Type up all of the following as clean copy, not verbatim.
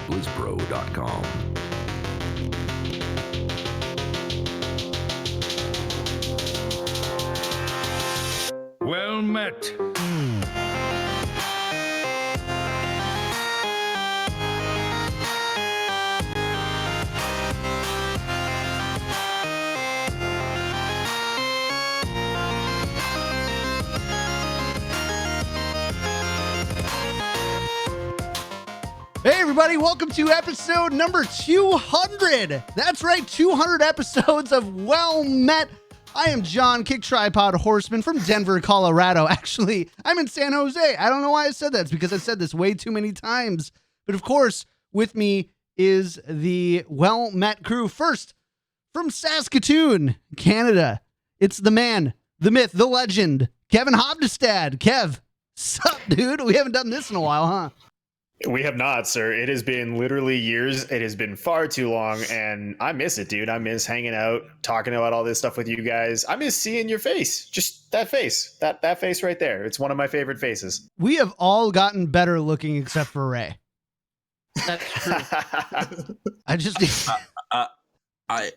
blizbro.com. Well met. Hey everybody, welcome to episode number 200. That's right, 200 episodes of Well Met. I am John, Kick Tripod Horseman from Denver, Colorado. Actually, I'm in San Jose. I don't know why I said that. It's because I've said this way too many times. But of course, with me is the Well Met crew. First, from Saskatoon, Canada, it's the man, the myth, the legend, Kevin Hobdestad. Kev, sup, dude? We haven't done this in a while, huh? We have not, sir. It has been literally years. It has been far too long, and I miss it, dude. I miss hanging out, talking about all this stuff with you guys. I miss seeing your face. Just that face. That face right there. It's one of my favorite faces. We have all gotten better looking except for Ray. That's true. I just... I All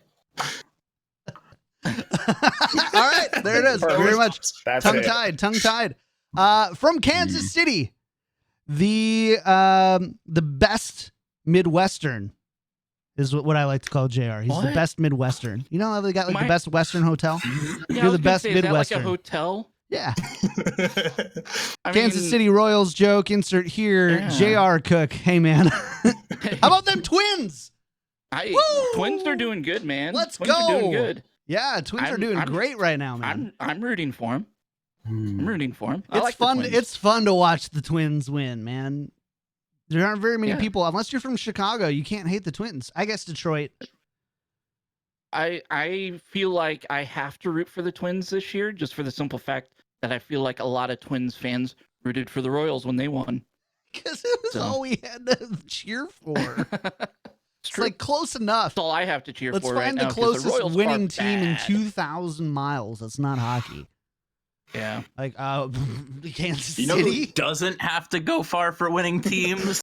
right, there it is. Very much That's tongue-tied. From Kansas City, the best Midwestern is what I like to call JR. He's the best Midwestern. You know how they got like the best Western hotel? Yeah, You're the best say, Midwestern. Is that like a hotel? Yeah. I Kansas mean, City Royals joke. Insert here. Yeah. JR Cook. Hey man, how about them Twins? Woo! Twins are doing good, man. Let's Twins go. Are doing good. Yeah, Twins are doing great right now, man. I'm rooting for him. I'm rooting for him. It's fun. It's fun to watch the Twins win, man. There aren't very many people, unless you're from Chicago, you can't hate the Twins. I guess Detroit. I feel like I have to root for the Twins this year, just for the simple fact that I feel like a lot of Twins fans rooted for the Royals when they won. Because it was all we had to cheer for. It's like close enough. That's all I have to cheer Let's for right now. Let's find the closest winning team in bad. 2,000 miles. That's not hockey. Yeah. Like, Kansas City. You know who doesn't have to go far for winning teams?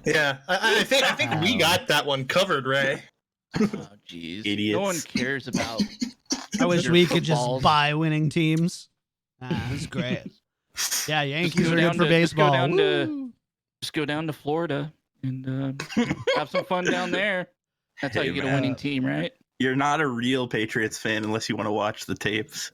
Yeah, I think we got that one covered, Ray. Oh, jeez. Idiots. No one cares about. I wish we could footballs. just buy winning teams. That's great. Yeah, Yankees are good for baseball. Just go down to Florida and have some fun down there. That's how you get a winning team, right? You're not a real Patriots fan unless you want to watch the tapes.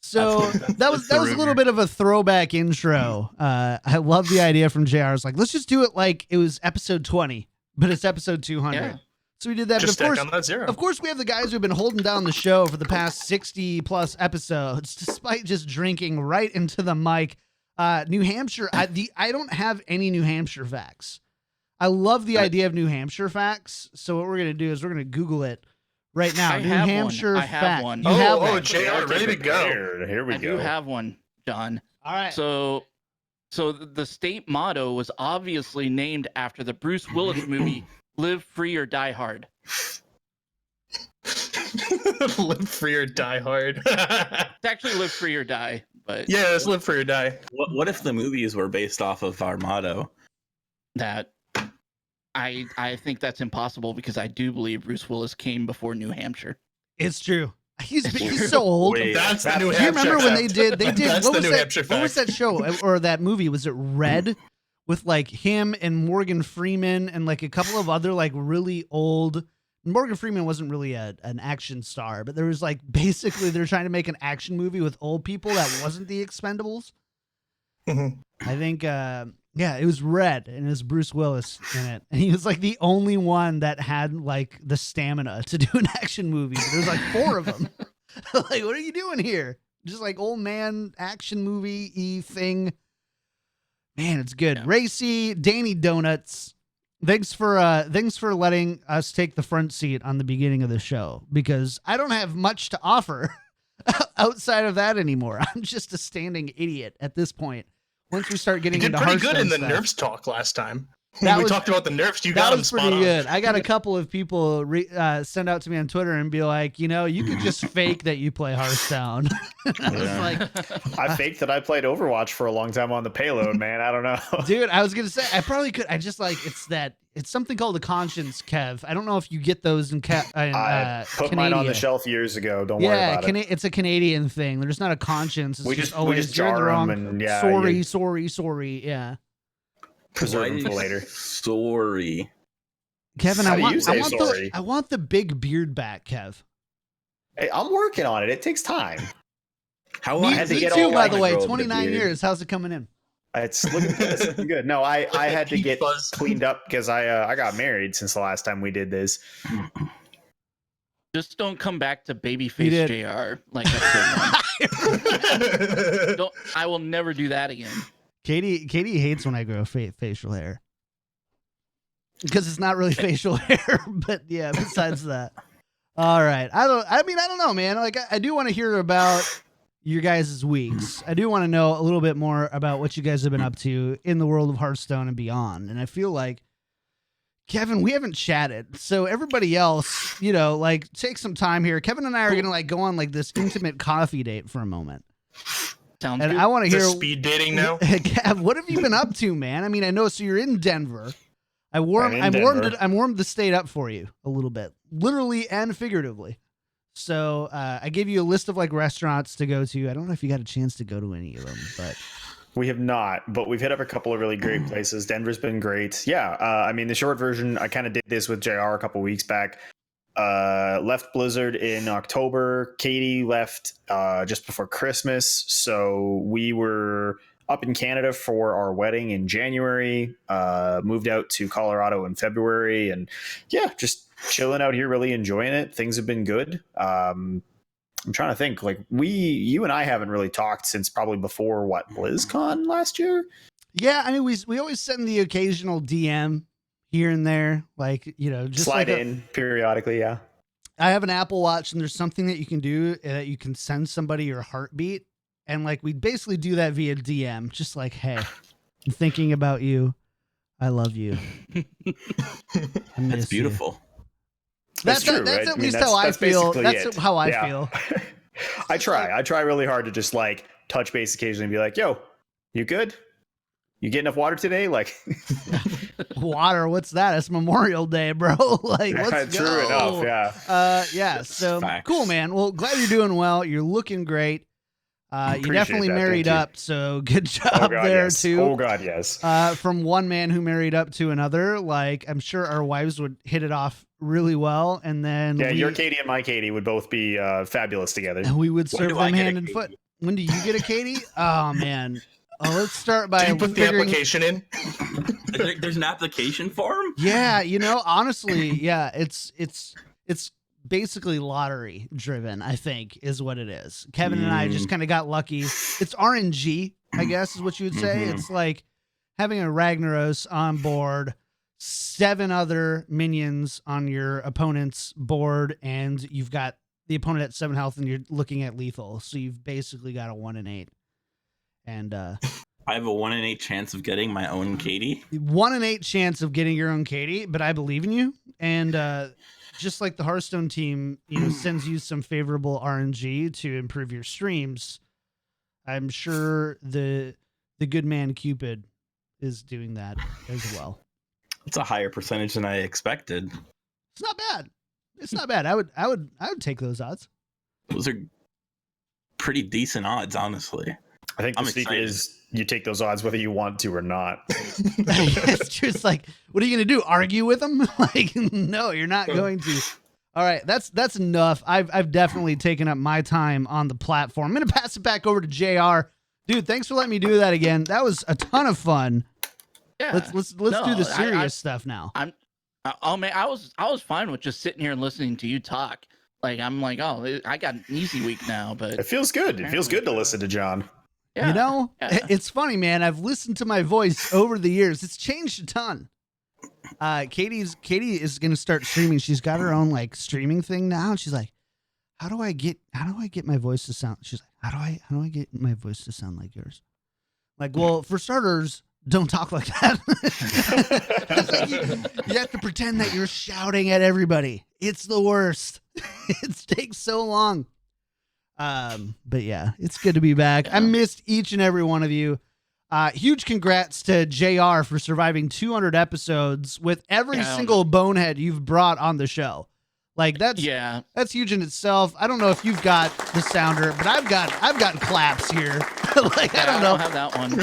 So that was a little bit of a throwback intro. I love the idea from JR. It's like, let's just do it like it was episode 20, but it's episode 200. Yeah. So we did that. Just but stack on that zero. of course, we have the guys who've been holding down the show for the past 60 plus episodes, despite just drinking right into the mic. New Hampshire. I don't have any New Hampshire facts. I love the idea of New Hampshire facts. So what we're gonna do is we're gonna Google it right now. New Hampshire fact. I have one. You have one. JR, ready to go. Here we I go. do have one, John. All right. So the state motto was obviously named after the Bruce Willis movie "Live Free or Die Hard." Live free or die hard. It's actually "Live Free or Die," but Yeah, it's live free or die. What if the movies were based off of our motto? that I think that's impossible because I do believe Bruce Willis came before New Hampshire. It's true. He's so old. Wait, That's the New Do you Hampshire remember when fact. they did That's what the was New that, Hampshire what was fact. that show or that movie? Was it Red with like him and Morgan Freeman and like a couple of other like really old. Morgan Freeman wasn't really an action star, but there was like basically they're trying to make an action movie with old people that wasn't the Expendables. Mhm. I think yeah, it was Red and it was Bruce Willis in it. And he was like the only one that had like the stamina to do an action movie. There's like 4 of them. Like, what are you doing here? Just like old man action movie-y thing. Man, it's good. Yeah. Racy, Danny Donuts. Thanks for letting us take the front seat on the beginning of the show because I don't have much to offer outside of that anymore. I'm just a standing idiot at this point. Once we start getting You did into pretty Hearthstone good in the stuff. nerfs talk last time. That we was- talked about the nerfs. You That got them was spot pretty on. good. I got a couple of people send out to me on Twitter and be like, you know, you could just fake that you play Hearthstone. I was Yeah. like, I faked that I played Overwatch for a long time on the payload, man. I don't know. dude, I was gonna say I probably could. I just like it's something called a conscience, Kev. I don't know if you get those in, I put mine on the shelf years ago. Don't worry Yeah, about it. it's a Canadian thing. There's not a conscience. It's We just just always you're in the jar 'em wrong. and yeah, sorry. Yeah, preserve them for later. Sorry. Kevin, How I do want you say I want sorry? I want the big beard back, Kev. Hey, I'm working on it. It takes time. How Me, long had has to me it get too, all by taken the to way. grow a bit of 29 beard? years. How's it coming in? It's looking good. It's looking good. No, I had to Peak get fuzz. cleaned up because I got married since the last time we did this. Just don't come back to You babyface did. JR like episode 1. Don't. I will never do that again. Katie hates when I grow facial hair because it's not really facial hair. But yeah, besides that, all right. I don't know, man. Like I do want to hear about your guys' weeks. I do want to know a little bit more about what you guys have been up to in the world of Hearthstone and beyond. And I feel like, Kevin, we haven't chatted. So everybody else, you know, like take some time here. Kevin and I are going to like go on like this intimate coffee date for a moment. Sounds And good. I want to Is hear this speed dating now? Kev, what have you been up to, man? I mean, I know so you're in Denver. I I'm in warmed Denver. I warmed the state up for you a little bit, literally and figuratively. So I gave you a list of like restaurants to go to. I don't know if you got a chance to go to any of them, but We have not, but we've hit up a couple of really great places. Denver's been great. Yeah, I mean, the short version, I kind of did this with JR a couple weeks back. Left Blizzard in October. Katie left just before Christmas. So we were up in Canada for our wedding in January. Moved out to Colorado in February. And yeah, just chilling out here, really enjoying it. Things have been good. I'm trying to think, like you and I haven't really talked since probably before BlizzCon last year. yeah, I mean we always send the occasional DM here and there, like you know, just Slide like in periodically. Yeah. I have an Apple Watch, and there's something that you can do that you can send somebody your heartbeat, and like we basically do that via DM, just like, hey, I'm thinking about you, I love you. I miss That's you. beautiful. That's true, that's right? at I mean, least that's- how I that's feel. basically That's it. how I Yeah. feel. I try really hard to just like touch base occasionally and be like, yo, you good? You get enough water today? Like, Water, what's that? It's Memorial Day, bro. Like, let's true go. enough. Yeah. Yeah. So Facts. cool, man. Well, glad you're doing well. You're looking great. You Appreciate definitely that. married Thank you. up, so good job Oh God, there yes. too. Oh God, yes. From one man who married up to another, like I'm sure our wives would hit it off really well, and then Yeah, your Katie and my Katie would both be fabulous together. we would When serve do I them get a hand and Katie? foot. When do you get a Katie? Oh man. Oh, let's start by Did you put the figuring. application in? There's an application form? Yeah, you know, honestly, yeah, it's basically lottery driven, I think, is what it is. Kevin and I just kind of got lucky. It's RNG, I guess is what you would say. Mhm. It's like having a Ragnaros on board, 7 other minions on your opponent's board, and you've got the opponent at 7 health and you're looking at lethal. So you've basically got a 1 in 8. And I have a 1 in 8 chance of getting my own Katie. 1 in 8 chance of getting your own Katie, but I believe in you. And just like the Hearthstone team, you know, sends you some favorable RNG to improve your streams, I'm sure the good man Cupid is doing that as well. It's a higher percentage than I expected. It's not bad. It's not bad. I would take those odds. Those are pretty decent odds, honestly. I think the I'm secret excited. is you take those odds whether you want to or not. It's just like, what are you gonna do? Argue with them? Like, no, you're not going to. All right, that's enough. I've definitely taken up my time on the platform. I'm gonna pass it back over to JR. Dude, thanks for letting me do that again. That was a ton of fun. Yeah. Let's do No, the I- serious stuff now. Oh man, I was fine with just sitting here and listening to you talk. Like I'm like, oh, I got an easy week now, but It feels good. It feels good to listen to John. yeah, You know, yeah. it's funny, man. I've listened to my voice over the years. It's changed a ton. Katie is gonna start streaming. She's got her own like streaming thing now. And she's like, how do I get my voice to sound? She's like, how do I get my voice to sound like yours? Like, well, for starters, Don't talk like that. It's like you have to pretend that you're shouting at everybody. It's the worst. It takes so long. But yeah, it's good to be back. I missed each and every one of you. Huge congrats to JR for surviving 200 episodes with every single bonehead you've brought on the show. Like that's huge in itself. I don't know if you've got the sounder, but I've got claps here. Like I don't know. I don't have that one.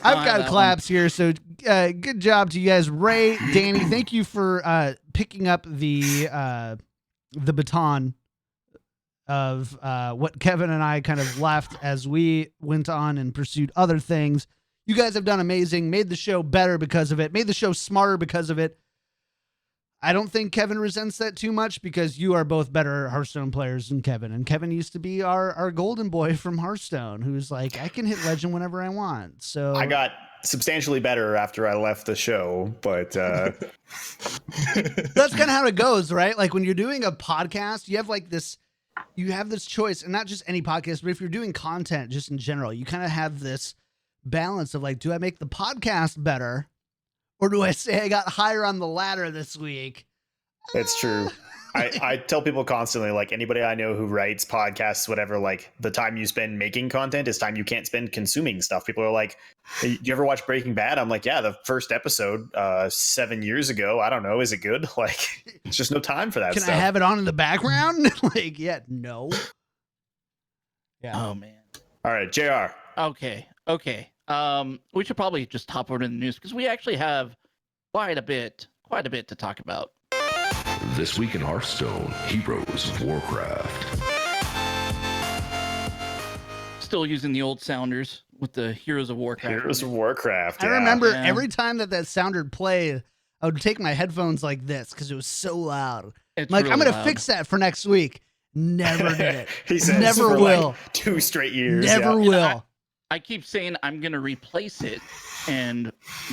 I've got claps here. So good job to you guys. Ray, Danny, thank you for picking up the baton of what Kevin and I kind of left as we went on and pursued other things. You guys have done amazing, made the show better because of it, made the show smarter because of it. I don't think Kevin resents that too much because you are both better Hearthstone players than Kevin. And Kevin used to be our golden boy from Hearthstone who's like, I can hit legend whenever I want. So I got substantially better after I left the show, but that's kind of how it goes, right? Like when you're doing a podcast, you have this choice, and not just any podcast, but if you're doing content just in general, you kind of have this balance of like, do I make the podcast better? Or do I say I got higher on the ladder this week? it's true. I tell people constantly, like anybody I know who writes podcasts, whatever, like the time you spend making content is time you can't spend consuming stuff. People are like, hey, do you ever watch Breaking Bad? I'm like, yeah, the first episode 7 years ago. I don't know. Is it good? Like, it's just no time for that Can stuff. I have it on in the background? Like, yeah, no. Yeah. Oh man. All right, JR. Okay. We should probably just hop over to the news because we actually have quite a bit to talk about. This week in Hearthstone, Heroes of Warcraft. Still using the old sounders with the Heroes of Warcraft. Heroes of Warcraft. I yeah. remember Yeah. every time that sounder played, I would take my headphones like this because it was so loud. It's I'm like, really I'm going to loud. fix that for next week. Never did it. He says Never for will. like 2 straight years. Never yeah. will. I keep saying I'm gonna replace it, and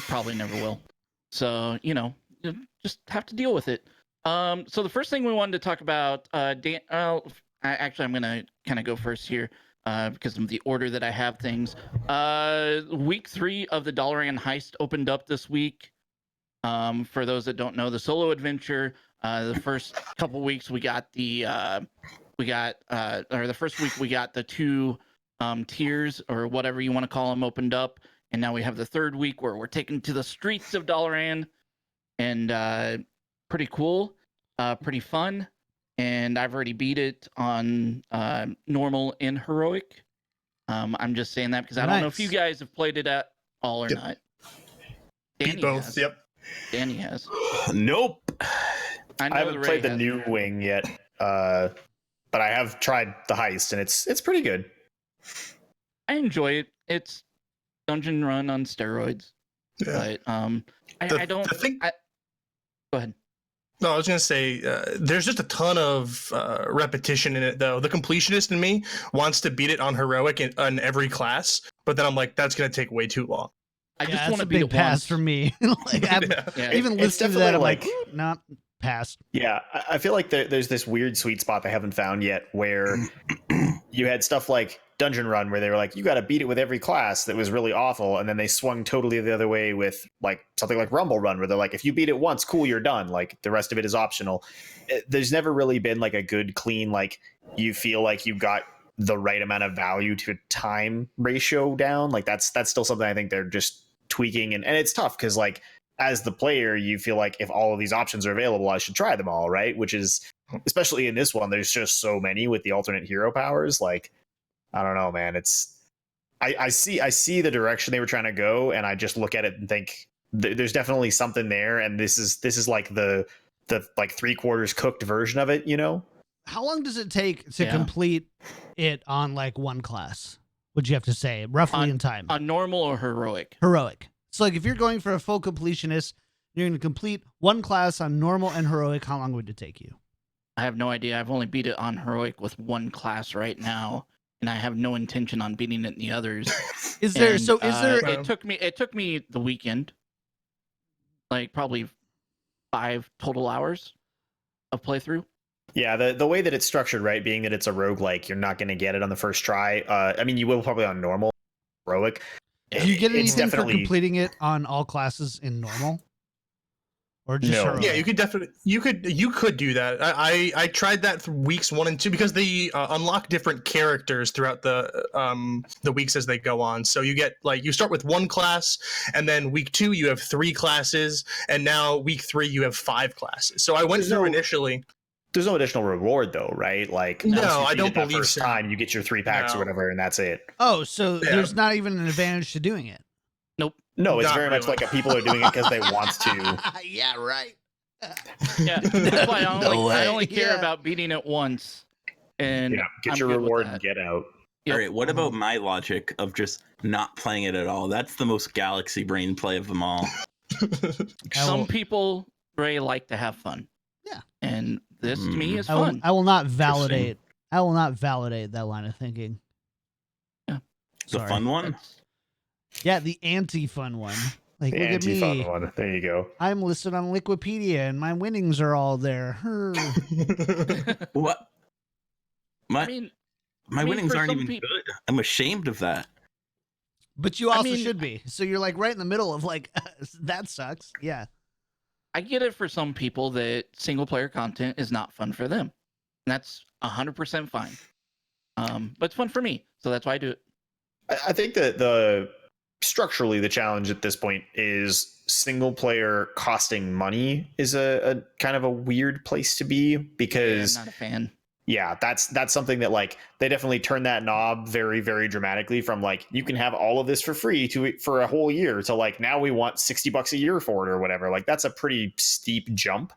probably never will. So you just have to deal with it. So the first thing we wanted to talk about, I'm gonna kind of go first here because of the order that I have things. Week 3 of the Dalaran heist opened up this week. For those that don't know, the solo adventure. The first couple weeks we got the first week we got the 2 tiers or whatever you want to call them opened up, and now we have the third week where we're taken to the streets of Dalaran, and pretty cool, pretty fun, and I've already beat it on normal and heroic. I'm just saying that because I don't know if you guys have played it at all or not. Beat both. Has. Yep. Danny has. Nope. I know haven't Ray played the has. new wing yet, but I have tried the heist, and it's pretty good. I enjoy it. It's dungeon run on steroids. Yeah. But I don't. Go ahead. No, I was gonna say there's just a ton of repetition in it, though. The completionist in me wants to beat it on heroic on every class, but then I'm like, that's gonna take way too long. I just that's want to a beat big it pass once. for me. Like, Yeah. even It's listening to that, I'm definitely like, not pass. Yeah, I feel like there's this weird sweet spot they haven't found yet where you had stuff like Dungeon Run where they were like, you got to beat it with every class that was really awful, and then they swung totally the other way with like something like Rumble Run where they're like, if you beat it once, cool, you're done. Like the rest of it is optional. There's never really been like a good, clean, like you feel like you got the right amount of value to time ratio down. Like that's still something I think they're just tweaking, and it's tough because like as the player, you feel like if all of these options are available, I should try them all, right? Which is, especially in this one, there's just so many with the alternate hero powers. Like, I don't know, man. I see the direction they were trying to go, and I just look at it and think there's definitely something there, and this is like the like 3/4 cooked version of it, you know? How long does it take to complete it on like one class? Would you have to say roughly in time? On normal or heroic? Heroic. So like if you're going for a full completionist, you're going to complete one class on normal and heroic. How long would it take you? I have no idea. I've only beat it on heroic with one class right now, and I have no intention on beating it in the others. Is there? And, So is there? It took me the weekend, like probably 5 total hours of playthrough. Yeah, the way that it's structured, right, being that it's a roguelike, you're not going to get it on the first try. I mean, you will probably on normal, heroic, Do you get it's anything for definitely completing it on all classes in normal? Or just No. heroic? Yeah, you could do that. I tried that through weeks 1 and 2 because they unlock different characters throughout the weeks as they go on. So you get you start with 1 class, and then week 2 you have 3 classes, and now week 3 you have 5 classes. So I went through initially. There's no additional reward though, right? Like No, once you I beat don't it that believe first so. time, you get your 3 packs or No. whatever, and that's it. Oh, so Yeah. there's not even an advantage to doing it. Nope. No, it's Not very much really. like people are doing it because they want to. Yeah, right. Yeah, that's why I only care Yeah. about beating it once. And Yeah, get I'm your good with reward that. and get out. Yep. All right, what about my logic of just not playing it at all? That's the most galaxy brain play of them all. Some people really like to have fun. Yeah. And this to me is I will, fun. I will not validate. I will not validate that line of thinking. Yeah. The Sorry. fun one? That's- Yeah, the anti-fun one. Like, The look at anti-fun me. one. There you go. I'm listed on Wikipedia, and my winnings are all there. What? My I mean, winnings for aren't some even people- good. I'm ashamed of that. But you also mean- should be. So you're like right in the middle of like, that sucks. Yeah. I get it for some people that single player content is not fun for them. And that's 100% fine. But it's fun for me. So that's why I do it. I think that structurally the challenge at this point is single player costing money is a kind of a weird place to be because I'm not a fan. yeah, that's something that like they definitely turn that knob very, very dramatically from like you can have all of this for free for a whole year to like now we want $60 a year for it or whatever. Like that's a pretty steep jump,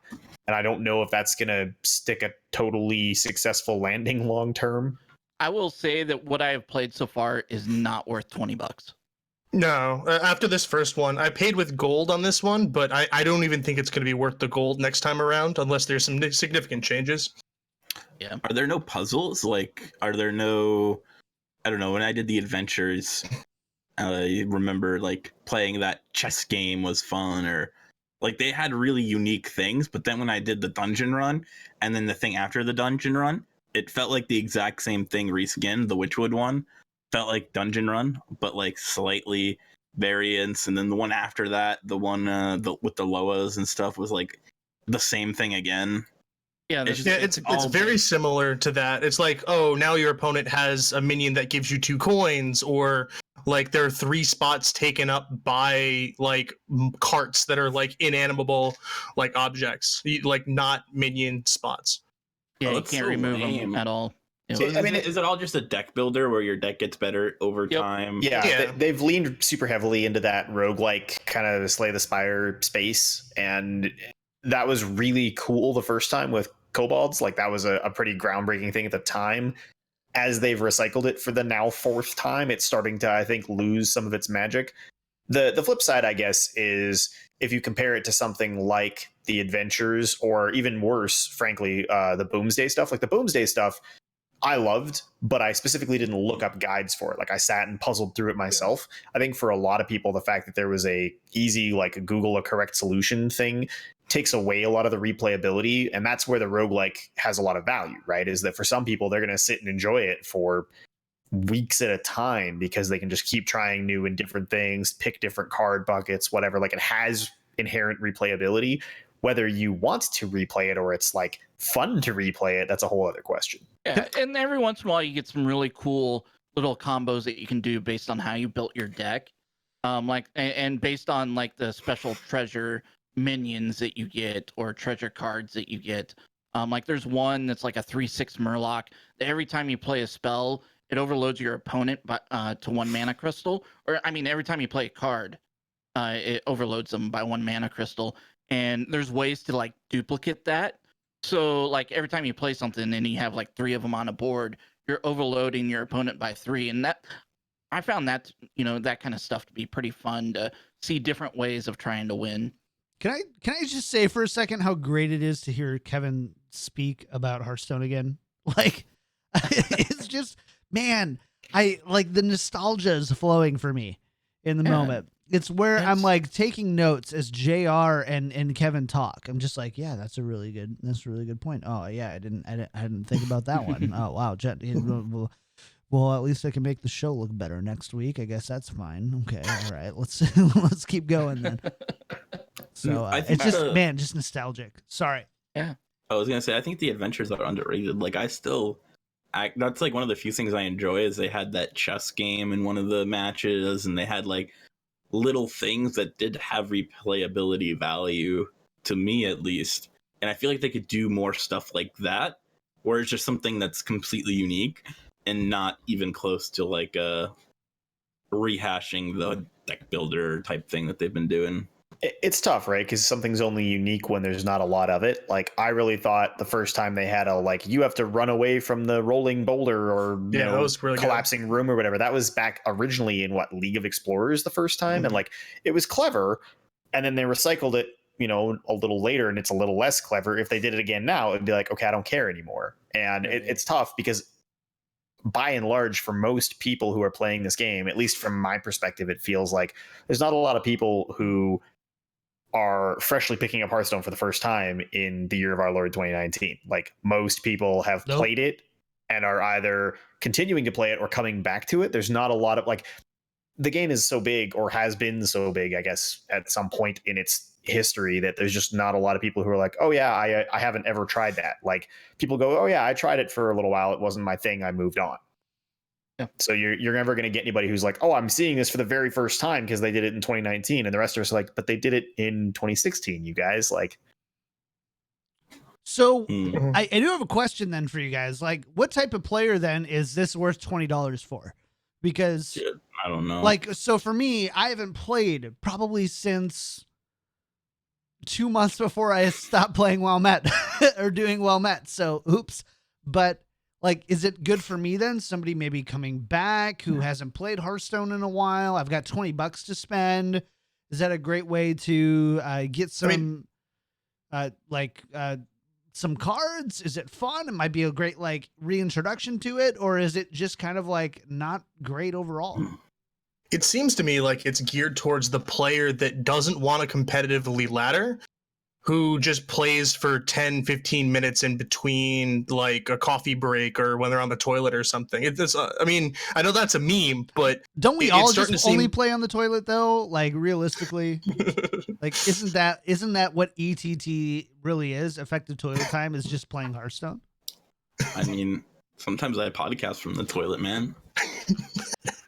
and I don't know if that's gonna stick a totally successful landing long term. I will say that what I have played so far is not worth $20. No, after this first one, I paid with gold on this one, but I don't even think it's going to be worth the gold next time around unless there's some significant changes. Are there no puzzles? Like, are there no... I don't know, when I did the adventures, I remember, like, playing that chess game was fun, or... Like, they had really unique things, but then when I did the dungeon run, and then the thing after the dungeon run, it felt like the exact same thing reskinned, the Witchwood one. Felt like dungeon run, but, like, slightly variance, and then the one after that, the one with the Loas and stuff, was, like, the same thing again. Yeah, It's all very similar to that. It's like, oh, now your opponent has a minion that gives you 2 coins, or like there are 3 spots taken up by like carts that are like inanimable like objects, like not minion spots. Yeah, Oh, you that's can't so remove lame. them at all. So, Yeah. I mean, is it all just a deck builder where your deck gets better over Yep. time? Yeah, Yeah. they've leaned super heavily into that roguelike kind of Slay the Spire space, and that was really cool the first time with kobolds. Like that was a pretty groundbreaking thing at the time. As they've recycled it for the now 4th time, it's starting to, I think, lose some of its magic. The flip side, I guess, is if you compare it to something like the Adventures, or even worse, frankly, the Boomsday stuff. Like the Boomsday stuff, I loved, but I specifically didn't look up guides for it. Like I sat and puzzled through it myself. I think for a lot of people, the fact that there was a easy, like Google a correct solution thing takes away a lot of the replayability. And that's where the roguelike has a lot of value, right? Is that for some people, they're going to sit and enjoy it for weeks at a time because they can just keep trying new and different things, pick different card buckets, whatever. Like it has inherent replayability. Whether you want to replay it or it's like fun to replay it, that's a whole other question. Yeah, and every once in a while you get some really cool little combos that you can do based on how you built your deck. And based on like the special treasure minions that you get or treasure cards that you get. Like there's one that's like a 3/6 Murloc that every time you play a spell, it overloads your opponent to 1 mana crystal. Or I mean, every time you play a card, it overloads them by 1 mana crystal. And there's ways to like duplicate that. So like every time you play something and you have like 3 of them on a board, you're overloading your opponent by 3. And that I found that, that kind of stuff to be pretty fun to see different ways of trying to win. Can I just say for a second how great it is to hear Kevin speak about Hearthstone again? Like, it's just, man, I like the nostalgia is flowing for me in the moment. It's where I'm like taking notes as JR and Kevin talk. I'm just like, yeah, that's a really good point. Oh yeah, I didn't think about that one. Oh wow, Well, at least I can make the show look better next week. I guess that's fine. Okay, all right. Let's let's keep going then. So I think it's just just nostalgic. Sorry. Yeah. I was gonna say, I think the adventures are underrated. Like, that's like one of the few things I enjoy is they had that chess game in one of the matches, and they had like little things that did have replayability value to me at least. And I feel like they could do more stuff like that, where it's just something that's completely unique and not even close to like rehashing the deck builder type thing that they've been doing. It's tough, right? Because something's only unique when there's not a lot of it. Like, I really thought the first time they had you have to run away from the rolling boulder or that was really collapsing room or whatever. That was back originally in League of Explorers the first time, and it was clever. And then they recycled it, a little later, and it's a little less clever. If they did it again now, it'd be like, okay, I don't care anymore. And it's tough because, by and large, for most people who are playing this game, at least from my perspective, it feels like there's not a lot of people who are freshly picking up Hearthstone for the first time in the year of our Lord 2019. Like, most people have played it and are either continuing to play it or coming back to it. There's not a lot of the game is so big, or has been so big, I guess, at some point in its history, that there's just not a lot of people who are like, oh yeah, I haven't ever tried that. Like, people go, oh yeah, I tried it for a little while, it wasn't my thing, I moved on. Yeah. So you're never going to get anybody who's like, oh, I'm seeing this for the very first time because they did it in 2019, and the rest of us are like, but they did it in 2016, you guys. Like, so I do have a question then for you guys. Like, what type of player then is this worth $20 for? Because Shit, I don't know. like, so for me, I haven't played probably since 2 months before I stopped playing Well Met or doing Well Met. So oops. But like, is it good for me then? Somebody maybe coming back who hasn't played Hearthstone in a while. I've got $20 to spend. Is that a great way to get some, some cards? Is it fun? It might be a great reintroduction to it, or is it just kind of not great overall? It seems to me like it's geared towards the player that doesn't want to competitively ladder, who just plays for 10, 15 minutes in between like a coffee break or when they're on the toilet or something. It's I mean, I know that's a meme, but don't we all just only play on the toilet though? Like, realistically, like, isn't that what ETT really is? Effective toilet time is just playing Hearthstone. I mean, sometimes I podcast from the toilet, man.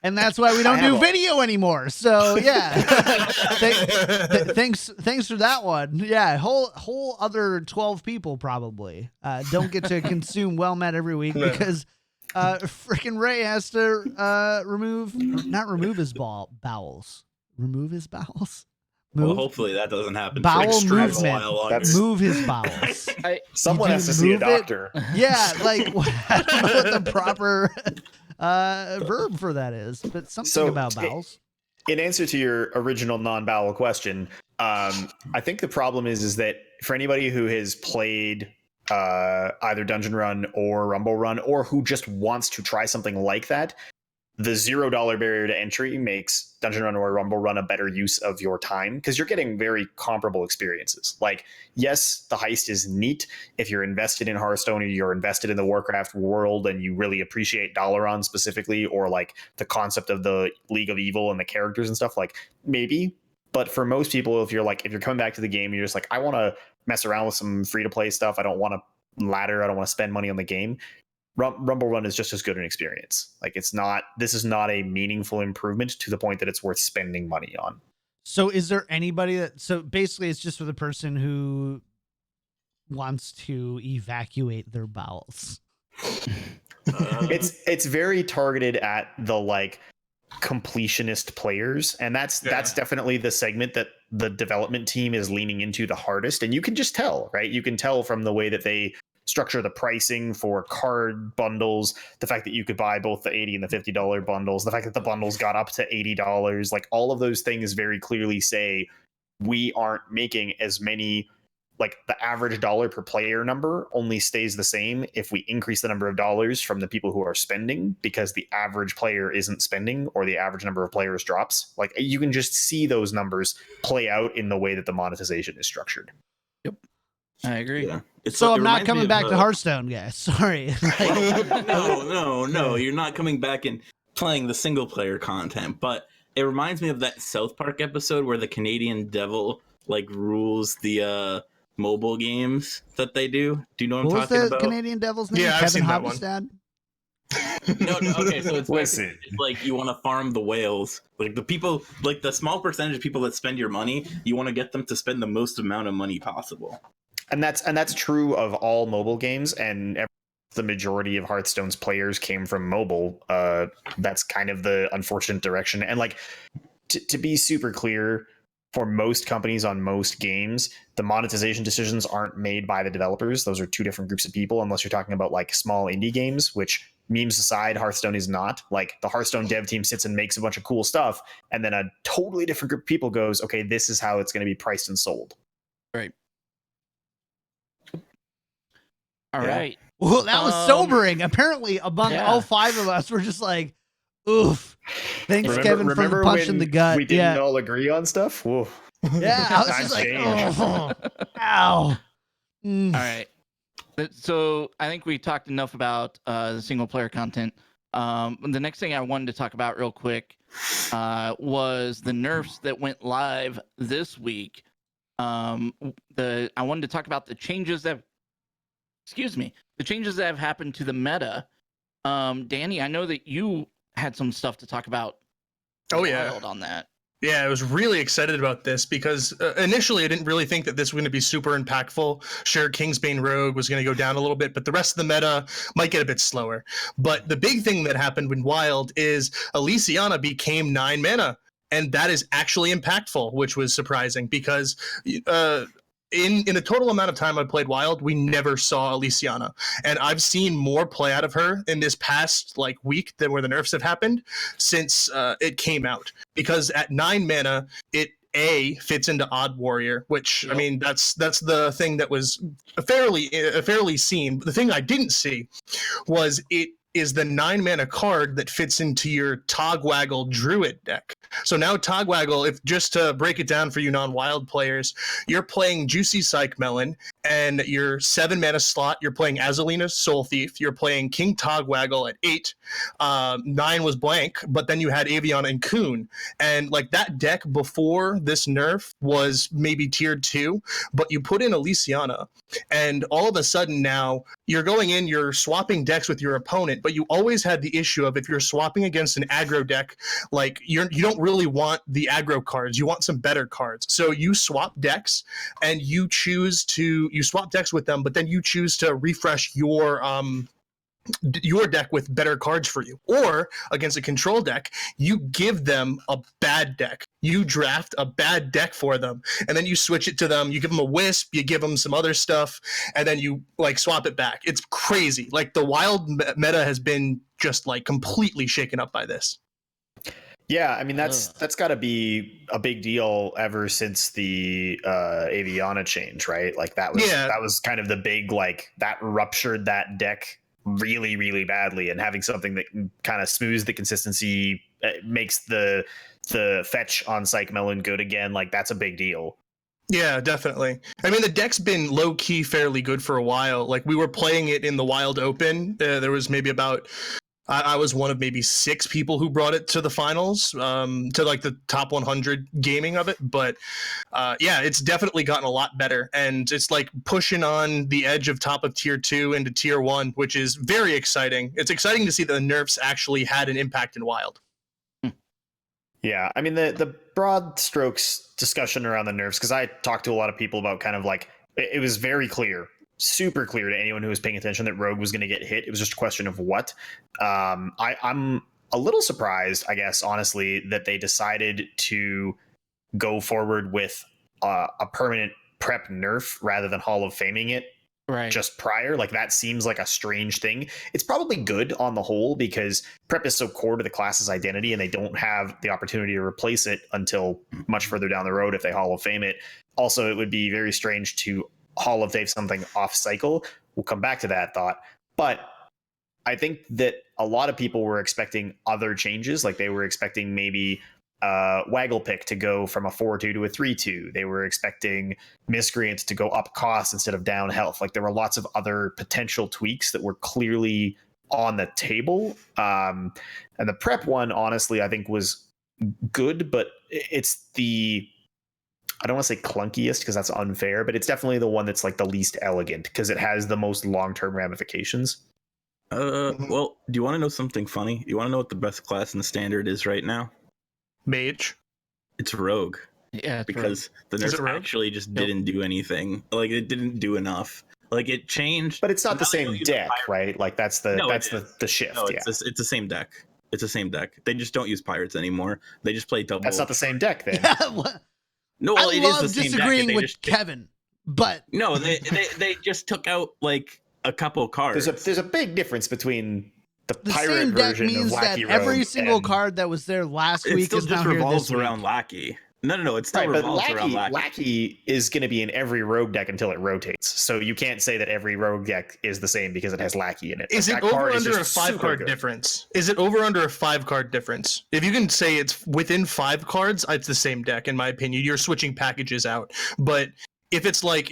And that's why we don't do video anymore. So yeah, thanks for that one. Yeah, whole other 12 people probably don't get to consume Well Met every week because freaking Ray has to not remove his bowels. Remove his bowels. Well, hopefully that doesn't happen. Bowel movement. Move his bowels. Someone has to see a doctor. Yeah, like, I don't know what the proper verb for that is, but something about bowels. In answer to your original non-bowel question, I think the problem is that for anybody who has played either Dungeon Run or Rumble Run, or who just wants to try something like that, the $0 barrier to entry makes Dungeon Run or Rumble Run a better use of your time, because you're getting very comparable experiences. Like, yes, the heist is neat if you're invested in Hearthstone or you're invested in the Warcraft world and you really appreciate Dalaran specifically, or like the concept of the League of Evil and the characters and stuff, like, maybe. But for most people, if you're coming back to the game, you're just like, I want to mess around with some free to play stuff. I don't want to ladder. I don't want to spend money on the game. Rumble Run is just as good an experience. Like, this is not a meaningful improvement to the point that it's worth spending money on. So is there anybody so basically it's just for the person who wants to evacuate their bowels? It's very targeted at the completionist players, and that's definitely the segment that the development team is leaning into the hardest. And you can just tell, right? You can tell from the way that they structure the pricing for card bundles, the fact that you could buy both the $80 and the $50 bundles, the fact that the bundles got up to $80, like, all of those things very clearly say we aren't making as many, like, the average dollar per player number only stays the same if we increase the number of dollars from the people who are spending, because the average player isn't spending, or the average number of players drops. Like, you can just see those numbers play out in the way that the monetization is structured. Yep. I agree. Yeah. So it I'm not reminds me coming of, back to Hearthstone, guys. Sorry. no, you're not coming back and playing the single player content, but it reminds me of that South Park episode where the Canadian Devil like rules the mobile games that they do. Do you know what I'm What was talking the about? Canadian Devil's name? Yeah, I've Kevin seen that one. Hobstad? No, okay, so it's Listen. it's like you want to farm the whales. Like the people, like the small percentage of people that spend your money, you want to get them to spend the most amount of money possible. And that's true of all mobile games, and the majority of Hearthstone's players came from mobile. That's kind of the unfortunate direction. And like to be super clear, for most companies on most games, the monetization decisions aren't made by the developers. Those are two different groups of people, unless you're talking about like small indie games, which memes aside, Hearthstone is not. Like the Hearthstone dev team sits and makes a bunch of cool stuff, and then a totally different group of people goes, okay, this is how it's going to be priced and sold. Right. All Yeah. right. Well, that was sobering. Apparently, among Yeah. all five of us, we're just like, oof. Thanks, Kevin, for the punch in the gut. We didn't all agree on stuff? Whoa. Yeah, I was Times just like, change. oh, ow. Mm. All right. So I think we talked enough about the single player content. The next thing I wanted to talk about real quick was the nerfs that went live this week. I wanted to talk about the changes that have happened to the meta. Danny, I know that you had some stuff to talk about. Oh, yeah. Wild on that. Yeah, I was really excited about this because initially I didn't really think that this was going to be super impactful. Sure, Kingsbane Rogue was going to go down a little bit, but the rest of the meta might get a bit slower. But the big thing that happened when Wild is Elysiana became 9 mana, and that is actually impactful, which was surprising because in the total amount of time I played Wild, we never saw Elysiana, and I've seen more play out of her in this past like week than where the nerfs have happened since it came out. Because at 9 mana, it fits into Odd Warrior, which I mean that's the thing that was fairly seen. But the thing I didn't see was it is the 9 mana card that fits into your Togwaggle Druid deck. So now Togwaggle, if just to break it down for you non-Wild players, you're playing Juicy Psych Melon, and your 7 mana slot, you're playing Azalina's Soul Thief, you're playing King Togwaggle at 8, 9 was blank, but then you had Avian and Coon, and like that deck before this nerf was maybe tier 2, but you put in Elysiana, and all of a sudden now you're going in, you're swapping decks with your opponent, but you always had the issue of if you're swapping against an aggro deck, like you don't really want the aggro cards, you want some better cards. So you swap decks and you swap decks with them, but then you choose to refresh your deck with better cards for you. Or against a control deck, you give them a bad deck. You draft a bad deck for them, and then you switch it to them. You give them a Wisp, you give them some other stuff, and then you like swap it back. It's crazy. Like the Wild meta has been just like completely shaken up by this. Yeah, I mean that's got to be a big deal ever since the Aviana change, right? Like that was kind of the big like that ruptured that deck really, really badly, and having something that kind of smooths the consistency, makes the fetch on Psych Melon good again. Like that's a big deal. Yeah, definitely. I mean, the deck's been low key fairly good for a while. Like we were playing it in the Wild Open. There was maybe about I was one of maybe 6 people who brought it to the finals, to like the top 100 gaming of it. But yeah, it's definitely gotten a lot better, and it's like pushing on the edge of top of tier 2 into tier 1, which is very exciting. It's exciting to see that the nerfs actually had an impact in Wild. Yeah, I mean the broad strokes discussion around the nerfs, because I talked to a lot of people about kind of like it was very clear, super clear to anyone who was paying attention that Rogue was going to get hit. It was just a question of what. I'm a little surprised, I guess, honestly, that they decided to go forward with a permanent prep nerf rather than Hall of Faming it just prior. Like that seems like a strange thing. It's probably good on the whole because prep is so core to the class's identity, and they don't have the opportunity to replace it until much further down the road if they Hall of Fame it. Also, it would be very strange to Hall of Fame something off cycle. We'll come back to that thought. But I think that a lot of people were expecting other changes. Like they were expecting maybe Waggle Pick to go from a 4/2 to a 3/2. They were expecting Miscreant to go up cost instead of down health. Like there were lots of other potential tweaks that were clearly on the table. And the prep one, honestly, I think was good, but it's I don't want to say clunkiest because that's unfair, but it's definitely the one that's like the least elegant because it has the most long-term ramifications. Well, do you want to know something funny? You want to know what the best class in the standard is right now? Mage. It's Rogue. Yeah, Because the Is it nerf Rogue? actually just didn't do anything. Like it didn't do enough. Like it changed. But it's not the Now they same don't use deck, pirate. right? Like that's the No, that's it the, is. the shift. No, Yeah, it's the same deck. It's the same deck. They just don't use pirates anymore. They just play double. that's not the same deck then. Yeah, what? No, well, I it love is the same disagreeing deck. with They just, Kevin, but no, they just took out like a couple cards. There's a big difference between the the pirate same deck version means of that Wacky every Rogue single and- card that was there last It week still is now just here revolves this week. around Lackey. No, it still Right, but revolves around Lackey. Lackey is going to be in every rogue deck until it rotates. So you can't say that every rogue deck is the same because it has Lackey in it. Is Like, it that over card is under a just 5 super card good. difference? Is it over under a 5 card difference? If you can say it's within 5 cards, it's the same deck in my opinion. You're switching packages out. But if it's like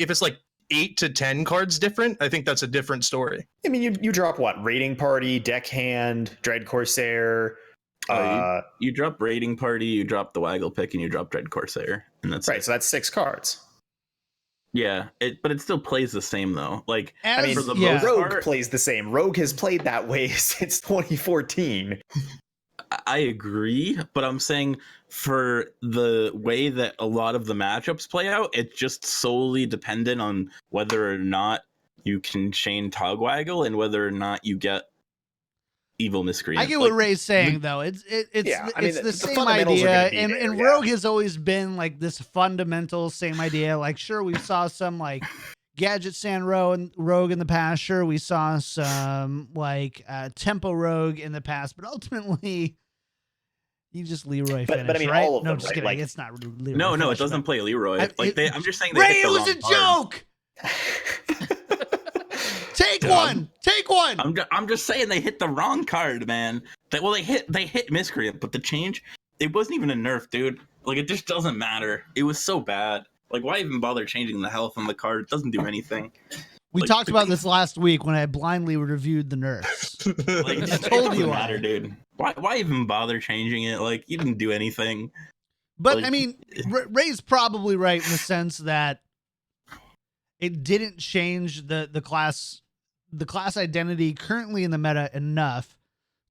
8 to 10 cards different, I think that's a different story. I mean, you drop what? Raiding Party, Deckhand, Dread Corsair. You drop Raiding Party, you drop the Waggle Pick, and you drop Dread Corsair, and that's Right, it. so that's 6 cards. Yeah, but it still plays the same though. Like As, I mean, for the yeah, most Rogue part- plays the same. Rogue has played that way since 2014. I agree, but I'm saying for the way that a lot of the matchups play out, it's just solely dependent on whether or not you can chain Togwaggle and whether or not you get Evil Miscreant. I get Like, what Ray's saying though. It's Yeah, I mean, the the same fundamentals are idea, gonna be and there, yeah. Rogue has always been like this fundamental same idea. Like, sure, we saw some like Gadget Sand Rogue in the past. Sure, we saw some like Tempo Rogue in the past, but ultimately, you just Leroy But finish, I mean, right? all of No, them, just right? kidding. Like- It's not Leroy. No, it finish, doesn't but- play Leroy. I- I'm just saying they Ray, hit it the was wrong a card. joke. Take Dumb. one. Take one. I'm just saying they hit the wrong card, man. They hit Miscreant, but the change, it wasn't even a nerf, dude. Like it just doesn't matter. It was so bad. Like why even bother changing the health on the card? It doesn't do anything. We like, talked the about thing- this last week when I blindly reviewed the nerfs. Like it told you doesn't why. matter, dude. Why even bother changing it? Like you didn't do anything. But Like- I mean, Ray's probably right in the sense that it didn't change the class identity currently in the meta enough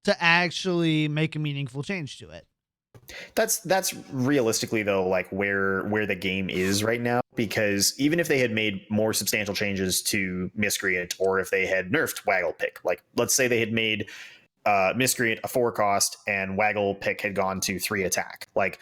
to actually make a meaningful change to it. That's realistically though like where the game is right now, because even if they had made more substantial changes to Miscreant, or if they had nerfed Waggle Pick, like let's say they had made Miscreant a 4 cost and Waggle Pick had gone to 3 attack, like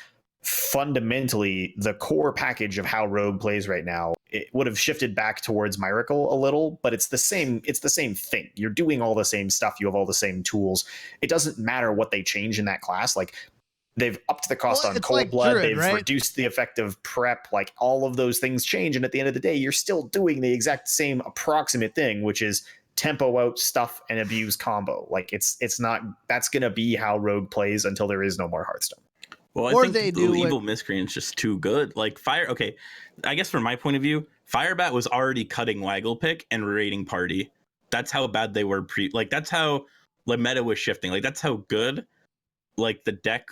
fundamentally the core package of how Rogue plays right now, it would have shifted back towards Miracle a little, but it's the same thing. You're doing all the same stuff, you have all the same tools. It doesn't matter what they change in that class. Like they've upped the cost Well, on it's Cold like Blood, Druid, they've right? reduced the effect of prep, like all of those things change, and at the end of the day you're still doing the exact same approximate thing, which is tempo out stuff and abuse combo. Like it's not, that's gonna be how Rogue plays until there is no more Hearthstone. Well, Or I think they the do what- Evil Miscreant's just too good. Like okay, I guess from my point of view, Firebat was already cutting Waggle Pick and Raiding Party. That's how bad they were that's how the meta was shifting. Like that's how good like the deck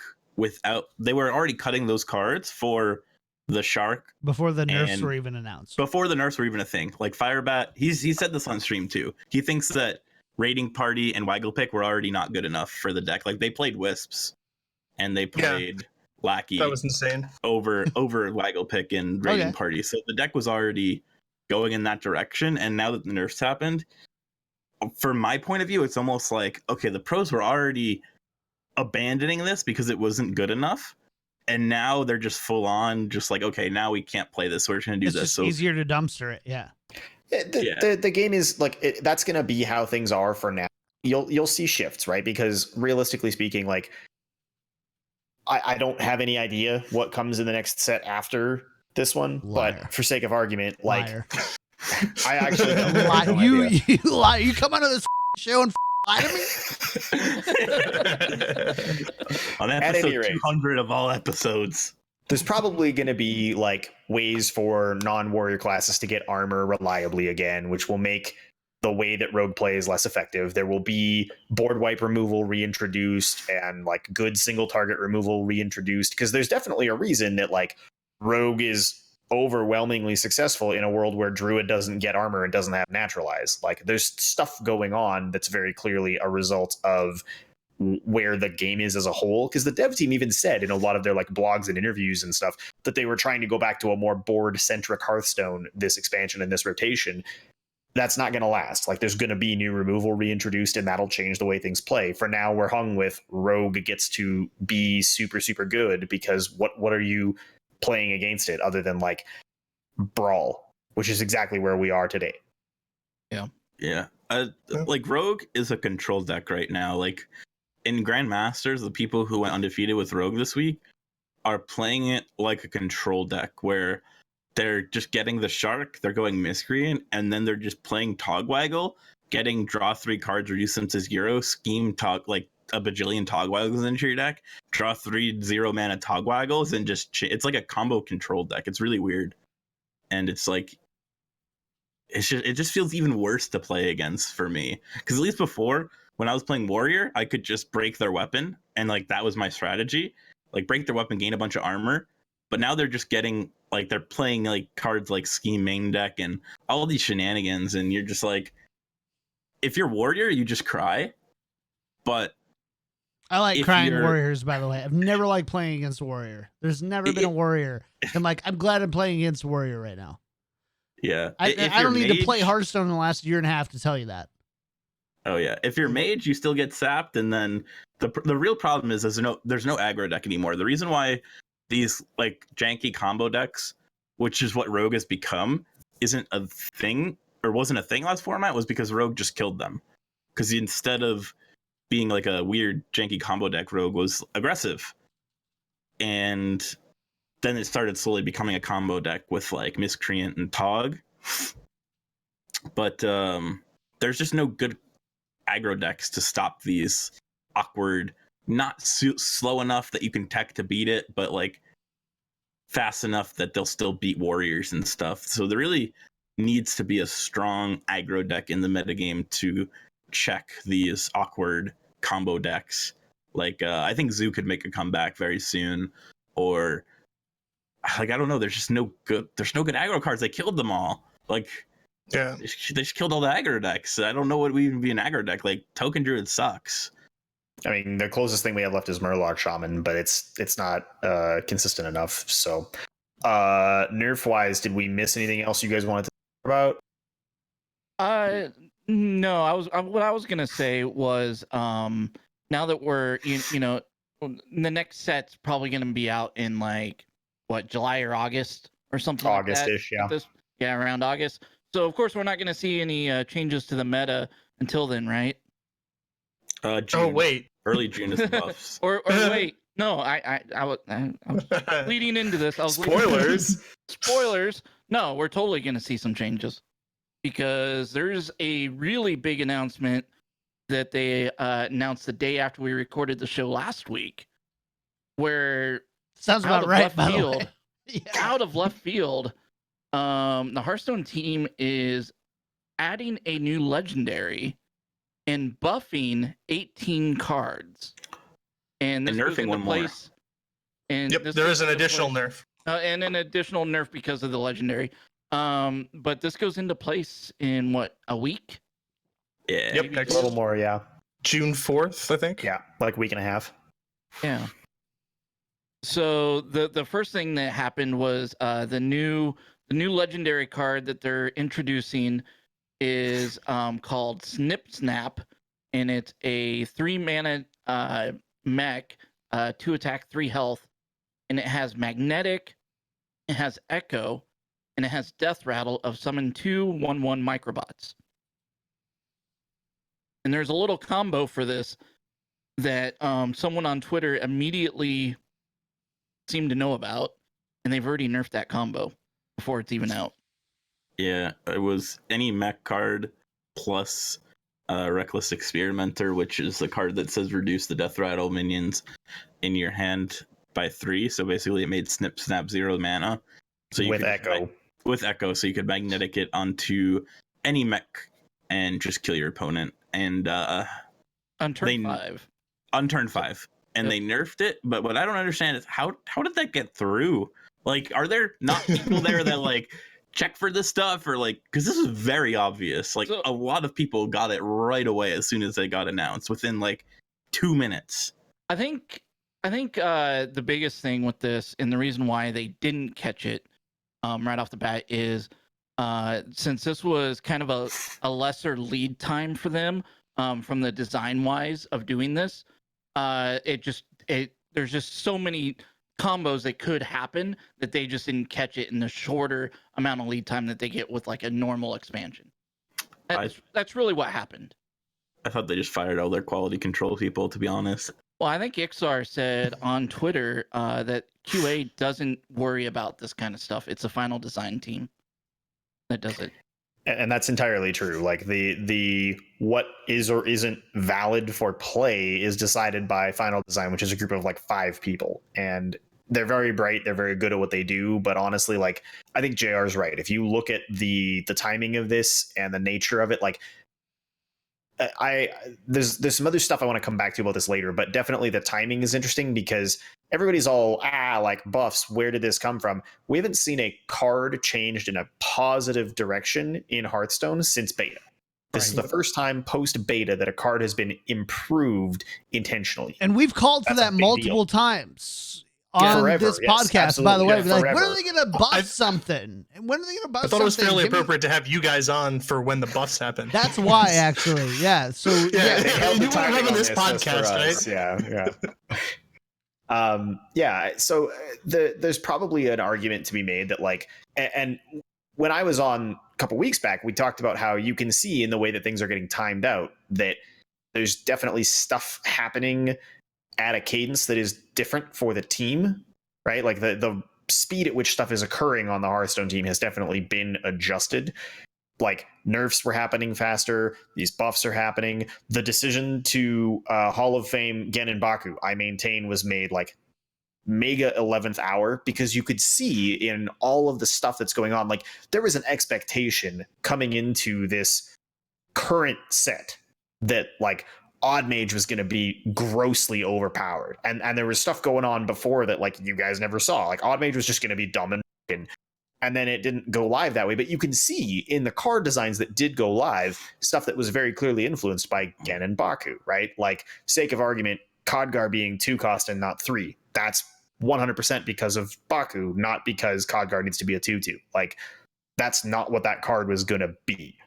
they were already cutting those cards for the Shark Before the nerfs And- were even announced. before the nerfs were even a thing. Like Firebat, he said this on stream too. He thinks that Raiding Party and Waggle Pick were already not good enough for the deck. Like they played Wisps and they played Lackey That was insane. over Waggle Pick and Raiding Okay. Party. So the deck was already going in that direction. And now that the nerfs happened, from my point of view, it's almost like, okay, the pros were already abandoning this because it wasn't good enough. And now they're just full on, just like, okay, now we can't play this. We're just going to do It's this. just So easier to dumpster it. Yeah. The game is like that's gonna be how things are for now. You'll see shifts, right? Because realistically speaking, like I don't have any idea what comes in the next set after this one, Liar. but for sake of argument, like Liar. I actually don't Lie. have no idea. You lie. You come onto this show and I On At any episode rate. 200 of all episodes. There's probably going to be like ways for non-warrior classes to get armor reliably again, which will make the way that rogue plays less effective. There will be board wipe removal reintroduced and like good single target removal reintroduced, because there's definitely a reason that like rogue is overwhelmingly successful in a world where druid doesn't get armor and doesn't have naturalize. Like there's stuff going on that's very clearly a result of where the game is as a whole, because the dev team even said in a lot of their like blogs and interviews and stuff that they were trying to go back to a more board centric Hearthstone this expansion and this rotation. That's not going to last. Like there's going to be new removal reintroduced and that'll change the way things play. For now we're hung with rogue gets to be super super good, because what are you playing against it other than like brawl, which is exactly where we are today. Yeah. Like rogue is a control deck right now. Like in Grandmasters, the people who went undefeated with rogue this week are playing it like a control deck where they're just getting the shark, they're going miscreant, and then they're just playing Togwaggle, getting draw 3 cards, reduce them to 0, scheme like a bajillion Togwaggles into your deck, draw 3 0-mana Togwaggles, and just it's like a combo control deck. It's really weird. And it's like it just feels even worse to play against for me. Because at least before, when I was playing Warrior, I could just break their weapon, and like that was my strategy. Like break their weapon, gain a bunch of armor. But now they're just getting like they're playing like cards like Scheme main deck and all these shenanigans, and you're just like, if you're Warrior, you just cry. But I like if crying you're- warriors, by the way. I've never liked playing against warrior. There's never been a warrior. I'm like, I'm glad I'm playing against warrior right now. yeah, I if don't you're need to mage- play Hearthstone in the last year and a half to tell you that. Oh yeah, if you're mage, you still get sapped, and then the real problem is there's no aggro deck anymore. The reason why these like janky combo decks, which is what rogue has become, isn't a thing or wasn't a thing last format, was because rogue just killed them. Because instead of being like a weird janky combo deck, rogue was aggressive, and then it started slowly becoming a combo deck with like miscreant and tog. But there's just no good aggro decks to stop these awkward, not slow enough that you can tech to beat it, but like fast enough that they'll still beat warriors and stuff. So there really needs to be a strong aggro deck in the metagame to check these awkward combo decks. Like I think Zoo could make a comeback very soon, or like I don't know. There's no good aggro cards. They killed them all. Like Yeah. they just killed all the aggro decks. I don't know what would even be an aggro deck. Like Token Druid sucks. I mean, the closest thing we have left is Murloc Shaman, but it's not consistent enough. So, nerf wise, did we miss anything else you guys wanted to talk about? No, what I was gonna say was now that we're you know the next set's probably gonna be out in like what, July or August or something like that. August-ish, yeah. Around August. So of course we're not gonna see any changes to the meta until then, right? June. Oh wait. Early June is the buffs. or wait, no, I was leading into this. I was leading- Spoilers. Spoilers. No, we're totally going to see some changes because there's a really big announcement that they announced the day after we recorded the show last week, where Sounds out about of right, left by the field, way. Yeah. out of left field, the Hearthstone team is adding a new legendary and buffing 18 cards, and this And goes nerfing into one more. place. And Yep, this there goes is an into additional place- nerf. and an additional nerf because of the legendary. But this goes into place in what, a week? Yeah. Yep, Maybe next A little more, yeah. June 4th, I think. Yeah, like a week and a half. Yeah. So the first thing that happened was the new legendary card that they're introducing is called Snip Snap, and it's a 3-mana mech, 2 attack, 3 health, and it has magnetic, it has echo, and it has death rattle of summon 2 1/1 microbots. And there's a little combo for this that someone on Twitter immediately seemed to know about, and they've already nerfed that combo before it's even out. Yeah, it was any mech card plus Reckless Experimenter, which is the card that says reduce the death rattle minions in your hand by 3. So basically, it made Snip Snap 0 mana. So you with could Echo. with Echo, so you could magnetic it onto any mech and just kill your opponent. And On turn 5. on turn 5, and they nerfed it. But what I don't understand is how did that get through? Like, are there not people there that like check for this stuff, or like, because this is very obvious. Like, a lot of people got it right away as soon as they got announced, within like 2 minutes. I think the biggest thing with this, and the reason why they didn't catch it right off the bat, is since this was kind of a lesser lead time for them from the design wise of doing this, there's just so many combos that could happen that they just didn't catch it in the shorter amount of lead time that they get with like a normal expansion. That's really what happened. I thought they just fired all their quality control people, to be honest. Well, I think Ixar said on Twitter that QA doesn't worry about this kind of stuff. It's a final design team that does it. And that's entirely true. Like the what is or isn't valid for play is decided by final design, which is a group of like 5 people. And they're very bright. They're very good at what they do. But honestly, like, I think JR is right. If you look at the timing of this and the nature of it, like, there's some other stuff I want to come back to about this later, but definitely the timing is interesting because everybody's all like buffs. Where did this come from? We haven't seen a card changed in a positive direction in Hearthstone since beta. This is the first time post beta that a card has been improved intentionally. And we've called for that multiple times on this podcast, absolutely. by the way. Yeah, like, when are they going to buff something? When are they going to buff something? I thought it was fairly appropriate to have you guys on for when the buffs happen. That's why, actually. Yeah. So, yeah, you were having this podcast, right? Yeah. So there's probably an argument to be made that, like, and when I was on a couple weeks back, we talked about how you can see in the way that things are getting timed out that there's definitely stuff happening at a cadence that is different for the team, right? Like the speed at which stuff is occurring on the Hearthstone team has definitely been adjusted. Like, nerfs were happening faster. These buffs are happening. The decision to Hall of Fame Gen and Baku, I maintain, was made like mega 11th hour, because you could see in all of the stuff that's going on, like, there was an expectation coming into this current set that, like, Odd Mage was going to be grossly overpowered, and there was stuff going on before that, like, you guys never saw. Like, Odd Mage was just going to be dumb and broken, and then it didn't go live that way. But you can see in the card designs that did go live stuff that was very clearly influenced by Gen and Baku, right? Like, sake of argument, Khadgar being 2 cost and not 3. That's 100% because of Baku, not because Khadgar needs to be a 2/2. Like, that's not what that card was going to be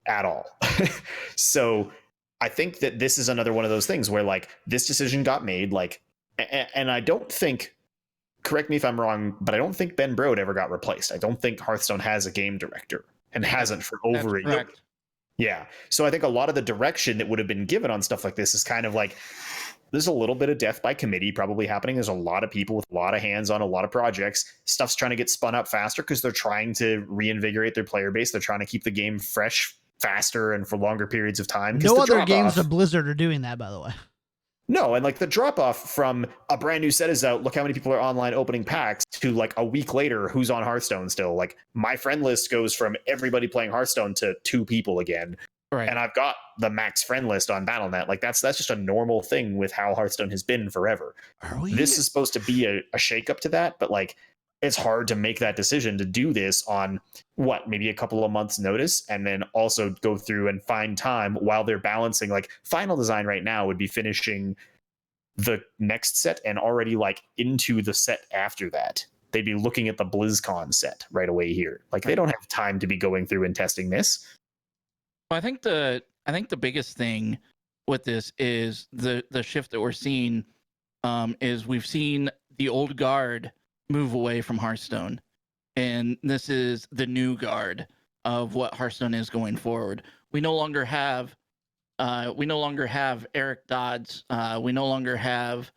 at all. So I think that this is another one of those things where, like, this decision got made, like, and I don't think, correct me if I'm wrong, but I don't think Ben Brode ever got replaced. I don't think Hearthstone has a game director, and hasn't for over a year. Yeah. So I think a lot of the direction that would have been given on stuff like this is kind of like, there's a little bit of death by committee probably happening. There's a lot of people with a lot of hands on a lot of projects. Stuff's trying to get spun up faster because they're trying to reinvigorate their player base. They're trying to keep the game fresh faster and for longer periods of time. No other games of Blizzard are doing that, by the way. No, and like the drop off from a brand new set is out, look how many people are online opening packs, to like a week later, who's on Hearthstone still. Like, my friend list goes from everybody playing Hearthstone to 2 people again. Right. And I've got the max friend list on BattleNet. Like, that's just a normal thing with how Hearthstone has been forever. This is supposed to be a shakeup to that, but like, it's hard to make that decision to do this on maybe a couple of months notice, and then also go through and find time while they're balancing. Like, final design right now would be finishing the next set and already like into the set after that. They'd be looking at the BlizzCon set right away here. Like, they don't have time to be going through and testing this. Well, I think the biggest thing with this is the shift that we're seeing is we've seen the old guard move away from Hearthstone, and this is the new guard of what Hearthstone is going forward. We no longer have Eric Dodds. We no longer have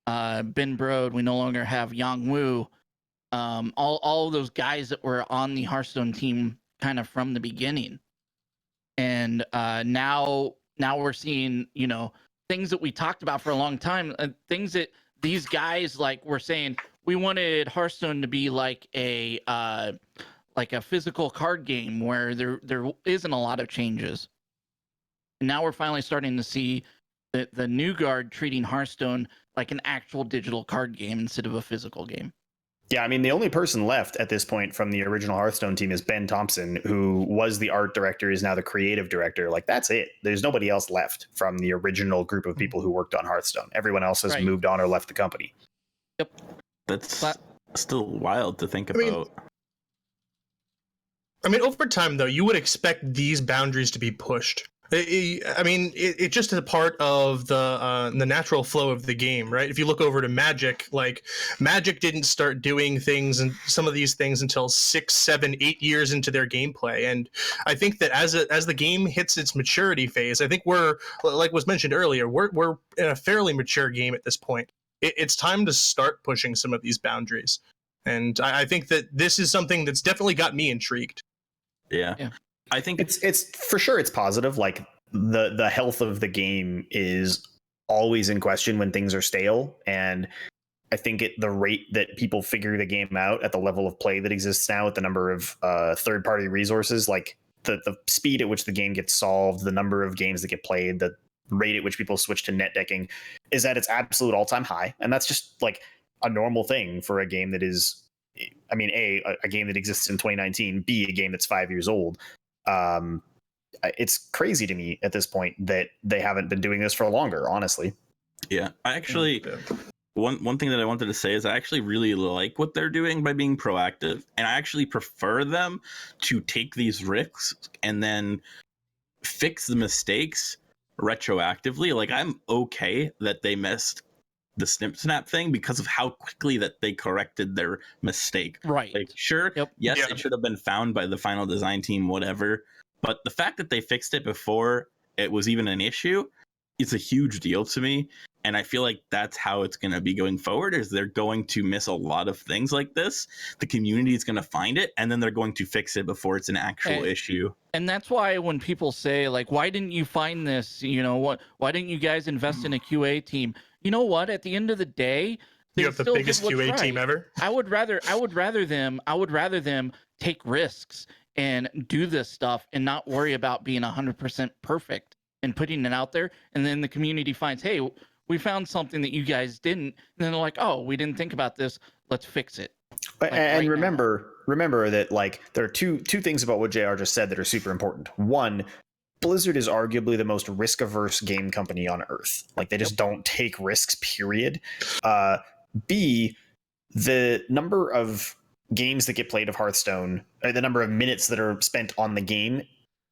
Ben Brode. We no longer have Yang Wu. All of those guys that were on the Hearthstone team kind of from the beginning. and now we're seeing, things that we talked about for a long time, things that these guys like were saying. We wanted Hearthstone to be like a physical card game where there isn't a lot of changes. And now we're finally starting to see the new guard treating Hearthstone like an actual digital card game instead of a physical game. Yeah, I mean, the only person left at this point from the original Hearthstone team is Ben Thompson, who was the art director, is now the creative director. Like, that's it. There's nobody else left from the original group of people who worked on Hearthstone. Everyone else has moved on or left the company. Yep. That's still wild to think about. I mean, over time, though, you would expect these boundaries to be pushed. I mean, it's just a part of the natural flow of the game, right? If you look over to Magic, like Magic didn't start doing things and some of these things until 6, 7, 8 years into their gameplay, and I think that as the game hits its maturity phase, I think we're, like was mentioned earlier, we're in a fairly mature game at this point. It's time to start pushing some of these boundaries, and I think that this is something that's definitely got me intrigued. Yeah. I think it's for sure it's positive. Like the health of the game is always in question when things are stale, and I think the rate that people figure the game out at the level of play that exists now, with the number of third-party resources, like the speed at which the game gets solved, the number of games that get played, the rate at which people switch to net decking, is at its absolute all-time high, and that's just like a normal thing for a game that is, I mean, a game that exists in 2019, B, a game that's 5 years old. It's crazy to me at this point that they haven't been doing this for longer, honestly. Yeah, I actually, one thing that I wanted to say is I actually really like what they're doing by being proactive, and I actually prefer them to take these risks and then fix the mistakes retroactively. Like, I'm okay that they missed the snip snap thing because of how quickly that they corrected their mistake. Right. Like, sure, yes, it should have been found by the final design team, whatever. But the fact that they fixed it before it was even an issue is a huge deal to me. And I feel like that's how it's going to be going forward, is they're going to miss a lot of things like this. The community is going to find it, and then they're going to fix it before it's an actual issue. And that's why when people say, like, why didn't you find this? Why didn't you guys invest in a QA team? You know what? At the end of the day, you have the biggest QA team ever. I would rather them take risks and do this stuff and not worry about being 100% perfect and putting it out there. And then the community finds, hey, we found something that you guys didn't. And then they're like, oh, we didn't think about this. Let's fix it. And remember that, like, there are two things about what JR just said that are super important. One, Blizzard is arguably the most risk-averse game company on Earth. Like, they just don't take risks, period. B, the number of games that get played of Hearthstone, or the number of minutes that are spent on the game,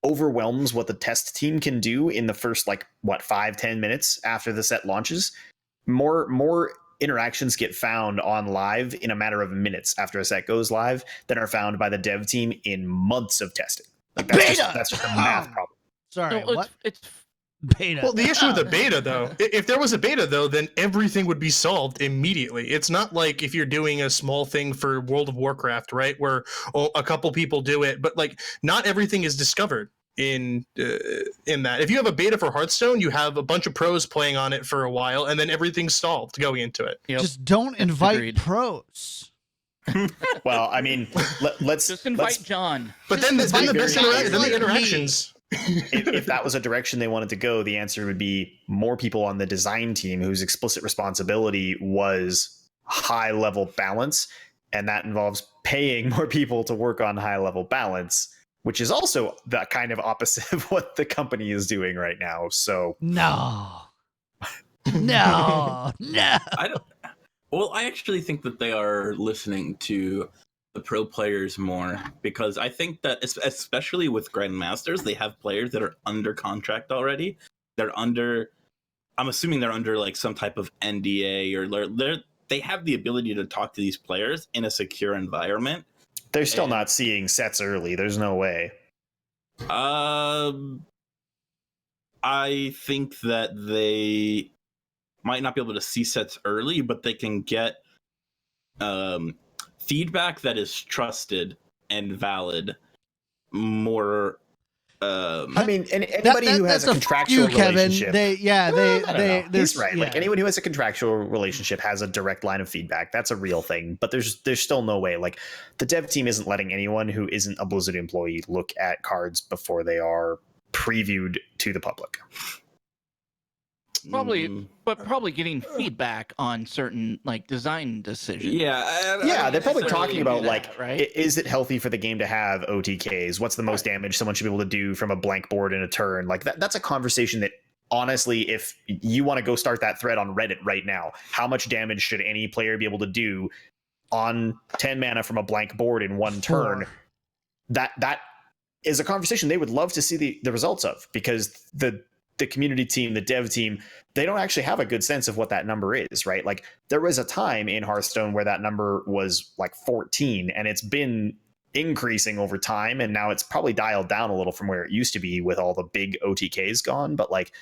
overwhelms what the test team can do in the first, 5-10 minutes after the set launches. More interactions get found on live in a matter of minutes after a set goes live than are found by the dev team in months of testing. Like, that's just a math problem. Sorry, no, what? It's Beta. Well, the issue with the beta, though, if there was a beta, though, then everything would be solved immediately. It's not like if you're doing a small thing for World of Warcraft, right, where a couple people do it, but like not everything is discovered in that. If you have a beta for Hearthstone, you have a bunch of pros playing on it for a while, and then everything's solved going into it. Just don't invite Agreed. pros. Well, I mean, let's just invite John. But then the like interactions. If that was a direction they wanted to go, the answer would be more people on the design team whose explicit responsibility was high level balance, and that involves paying more people to work on high level balance, which is also the kind of opposite of what the company is doing right now. So no. I actually think that they are listening to the pro players more, because I think that especially with Grandmasters, they have players that are under contract already. I'm assuming they're under like some type of NDA, or they have the ability to talk to these players in a secure environment. They're still not seeing sets early. There's no way. I think that they might not be able to see sets early, but they can get feedback that is trusted and valid more I mean, anybody who has a contractual relationship. There's He's right. yeah. Like anyone who has a contractual relationship has a direct line of feedback. That's a real thing. But there's still no way. Like the dev team isn't letting anyone who isn't a Blizzard employee look at cards before they are previewed to the public. Probably getting feedback on certain like design decisions. Yeah, they're probably talking about that, like, right? Is it healthy for the game to have OTKs? What's the most damage someone should be able to do from a blank board in a turn? Like that's a conversation that honestly, if you want to go start that thread on Reddit right now, how much damage should any player be able to do on 10 mana from a blank board in one turn? That is a conversation they would love to see the results of, because the community team, the dev team, they don't actually have a good sense of what that number is, right? Like there was a time in Hearthstone where that number was like 14, and it's been increasing over time, and now it's probably dialed down a little from where it used to be with all the big OTKs gone. But like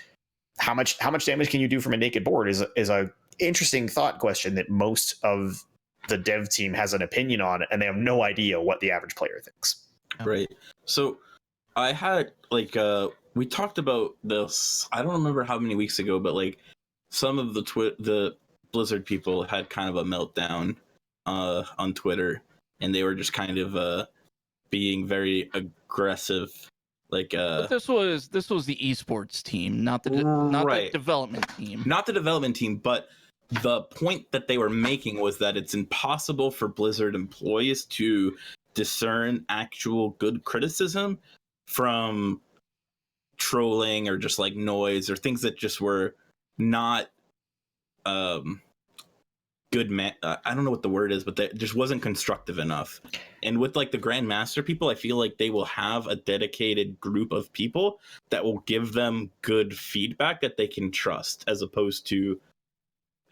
how much damage can you do from a naked board is a interesting thought question that most of the dev team has an opinion on, and they have no idea what the average player thinks. Right. So I had like we talked about this, I don't remember how many weeks ago, but like some of the Blizzard people had kind of a meltdown on Twitter, and they were just kind of being very aggressive. Like but this was the esports team, not the development team. Not the development team, but the point that they were making was that it's impossible for Blizzard employees to discern actual good criticism from trolling or just like noise or things that just were not good I don't know what the word is, but that just wasn't constructive enough. And with like the Grandmaster people, I feel like they will have a dedicated group of people that will give them good feedback that they can trust, as opposed to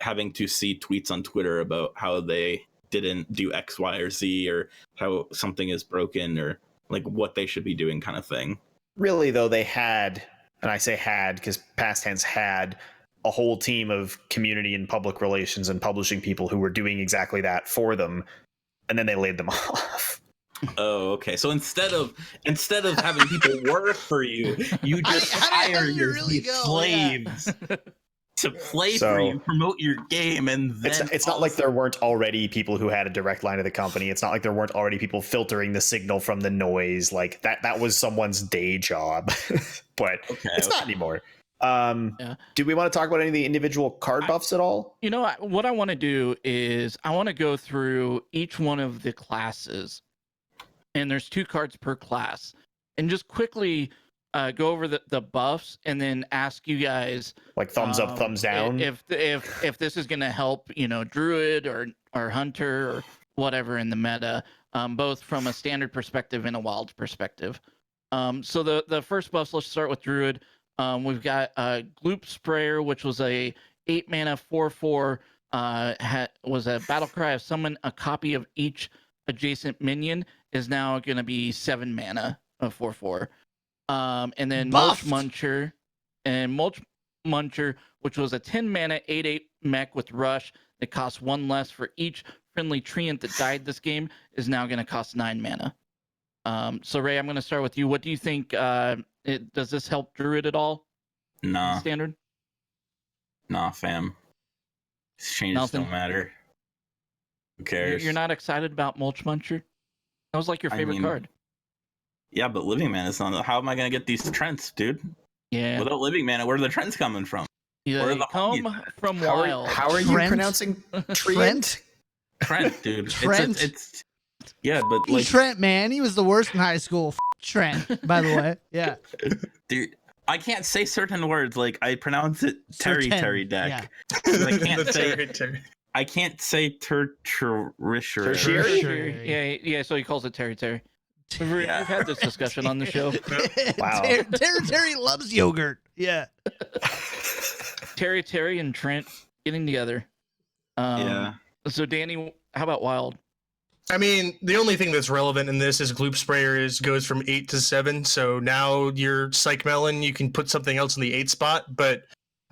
having to see tweets on Twitter about how they didn't do X, Y, or Z, or how something is broken, or like what they should be doing, kind of thing. Really, though, they had, and I say had because past tense, had a whole team of community and public relations and publishing people who were doing exactly that for them, and then they laid them off. Oh, okay. So instead of having people work for you, you just hire your slaves to play for you, promote your game, and then it's not like there weren't already people who had a direct line to the company. It's not like there weren't already people filtering the signal from the noise. Like that was someone's day job, but it's not anymore. Do we want to talk about any of the individual card buffs at all? You know, what I want to do is I want to go through each one of the classes, and there's 2 cards per class, and just quickly go over the buffs, and then ask you guys like thumbs up, thumbs down, if this is going to help, you know, Druid or Hunter or whatever in the meta, both from a standard perspective and a wild perspective. So the first buffs, let's start with Druid. We've got Gloop Sprayer, which was a 8 mana 4/4, was a battle cry of summon a copy of each adjacent minion, is now going to be 7 mana of 4/4. And then Buffed. Mulch Muncher, which was a 10 mana 8/8 mech with rush that costs 1 less for each friendly treant that died this game, is now going to cost 9 mana. So Ray, I'm going to start with you. What do you think? Does this help Druid at all? Nah, Standard? fam. These changes don't matter. Who cares? You're not excited about Mulch Muncher? That was like your favorite card. Yeah, but Living Mana is not. How am I going to get these trends, dude? Yeah. Without Living Mana, where are the trends coming from? They come from wild. How are you pronouncing Trent? Trent, dude. Trent? It's yeah, but like Trent, man, he was the worst in high school. Trent, by the way. Yeah. Dude, I can't say certain words. Like I pronounce it Terry deck. Yeah. I can't say tertiary. Yeah. So he calls it Terry. We've had this discussion on the show. Wow. Terry loves yogurt. Yeah. Terry and Trent getting together. So Danny, how about Wild? I mean, the only thing that's relevant in this is Gloop Sprayer goes from 8 to 7. So now your Psych Melon, you can put something else in the 8 spot. But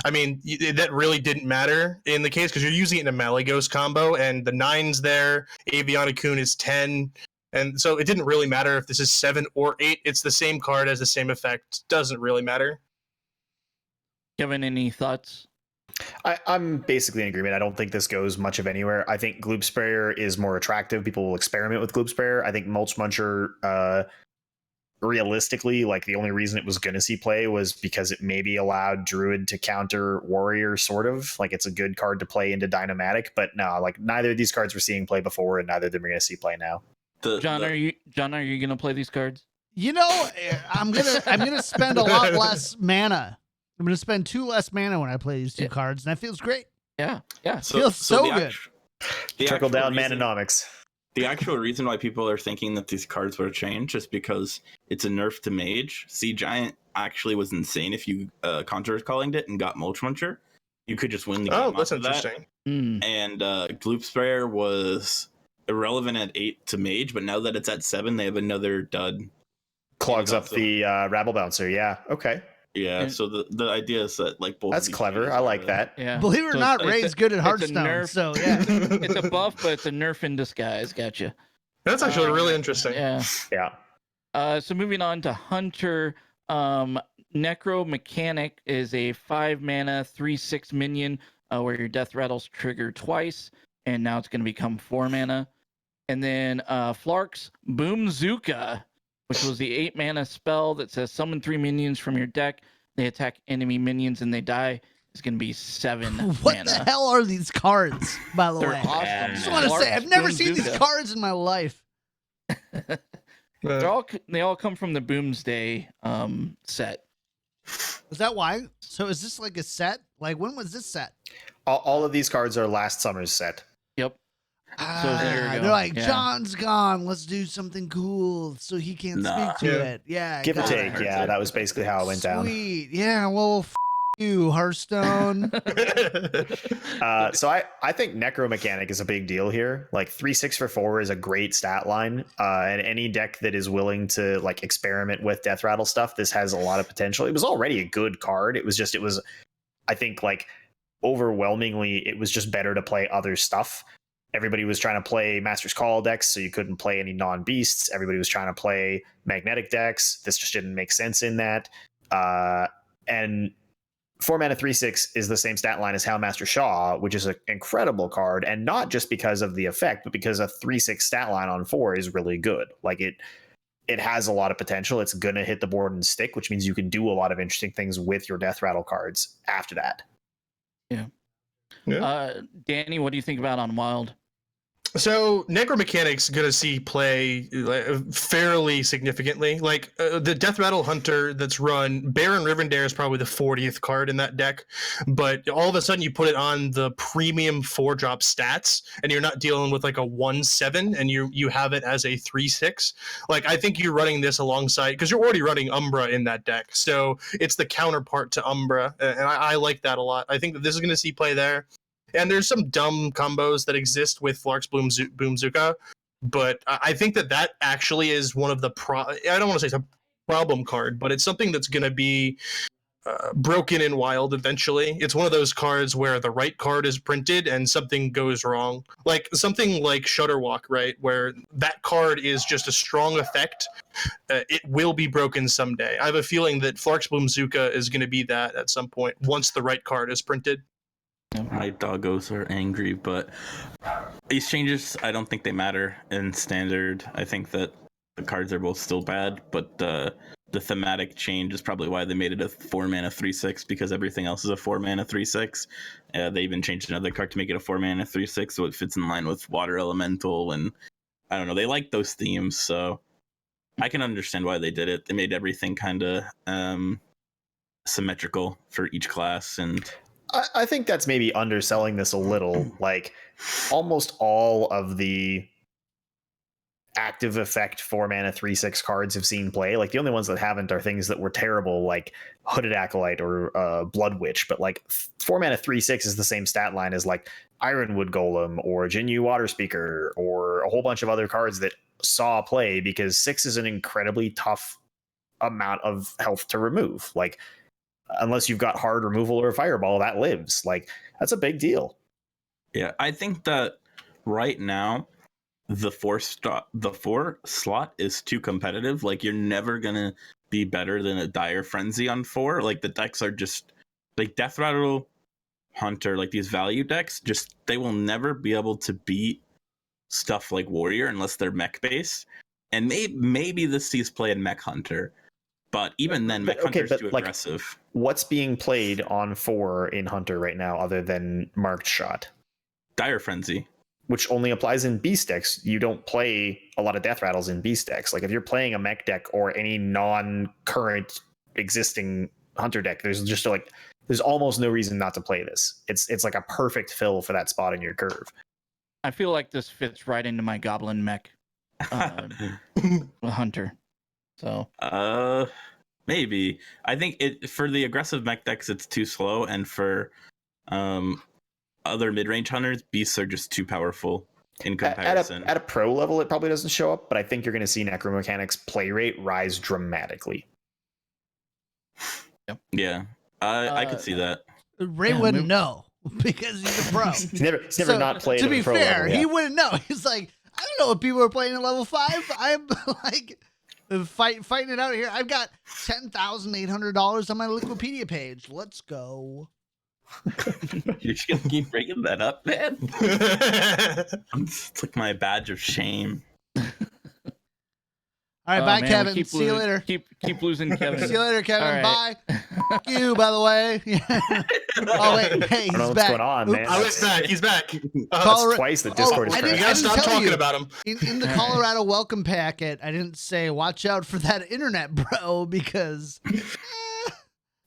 I mean, that really didn't matter in the case because you're using it in a Malygos combo, and the 9's there. Aviana Kun is 10. And so it didn't really matter if this is 7 or 8. It's the same card, has the same effect. Doesn't really matter. Kevin, any thoughts? I'm basically in agreement. I don't think this goes much of anywhere. I think Gloop Sprayer is more attractive. People will experiment with Gloop Sprayer. I think Mulch Muncher, realistically, like the only reason it was going to see play was because it maybe allowed Druid to counter Warrior, sort of. Like it's a good card to play into Dynamatic, but no, like neither of these cards were seeing play before, and neither of them are going to see play now. John, are you going to play these cards? You know, I'm gonna spend a lot less mana. I'm gonna spend 2 less mana when I play these 2 cards, and that feels great. Yeah. Feels so good. The Trickle down reason- Manonomics. The actual reason why people are thinking that these cards were changed is because it's a nerf to Mage. Sea Giant actually was insane if you Contour Calling it and got Mulch Muncher. You could just win the game. Oh, that's off of interesting. Mm. And Gloop Sprayer was irrelevant at 8 to Mage, but now that it's at 7, they have another dud. Clogs up the Rabble Bouncer. Yeah. Okay. Yeah, And- so the idea is that like both. That's of these clever. changes I are like that. Yeah. Believe it or So not, it's Ray's good at it's a Hearthstone. nerf. So yeah, It's a buff, but it's a nerf in disguise. Gotcha. That's actually really interesting. Yeah. Yeah. So moving on to Hunter, Necro Mechanic is a 5 mana 3/6 minion where your death rattles trigger twice, and now it's going to become 4 mana. And then Flark's Boomzooka, which was the 8 mana spell that says summon 3 minions from your deck. They attack enemy minions and they die. It's going to be 7 what mana. the hell are these cards? By the They're way, awesome. I just want to say I've never seen these cards in my life. They all come from the Boomsday set. Is that why? So is this like a set? Like when was this set? All of these cards are last summer's set. Yep. So there you go. They're like, Yeah. John's gone. Let's do something cool so he can't Nah. speak to Yeah. it. Yeah. Give or got take. it. Yeah, that was basically how it went down. Sweet. Yeah. Well, you, Hearthstone. So I think Necromechanic is a big deal here. Like 3/6 for 4 is a great stat line. And any deck that is willing to like experiment with Death Rattle stuff, this has a lot of potential. It was already a good card. It was I think like overwhelmingly, it was just better to play other stuff. Everybody was trying to play Master's Call decks, so you couldn't play any non-beasts. Everybody was trying to play magnetic decks. This just didn't make sense in that. And 4 mana 3/6 is the same stat line as Houndmaster Shaw, which is an incredible card, and not just because of the effect, but because a 3/6 stat line on 4 is really good. Like it has a lot of potential. It's gonna hit the board and stick, which means you can do a lot of interesting things with your Death Rattle cards after that. Danny, what do you think about on Wild? So Necromechanic's gonna see play fairly significantly. Like the Death Rattle Hunter that's run, Baron Rivendare is probably the 40th card in that deck, but all of a sudden you put it on the premium 4-drop stats, and you're not dealing with like a 1/7, and you have it as a 3/6. Like I think you're running this alongside because you're already running Umbra in that deck, so it's the counterpart to Umbra, and I like that a lot. I think that this is gonna see play there. And there's some dumb combos that exist with Flark's Boomzooka, but I think that actually is one of the I don't want to say it's a problem card, but it's something that's going to be broken in Wild eventually. It's one of those cards where the right card is printed and something goes wrong. Like something like Shudderwalk, right? Where that card is just a strong effect. It will be broken someday. I have a feeling that Flark's Boomzooka is going to be that at some point once the right card is printed. My doggos are angry, but these changes, I don't think they matter in Standard. I think that the cards are both still bad, but the thematic change is probably why they made it a 4 mana 3/6, because everything else is a 4 mana 3/6. They even changed another card to make it a 4 mana 3/6, so it fits in line with Water Elemental, and I don't know, they like those themes, so I can understand why they did it. They made everything kind of symmetrical for each class, and I think that's maybe underselling this a little. Like almost all of the active effect 4 mana 3/6 cards have seen play. Like the only ones that haven't are things that were terrible, like Hooded Acolyte or Blood Witch. But like 4 mana 3/6 is the same stat line as like Ironwood Golem or Jinyu Water Speaker or a whole bunch of other cards that saw play, because 6 is an incredibly tough amount of health to remove. Like unless you've got hard removal or fireball, that lives. Like that's a big deal. yeah, I think that right now the four slot is too competitive. Like you're never gonna be better than a Dire Frenzy on 4. Like the decks are just like Death Rattle, Hunter, like these value decks, just they will never be able to beat stuff like Warrior unless they're mech based. And maybe this sees play in Mech Hunter, but even then, Mech Hunter's too like, aggressive. what's being played on 4 in Hunter right now other than Marked Shot? Dire Frenzy, which only applies in beast decks. You don't play a lot of death rattles in beast decks. Like if you're playing a mech deck or any non-current existing hunter deck, there's almost no reason not to play this. It's like a perfect fill for that spot in your curve. I feel like this fits right into my goblin mech hunter. So maybe. I think it for the aggressive mech decks it's too slow, and for other mid-range hunters, beasts are just too powerful in comparison. At a pro level, it probably doesn't show up, but I think you're going to see Necromechanics play rate rise dramatically. Yeah, I could see that. Ray wouldn't know because he's a pro. He's never not played. To at be a pro fair, level, yeah. he wouldn't know. He's like, I don't know what people are playing at level 5. I'm like fighting it out here. I've got $10,800 on my Wikipedia page. Let's go. You're just gonna keep bringing that up, man. It's like my badge of shame. All right, bye, man, Kevin. See you later. Keep losing, Kevin. See you later, Kevin. All right. Bye. Fuck you, by the way. Oh wait, hey, he's I don't know what's back. going on, man. Oh, it's back. He's back. Colorado- That's twice the Discord is I didn't- You crashed. gotta stop tell talking you. about him. In the Colorado welcome packet, I didn't say watch out for that internet, bro, because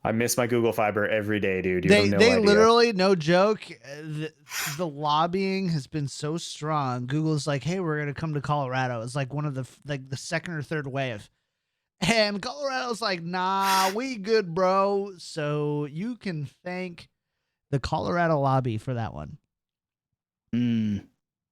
I miss my Google Fiber every day, dude. You have no they idea. literally, no joke, the lobbying has been so strong. Google's like, hey, we're gonna come to Colorado. It's like one of the second or third wave. And Colorado's like, nah, we good, bro. So you can thank the Colorado lobby for that one.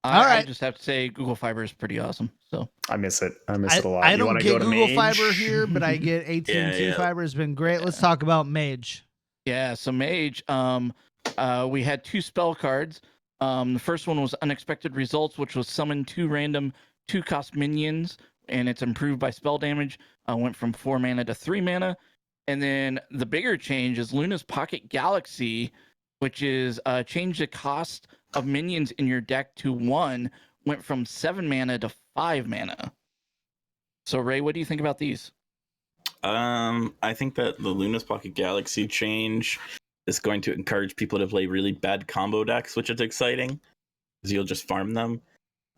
All right. I just have to say Google Fiber is pretty awesome. So I miss it. I miss it a lot. I You don't wanna get go to Google Mage? Fiber here, but I get AT&T Yeah. Fiber. Has been great. Let's talk about Mage. yeah, so Mage, we had 2 spell cards. The first one was Unexpected Results, which was summon 2 random 2-cost minions, and it's improved by spell damage. Went from 4 mana to 3 mana. And then the bigger change is Luna's Pocket Galaxy, which is change the cost of minions in your deck to 1, went from 7 mana to 5 mana. So Ray, what do you think about these? I think that the Luna's Pocket Galaxy change is going to encourage people to play really bad combo decks, which is exciting because you'll just farm them.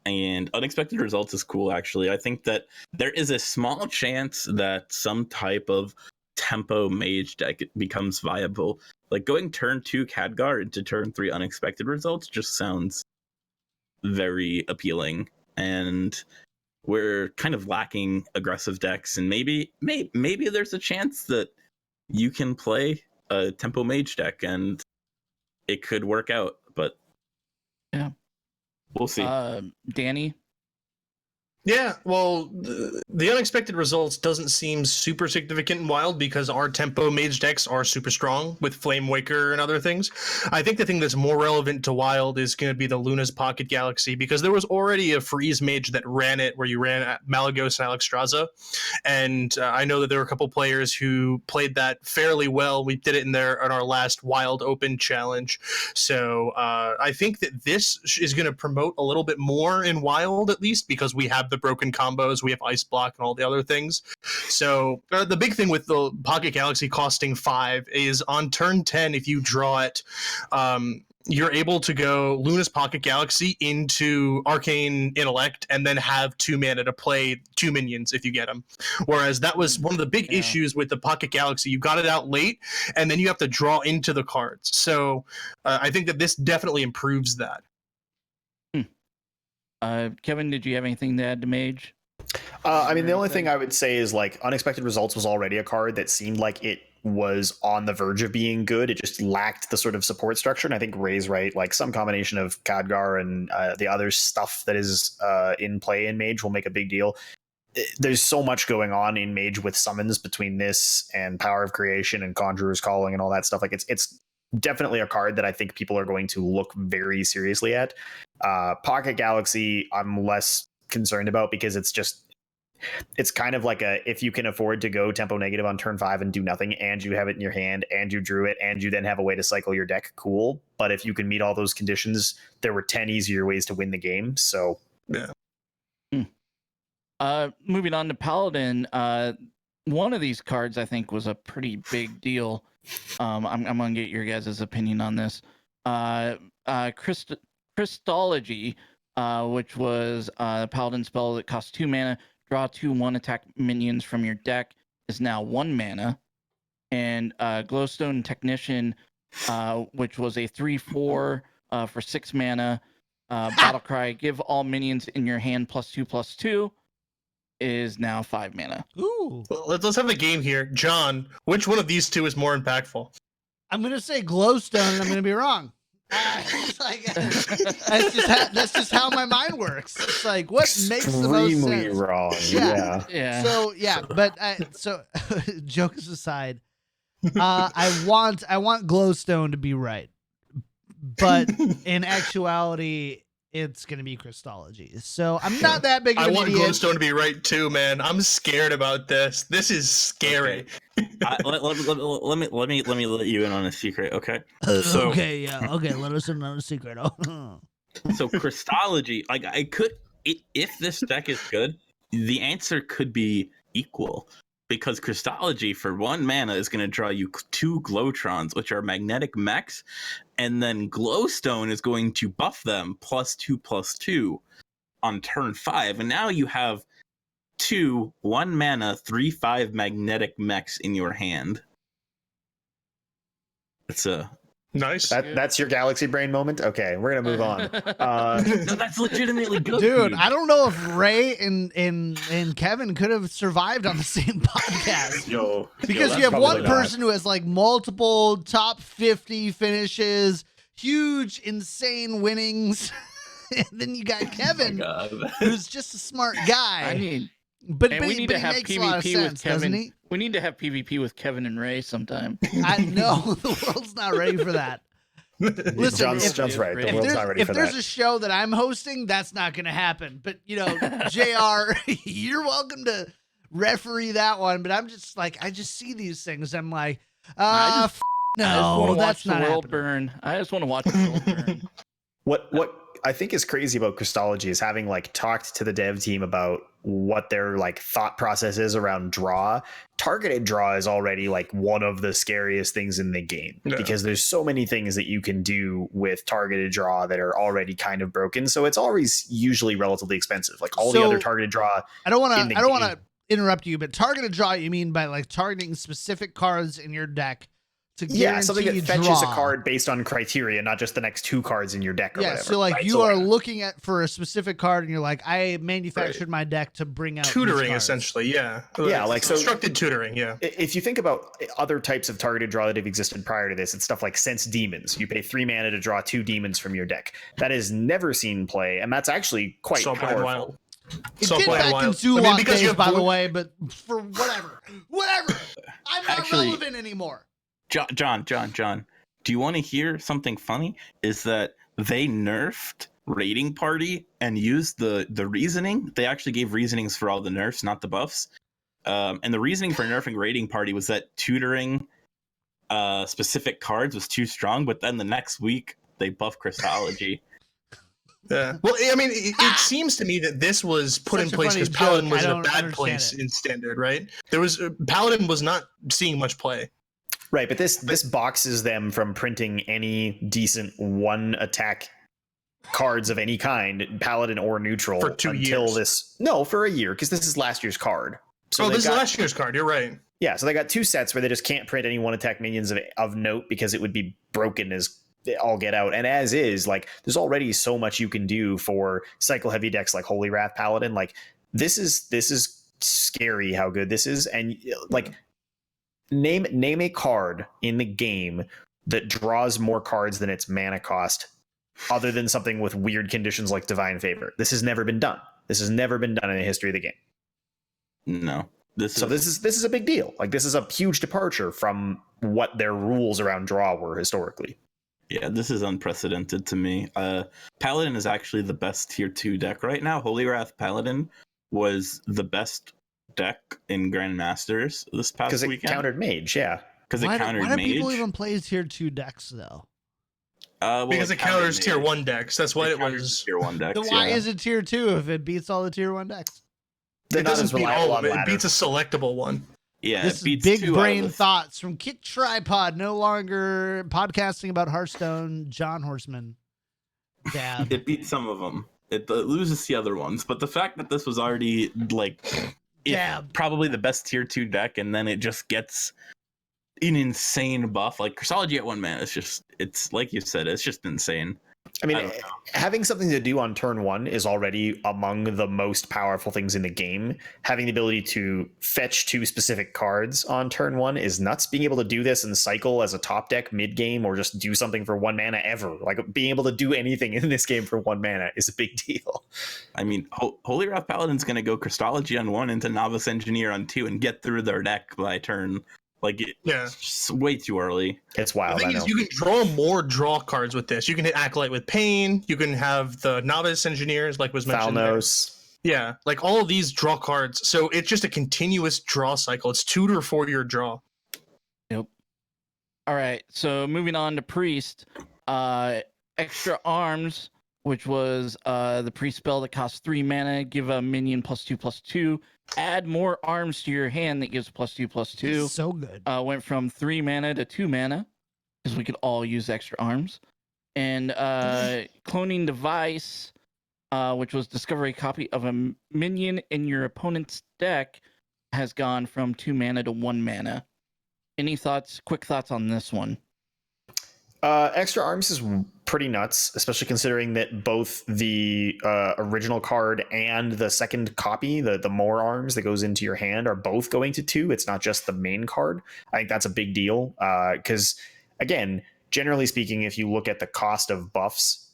And Unexpected Results is cool, actually. I think that there is a small chance that some type of tempo mage deck becomes viable. Like going turn 2 Khadgar into turn 3 Unexpected Results just sounds very appealing. And we're kind of lacking aggressive decks, and maybe there's a chance that you can play a tempo mage deck and it could work out, but Yeah. we'll see. Danny? Yeah, well, the Unexpected Results doesn't seem super significant in Wild because our tempo mage decks are super strong with Flame Waker and other things. I think the thing that's more relevant to Wild is going to be the Luna's Pocket Galaxy, because there was already a freeze mage that ran it where you ran Malagos and Alexstrasza, and I know that there were a couple players who played that fairly well. We did it in our last Wild Open challenge, so I think that this is going to promote a little bit more in Wild, at least because we have the broken combos, we have Ice Block and all the other things. So the big thing with the Pocket Galaxy costing 5 is on turn 10, if you draw it, you're able to go Luna's Pocket Galaxy into Arcane Intellect and then have 2 mana to play 2 minions if you get them. Whereas that was one of the big issues with the Pocket Galaxy. You got it out late and then you have to draw into the cards. So I think that this definitely improves that. Kevin, did you have anything to add to Mage? I mean, the only thing I would say is like Unexpected Results was already a card that seemed like it was on the verge of being good. It just lacked the sort of support structure. And I think Ray's right. Like some combination of Khadgar and the other stuff that is in play in Mage will make a big deal. There's so much going on in Mage with summons between this and Power of Creation and Conjurer's Calling and all that stuff. Like it's definitely a card that I think people are going to look very seriously at. Pocket Galaxy, I'm less concerned about because it's kind of like if you can afford to go tempo negative on turn 5 and do nothing, and you have it in your hand, and you drew it, and you then have a way to cycle your deck, cool. But if you can meet all those conditions, there were 10 easier ways to win the game. So Yeah. Moving on to Paladin, one of these cards I think was a pretty big deal. I'm gonna get your guys' opinion on this. Christology, which was a Paladin spell that costs 2 mana, draw 2/1 attack minions from your deck, is now 1 mana. And Glowstone Technician, which was a 3/4 for 6 mana. Battlecry, give all minions in your hand +2/+2, is now 5 mana. Ooh. Well, let's have a game here. John, which one of these two is more impactful? I'm gonna say Glowstone, and I'm gonna be wrong. That's just how my mind works. It's like what makes the most extremely sense. wrong. Yeah. Yeah. So yeah, but jokes aside, I want Glowstone to be right, but in actuality, it's gonna be Christology. So I'm not that big of I an want idiot. Glowstone to be right too, man. I'm scared about this. This is scary. Let me let you in on a secret, okay? So- Okay, yeah, okay. Let us in on a secret. So Christology, like if this deck is good, the answer could be equal, because Christology for 1 mana is going to draw you 2 Glowtrons, which are magnetic mechs, and then Glowstone is going to buff them +2/+2 on turn 5, and now you have 2 1 mana 3/5 magnetic mechs in your hand. It's a Nice. That's your Galaxy Brain moment. Okay, we're gonna move on. no, that's legitimately good, Dude, I don't know if Ray and Kevin could have survived on the same podcast. Because that's you have one probably not. person who has like multiple top 50 finishes, huge, insane winnings. And then you got Kevin, who's just a smart guy. I mean, but and we need but to he have makes a lot of PvP sense, with doesn't Kevin. he? We need to have PvP with Kevin and Ray sometime. I know the world's not ready for that. Listen, John's right. The if world's not ready if for there's that. a show that I'm hosting, that's not going to happen. But, you know, JR, you're welcome to referee that one. But I'm just like, I just see these things. I'm like, I just no, want to that's watch the not world happening. burn. I just want to watch the world burn. What I think is crazy about Christology is having like talked to the dev team about what their like thought process is around draw. Targeted draw is already like one of the scariest things in the game because there's so many things that you can do with targeted draw that are already kind of broken. So it's always usually relatively expensive. Like all the So, other targeted draw. I don't want in the to interrupt you, but targeted draw, you mean by like targeting specific cards in your deck to guarantee something that fetches draw. a card based on criteria, not just the next 2 cards in your deck or Yeah, whatever. so like right? you So, are looking at for a specific card and you're like, I manufactured my deck to bring out these Tutoring, cards. essentially, yeah. Yeah, like so Constructed tutoring, yeah. if you think about other types of targeted draw that have existed prior to this, it's stuff like Sense Demons. You pay 3 mana to draw 2 demons from your deck. That is never seen play, and that's actually quite So playing powerful. wild. It So did playing back in wild. Zulot I mean, because you days, have by the blue- way, but for whatever. I'm not Actually- relevant anymore. John, do you want to hear something funny? Is that they nerfed Raiding Party and used the reasoning. They actually gave reasonings for all the nerfs, not the buffs. And the reasoning for nerfing Raiding Party was that tutoring specific cards was too strong, but then the next week they buffed Christology. Yeah. Well, I mean, it seems to me that this was put Such in a place funny because Paladin joke. was I in a don't bad understand place it. in Standard, right? Paladin was not seeing much play. Right, but this boxes them from printing any decent 1 attack cards of any kind, paladin or neutral, For 2 until years. for a year, because this is last year's card. So This is got, last year's card. You're right. Yeah, so they got 2 sets where they just can't print any 1 attack minions of note because it would be broken as all get out. And as is, like, there's already so much you can do for cycle heavy decks like Holy Wrath Paladin. Like, this is scary how good this is. And like, name a card in the game that draws more cards than its mana cost, other than something with weird conditions like Divine Favor. This has never been done. This has never been done in the history of the game. No. This is a big deal. Like, this is a huge departure from what their rules around draw were historically. Yeah, this is unprecedented to me. Paladin is actually the best tier 2 deck right now. Holy Wrath Paladin was the best deck in Grandmasters this past Because it weekend. countered Mage, yeah. Because it countered why do Mage. people even play tier 2 decks though? Well, Because it counters Mage. tier 1 decks. That's what it counters was. Tier 1 decks. Then why yeah. is it tier 2 if it beats all the tier 1 decks? They're It not doesn't as beat reliable all on of it. It ladder. beats a selectable one. Yeah, This it beats is big 2 out of brain the- thoughts from Kick Tripod, no longer podcasting about Hearthstone. John Horseman. Dab. It beats some of them. It loses the other ones. But the fact that this was already Dab. probably the best tier 2 deck, and then it just gets an insane buff. Like Chrisology at 1 mana, it's like you said, it's just insane. I mean, I don't know. having something to do on turn 1 is already among the most powerful things in the game. Having the ability to fetch 2 specific cards on turn 1 is nuts. Being able to do this and cycle as a top deck mid game, or just do something for 1 mana ever, like being able to do anything in this game for 1 mana is a big deal. I mean, Holy Wrath Paladin's going to go Christology on 1 into Novice Engineer on 2 and get through their deck by turn. Like, it's just way too early. It's The wild. I thing know. is, you can draw more draw cards with this. You can hit Acolyte with Pain. You can have the Novice Engineers, like was mentioned there. Thalnos. Yeah, like all of these draw cards. So it's just a continuous draw cycle. It's 2 to 4 year draw. All right, so moving on to Priest, extra arms, which was the priest spell that costs 3 mana, give a minion +2/+2, add more arms to your hand that gives +2/+2. So good. Went from 3 mana to 2 mana, because we could all use extra arms. And cloning device, which was discover a copy of a minion in your opponent's deck, has gone from 2 mana to 1 mana. Any thoughts? Quick thoughts on this one? Extra arms is pretty nuts, especially considering that both the original card and the second copy, the more arms that goes into your hand, are both going to 2. It's not just the main card. I think that's a big deal because, again, generally speaking, if you look at the cost of buffs,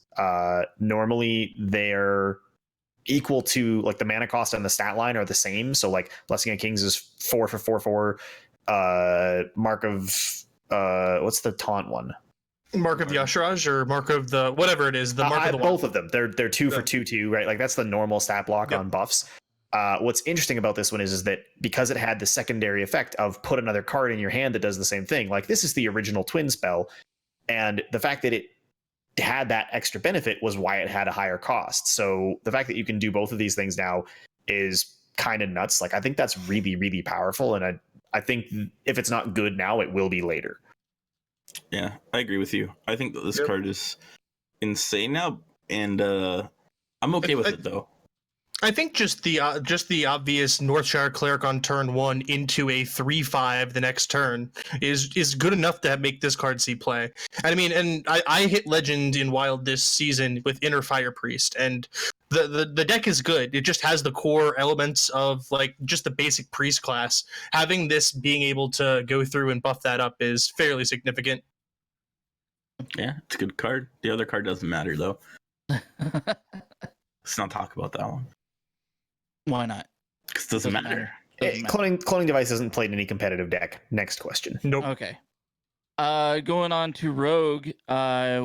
normally they're equal to, like, the mana cost and the stat line are the same. So, like, Blessing of Kings is 4 for 4/4. Mark of what's the taunt one? Mark of the Yashraj or Mark of the whatever it is, the Mark of the both Wild. of them. They're 2 for 2/2, right? Like, that's the normal stat block on buffs. What's interesting about this one is that because it had the secondary effect of put another card in your hand that does the same thing. Like, this is the original twin spell, and the fact that it had that extra benefit was why it had a higher cost. So the fact that you can do both of these things now is kind of nuts. Like, I think that's really, really powerful, and I think if it's not good now, it will be later. Yeah, I agree with you. I think that this card is insane now, and I'm okay with it though. I think just the obvious Northshire Cleric on turn 1 into a 3/5 the next turn is good enough to make this card see play. I mean, and I hit Legend in Wild this season with Inner Fire Priest, and the deck is good. It just has the core elements of, like, just the basic priest class. Having this being able to go through and buff that up is fairly significant. Yeah, it's a good card. The other card doesn't matter though. Let's not talk about that one. Why not? Because it doesn't matter. Doesn't matter. Cloning device hasn't played any competitive deck. Next question. Nope. Okay. Going on to Rogue,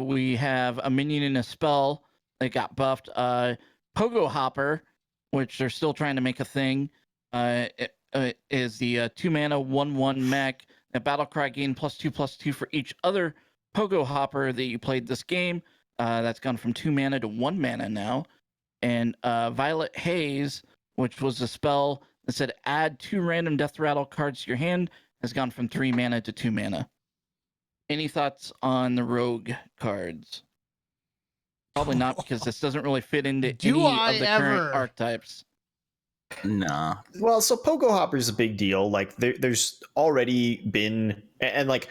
we have a minion in a spell that got buffed. Pogo Hopper, which they're still trying to make a thing, is the 2 mana 1/1 mech. A battle cry gain +2/+2 for each other Pogo Hopper that you played this game. That's gone from 2 mana to 1 mana now. And Violet Haze, which was a spell that said add 2 random Death Rattle cards to your hand, has gone from 3 mana to 2 mana. Any thoughts on the Rogue cards? Probably not, because this doesn't really fit into any of the current archetypes. Nah. Well, so Pogo Hopper is a big deal. Like, there's already been, and like,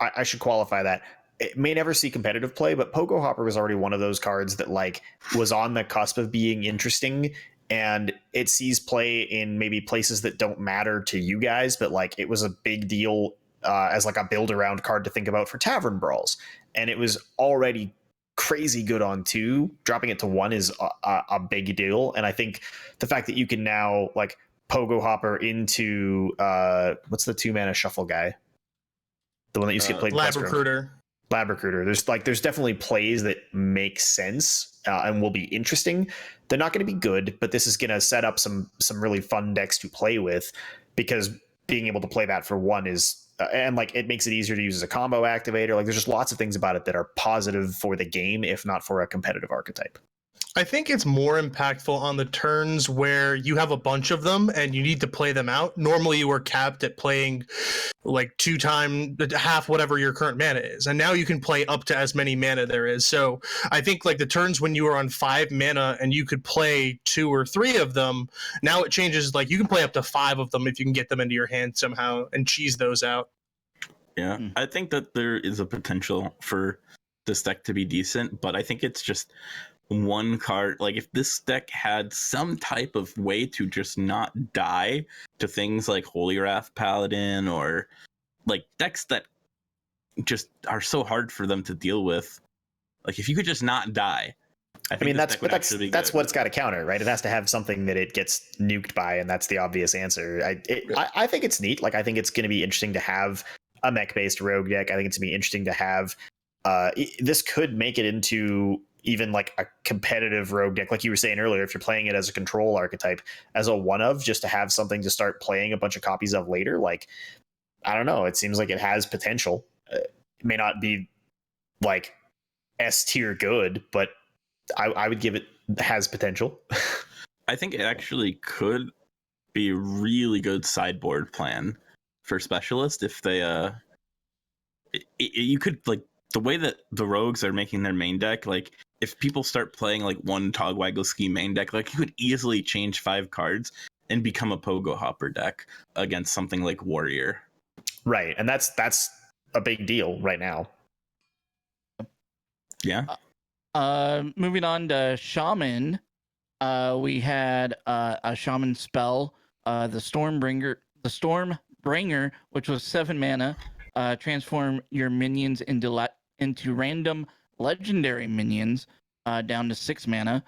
I should qualify that. It may never see competitive play, but Pogo Hopper was already one of those cards that, like, was on the cusp of being interesting, and it sees play in maybe places that don't matter to you guys, but, like, it was a big deal as, like, a build around card to think about for Tavern Brawls, and it was already crazy good on 2. Dropping it to 1 is a big deal, and I think the fact that you can now, like, Pogo Hopper into what's the 2-mana shuffle guy? The one that used to get played. Lab Recruiter. Lab Recruiter. There's definitely plays that make sense and will be interesting. They're not going to be good, but this is going to set up some really fun decks to play with, because being able to play that for one is and like it makes it easier to use as a combo activator. Like there's just lots of things about it that are positive for the game, if not for a competitive archetype. I think it's more impactful on the turns where you have a bunch of them and you need to play them out. Normally you were capped at playing like 2 times half whatever your current mana is, and now you can play up to as many mana there is. So I think like the turns when you were on 5 mana and you could play 2 or 3 of them, now it changes. Like you can play up to 5 of them if you can get them into your hand somehow and cheese those out. Yeah, I think that there is a potential for this deck to be decent, but I think it's just one card. Like if this deck had some type of way to just not die to things like Holy Wrath Paladin, or like decks that just are so hard for them to deal with, like if you could just not die, I mean that's what it's got to counter, right? It has to have something that it gets nuked by, and that's the obvious answer. I think it's neat. Like I think it's going to be interesting to have a mech based rogue deck. I think it's going to be interesting to have this could make it into even like a competitive rogue deck, like you were saying earlier, if you're playing it as a control archetype, as a one of, just to have something to start playing a bunch of copies of later. Like, I don't know. It seems like it has potential. It may not be like S tier good, but I would give it has potential. I think it actually could be a really good sideboard plan for Specialist if they you could, like, the way that the rogues are making their main deck, like if people start playing like one Togwaggle main deck, like you could easily change 5 cards and become a Pogo Hopper deck against something like Warrior. Right, and that's a big deal right now. Yeah. Moving on to Shaman, we had a Shaman spell, the Stormbringer, which was 7 mana. Transform your minions into random legendary minions, down to 6 mana.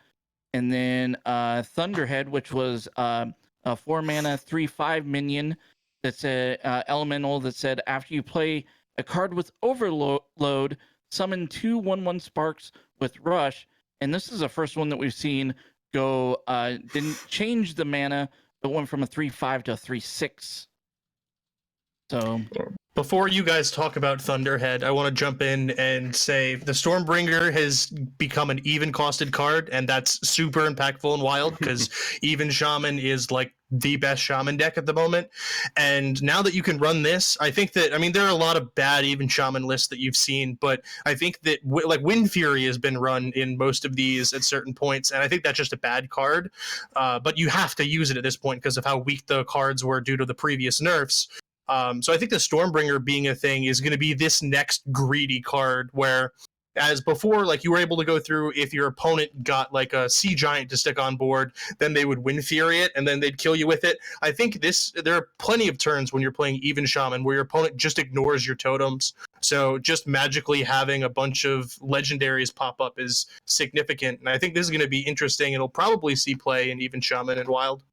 And then Thunderhead, which was a 4 mana 3/5 minion that's a elemental that said after you play a card with Overload, summon 2 1/1 sparks with Rush. And this is the first one that we've seen go, didn't change the mana, but went from a 3/5 to a 3/6. So before you guys talk about Thunderhead, I want to jump in and say the Stormbringer has become an even costed card, and that's super impactful and wild because even Shaman is like the best Shaman deck at the moment. And now that you can run this, I think that, I mean, there are a lot of bad even Shaman lists that you've seen, but I think that like Wind Fury has been run in most of these at certain points, and I think that's just a bad card. But you have to use it at this point because of how weak the cards were due to the previous nerfs. So I think the Stormbringer being a thing is going to be this next greedy card where, as before, like you were able to go through, if your opponent got like a Sea Giant to stick on board, then they would Wind Fury it and then they'd kill you with it. I think there are plenty of turns when you're playing even Shaman where your opponent just ignores your totems. So just magically having a bunch of legendaries pop up is significant. And I think this is going to be interesting. It'll probably see play in even Shaman and Wild.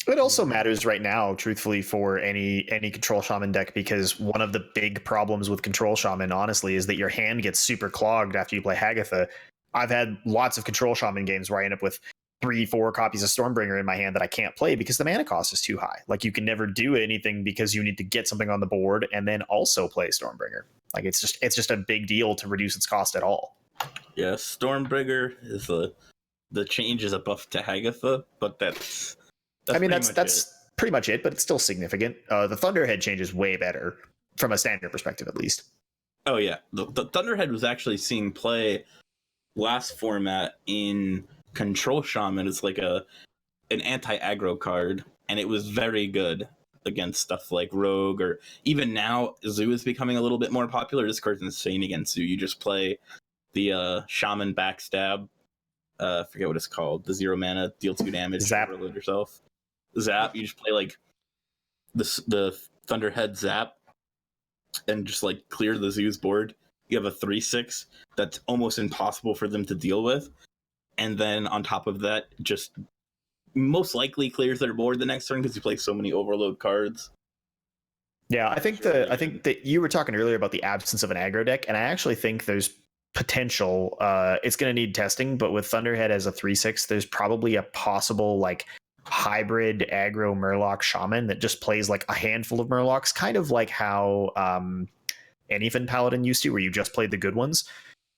It also matters right now, truthfully, for any Control Shaman deck, because one of the big problems with Control Shaman, honestly, is that your hand gets super clogged after you play Hagatha. I've had lots of Control Shaman games where I end up with 3-4 copies of Stormbringer in my hand that I can't play because the mana cost is too high. Like, you can never do anything because you need to get something on the board and then also play Stormbringer. Like, it's just a big deal to reduce its cost at all. Yeah, Stormbringer is the change is a buff to Hagatha, but that's pretty much it, but it's still significant. The Thunderhead change is way better from a standard perspective, at least. Oh yeah, the Thunderhead was actually seeing play last format in Control Shaman as like an anti-aggro card, and it was very good against stuff like Rogue, or even now Zoo is becoming a little bit more popular. This card's insane against Zoo. You just play the Shaman Backstab. Forget what it's called. The 0 mana, deal 2 damage, Zap. Overload yourself. Zap. You just play like the Thunderhead Zap and just like clear the Zoo's board. You have a 3/6 that's almost impossible for them to deal with, and then on top of that, just most likely clears their board the next turn because you play so many overload cards. Yeah, I think that you were talking earlier about the absence of an aggro deck, and I actually think there's potential. It's going to need testing, but with Thunderhead as a 3/6, there's probably a possible like hybrid aggro Murloc Shaman that just plays like a handful of Murlocs, kind of like how Anyfin Paladin used to, where you just played the good ones.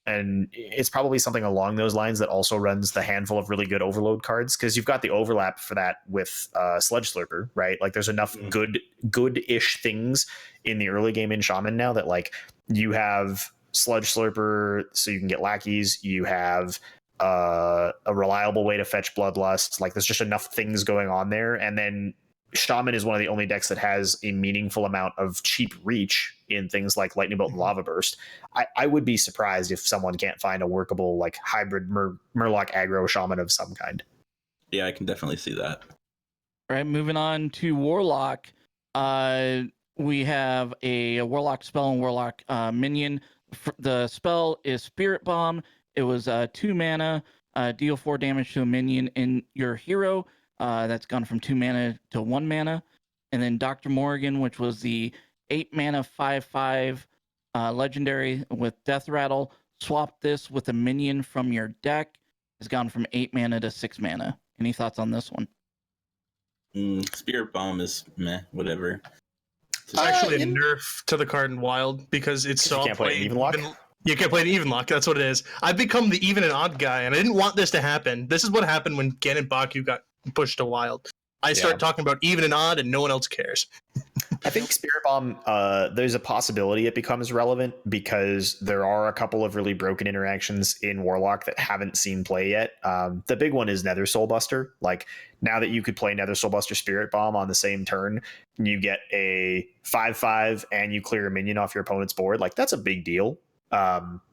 And it's probably something along those lines that also runs the handful of really good overload cards, because you've got the overlap for that with Sludge Slurper, right? Like there's enough good-ish things in the early game in Shaman now that like you have Sludge Slurper, so you can get lackeys. You have a reliable way to fetch Bloodlust. Like there's just enough things going on there, and then Shaman is one of the only decks that has a meaningful amount of cheap reach in things like Lightning Bolt and Lava Burst. I would be surprised if someone can't find a workable like hybrid Murloc aggro Shaman of some kind. Yeah, I can definitely see that. All right, moving on to Warlock. We have a Warlock spell and Warlock minion. The spell is Spirit Bomb. It was 2 mana. Deal 4 damage to a minion in your hero. That's gone from 2 mana to 1 mana. And then Dr. Morgan, which was the 8 mana 5/5 legendary with Death Rattle. Swap this with a minion from your deck. Has gone from 8 mana to 6 mana. Any thoughts on this one? Spirit Bomb is meh, whatever. It's actually a nerf to the card in Wild because it's so you can't play even lock. You can't play an even lock. That's what it is. I've become the even and odd guy, and I didn't want this to happen. This is what happened when Gen and Baku got pushed to Wild. I start talking about even and odd, and no one else cares. I think Spirit Bomb, there's a possibility it becomes relevant because there are a couple of really broken interactions in Warlock that haven't seen play yet. The big one is Nether Soulbuster. Like now that you could play Nether Soulbuster Spirit Bomb on the same turn, you get a 5/5 and you clear a minion off your opponent's board. Like that's a big deal.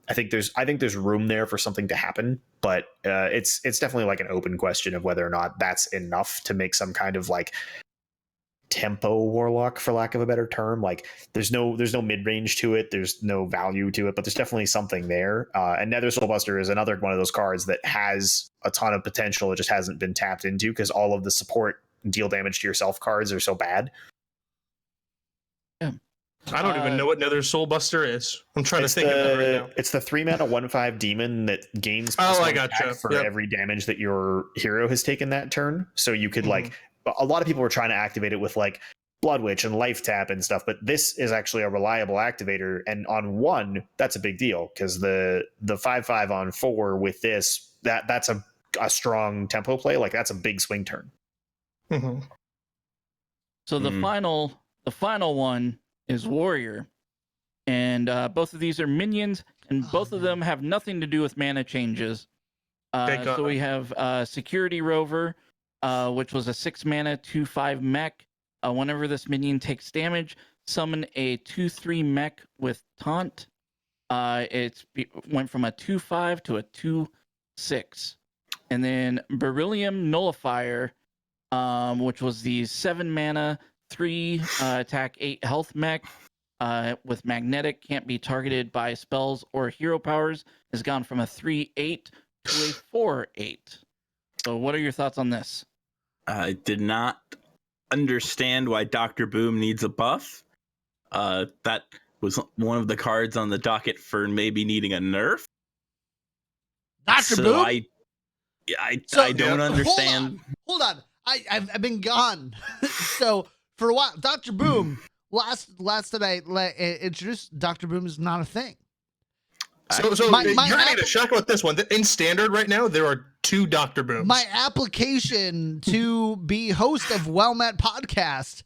I think there's room there for something to happen, but it's definitely like an open question of whether or not that's enough to make some kind of like tempo Warlock, for lack of a better term. Like there's no mid-range to it, there's no value to it, but there's definitely something there. And Nether Soulbuster is another one of those cards that has a ton of potential. It just hasn't been tapped into because all of the support deal damage to yourself cards are so bad. Yeah. I don't even know what Nether Soulbuster is. I'm trying to think of it right now. It's the 3 mana 1/5 demon that gains I gotcha. for every damage that your hero has taken that turn. So you could like, a lot of people were trying to activate it with like Blood Witch and Life Tap and stuff, but this is actually a reliable activator. And on 1, that's a big deal because the 5/5 on 4 with this, that's a strong tempo play. Like that's a big swing turn. So the final one is Warrior, and both of these are minions, and both of them have nothing to do with mana changes. So we have Security Rover, which was a 6 mana 2/5 mech. Whenever this minion takes damage, summon a 2/3 mech with taunt. Went from a 2/5 to a 2/6. And then Beryllium Nullifier, which was the 7 mana 3 attack 8 health mech with magnetic, can't be targeted by spells or hero powers, has gone from a 3/8 to a 4/8. So what are your thoughts on this? I did not understand why Dr. Boom needs a buff. That was one of the cards on the docket for maybe needing a nerf. Dr. Boom? I don't understand. Hold on. I've been gone. So for a while, Dr. Boom, last time I introduced Dr. Boom is not a thing. So you're gonna need a shock about this one. In standard right now, there are 2 Dr. Booms. My application to be host of Well Met Podcast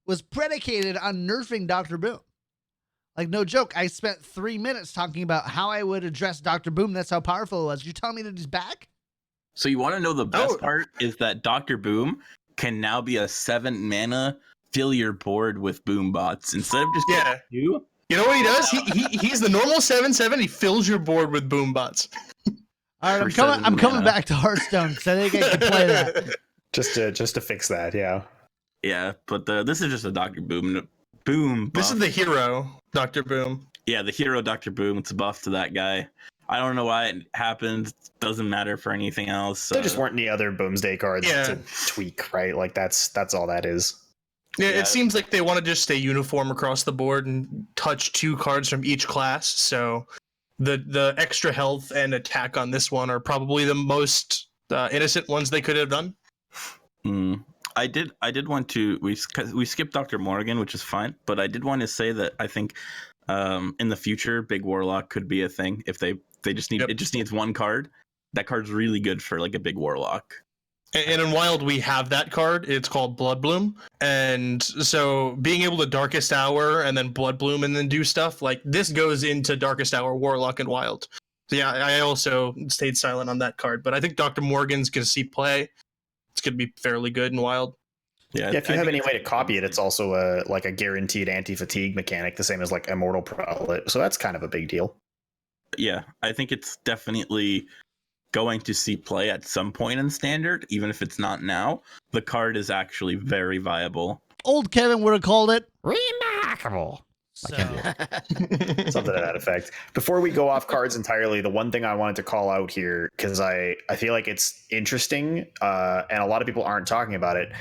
was predicated on nerfing Dr. Boom. Like, no joke. I spent 3 minutes talking about how I would address Dr. Boom. That's how powerful it was. You telling me that he's back? So you want to know the best part is that Dr. Boom can now be a 7 mana fill your board with boom bots instead of just getting 2. You know what he does? He's the normal 7/7. He fills your board with boom bots. All right, I'm coming back to Hearthstone because I think I can play that. Just to fix that, yeah. Yeah, but this is just a Dr. Boom buff. This is the hero Dr. Boom. Yeah, the hero Dr. Boom. It's a buff to that guy. I don't know why it happened. Doesn't matter for anything else. There just weren't any other Boomsday cards Yeah. to tweak, right? Like that's all that is. Yeah, Yeah. it seems like they want to just stay uniform across the board and touch 2 cards from each class. So the extra health and attack on this one are probably the most innocent ones they could have done. I did want to we skipped Dr. Morgan, which is fine, but I did want to say that I think in the future Big Warlock could be a thing if they just need it just needs 1 card. That card's really good for like a Big Warlock. And in Wild, we have that card. It's called Blood Bloom. And so being able to Darkest Hour and then Blood Bloom and then do stuff, like this goes into Darkest Hour, Warlock, and Wild. So yeah, I also stayed silent on that card. But I think Dr. Morgan's going to see play. It's going to be fairly good in Wild. Yeah, if you have any way to copy it, it's also a guaranteed anti-fatigue mechanic, the same as like Immortal Prelate. So that's kind of a big deal. Yeah, I think it's definitely going to see play at some point in Standard, even if it's not now. The card is actually very viable. Old Kevin would have called it remarkable. So. Something to that effect. Before we go off cards entirely, the one thing I wanted to call out here, because I feel like it's interesting, and a lot of people aren't talking about it.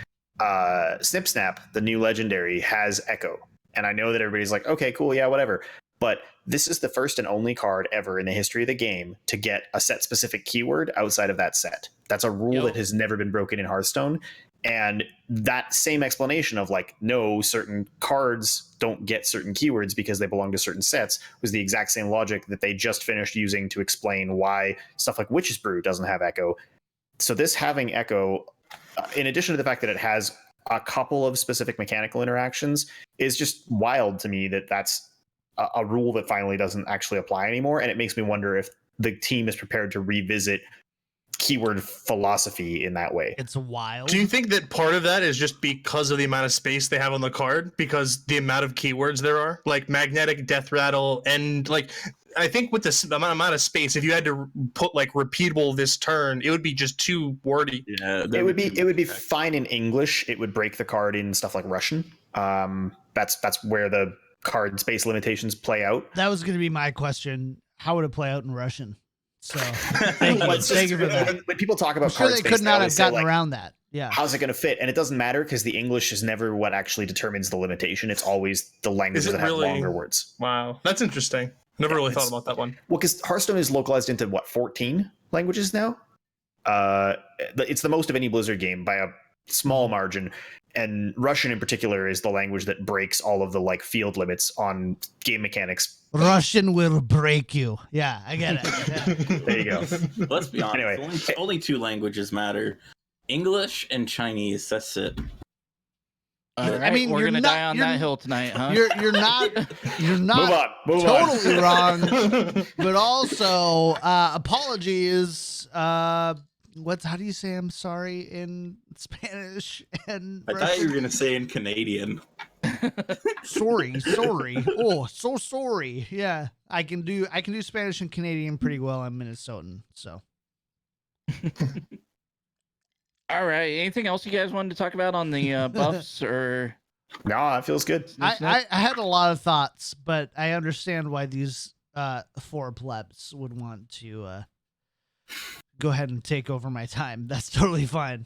Snip Snap, the new legendary, has Echo. And I know that everybody's like, okay, cool, yeah, whatever. But this is the first and only card ever in the history of the game to get a set-specific keyword outside of that set. That's a rule that has never been broken in Hearthstone. And that same explanation of like, no, certain cards don't get certain keywords because they belong to certain sets was the exact same logic that they just finished using to explain why stuff like Witch's Brew doesn't have Echo. So this having Echo, in addition to the fact that it has a couple of specific mechanical interactions, is just wild to me that that's a rule that finally doesn't actually apply anymore. And it makes me wonder if the team is prepared to revisit keyword philosophy in that way. It's wild. Do you think that part of that is just because of the amount of space they have on the card? Because the amount of keywords there are? Like Magnetic, Death Rattle, and like... I think with this amount of space, if you had to put like repeatable this turn, it would be just too wordy. Yeah, it would be fine in English. It would break the card in stuff like Russian. That's where the card space limitations play out. That was going to be my question. How would it play out in Russian? So thank you for that. When people talk about I'm sure card they space, could not always have say, gotten like, around that. Yeah. How's it going to fit? And it doesn't matter because the English is never what actually determines the limitation. It's always the languages that have longer words. Wow, that's interesting. Never really thought about that one. Well, because Hearthstone is localized into 14 languages now. It's the most of any Blizzard game by a small margin, and Russian in particular is the language that breaks all of the like field limits on game mechanics. Russian will break you. Yeah, I get it. Yeah. There you go. Let's be honest. Anyway. Only 2 languages matter: English and Chinese. That's it. All right, I mean, we're you're gonna not- die on you're- that hill tonight, huh? You're not Move on. totally wrong, but also apologies. How do you say I'm sorry in Spanish and I thought you were gonna say in Canadian. sorry. Oh, so sorry. Yeah, I can do Spanish and Canadian pretty well. I'm Minnesotan, so. All right. Anything else you guys wanted to talk about on the buffs or? No, that feels good. I had a lot of thoughts, but I understand why these 4 plebs would want to go ahead and take over my time. That's totally fine.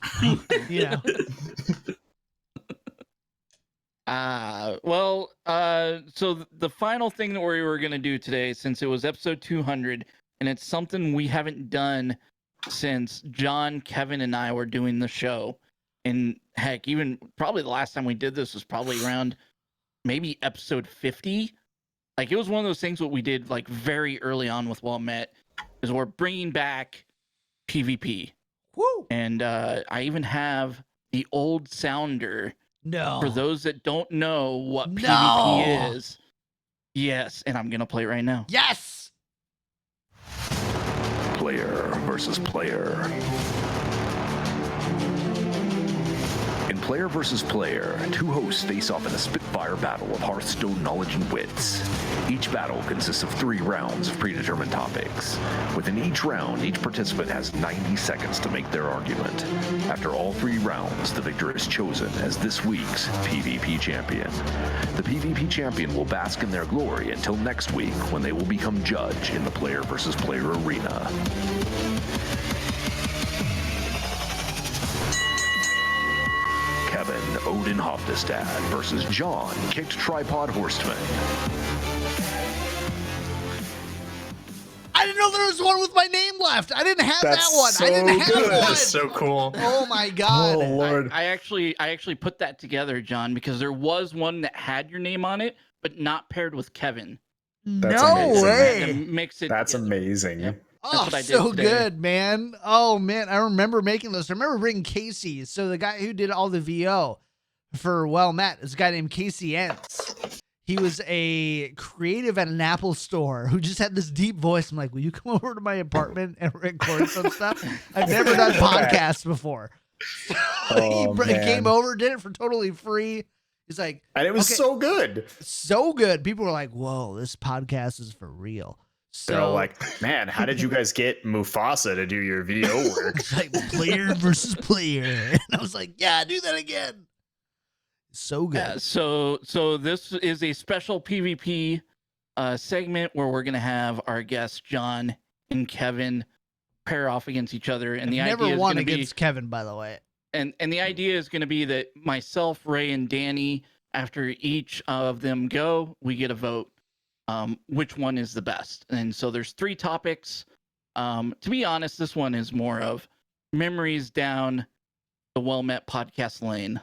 You know. So the final thing that we were going to do today, since it was episode 200, and it's something we haven't done since John, Kevin, and I were doing the show. And heck, even probably the last time we did this was probably around maybe episode 50. Like, it was one of those things what we did like very early on with Well Met, is we're bringing back PvP. Woo! And I even have the old sounder. No. For those that don't know what No. PvP is, yes, and I'm gonna play it right now. Yes. Player versus player. In Player versus player, two hosts face off in a spitfire battle of Hearthstone knowledge and wits. Each battle consists of 3 rounds of predetermined topics. Within each round, each participant has 90 seconds to make their argument. After all 3 rounds, the victor is chosen as this week's PvP champion. The PvP champion will bask in their glory until next week, when they will become judge in the player versus player arena. Kevin Odin Hoptestad versus John Kicked Tripod Horseman. I didn't know there was one with my name left. I didn't have That's that one. so I didn't have good. one. That's so cool. Oh my god. Oh Lord. I actually put that together, John, because there was one that had your name on it, but not paired with Kevin. That's No amazing. way. And mix it. That's together. amazing. Yep. Oh, what I did so today. good, man. Oh, man. I remember making those. I remember bringing Casey. So the guy who did all the VO for Well Met is a guy named Casey Entz. He was a creative at an Apple store who just had this deep voice. I'm like, will you come over to my apartment and record some stuff? I've never done podcasts before. Oh, He man. came over, did it for totally free. He's like, And it was Okay. so good. so good. People were like, whoa, this podcast is for real. They're all So like, man, how did you guys get Mufasa to do your VO work? it's like player versus player. And I was like, yeah, do that again. So good. Yeah, so this is a special PvP segment where we're gonna have our guests John and Kevin pair off against each other, and the Never idea is won gonna against Kevin, by the way. and the idea is gonna be that myself, Ray, and Danny, after each of them go, we get a vote. Which one is the best? And so there's 3 topics. To be honest, this one is more of memories down the Well Met podcast lane.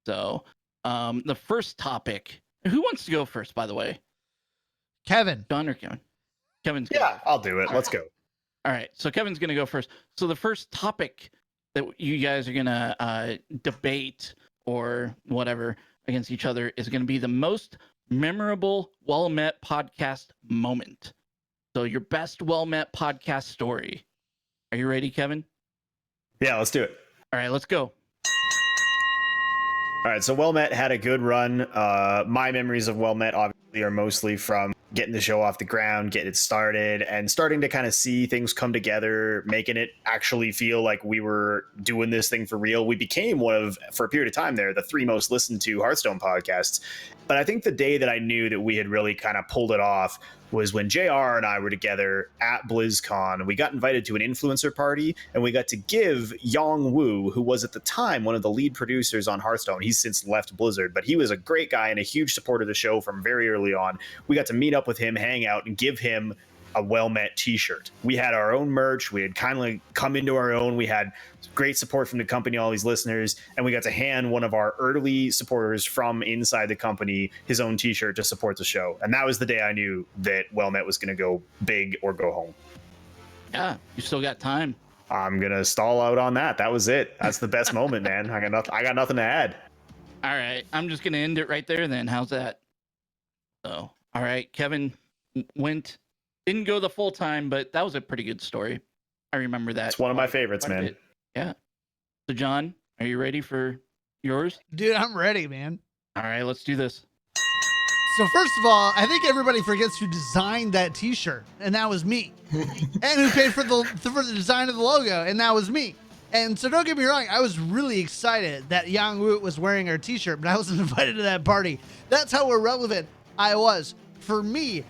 So the first topic. Who wants to go first, by the way? Kevin. John or Kevin? Kevin's gonna Yeah, go. I'll do it. Let's go. All right. So Kevin's gonna go first. So the first topic that you guys are gonna debate or whatever against each other is gonna be the most memorable Well Met podcast moment. So your best Well Met podcast story. Are you ready, Kevin? Yeah, let's do it. All right, let's go. All right, so Well Met had a good run. My memories of Well Met obviously are mostly from getting the show off the ground, getting it started, and starting to kind of see things come together, making it actually feel like we were doing this thing for real. We became one of, for a period of time there, the 3 most listened to Hearthstone podcasts. But I think the day that I knew that we had really kind of pulled it off was when JR and I were together at BlizzCon. We got invited to an influencer party, and we got to give Yong Wu, who was at the time one of the lead producers on Hearthstone. He's since left Blizzard, but he was a great guy and a huge supporter of the show from very early on. We got to meet up with him, hang out, and give him a Well Met t-shirt. We had our own merch. We had kind of come into our own. We had great support from the company, all these listeners, and we got to hand one of our early supporters from inside the company his own t-shirt to support the show. And that was the day I knew that Well Met was going to go big or go home. Yeah, you still got time. I'm going to stall out on that. That was it. That's the best moment, man. I got nothing to add. All right, I'm just gonna end it right there then. How's that? So, all right, Kevin didn't go the full time, but that was a pretty good story. I remember that. It's one of my favorites, quite a man. bit. Yeah. So, John, are you ready for yours? Dude, I'm ready, man. All right, let's do this. So first of all, I think everybody forgets who designed that t-shirt, and that was me. And who paid for the design of the logo, and that was me. And so don't get me wrong, I was really excited that Yang Wu was wearing our t-shirt, but I wasn't invited to that party. That's how irrelevant I was. For me,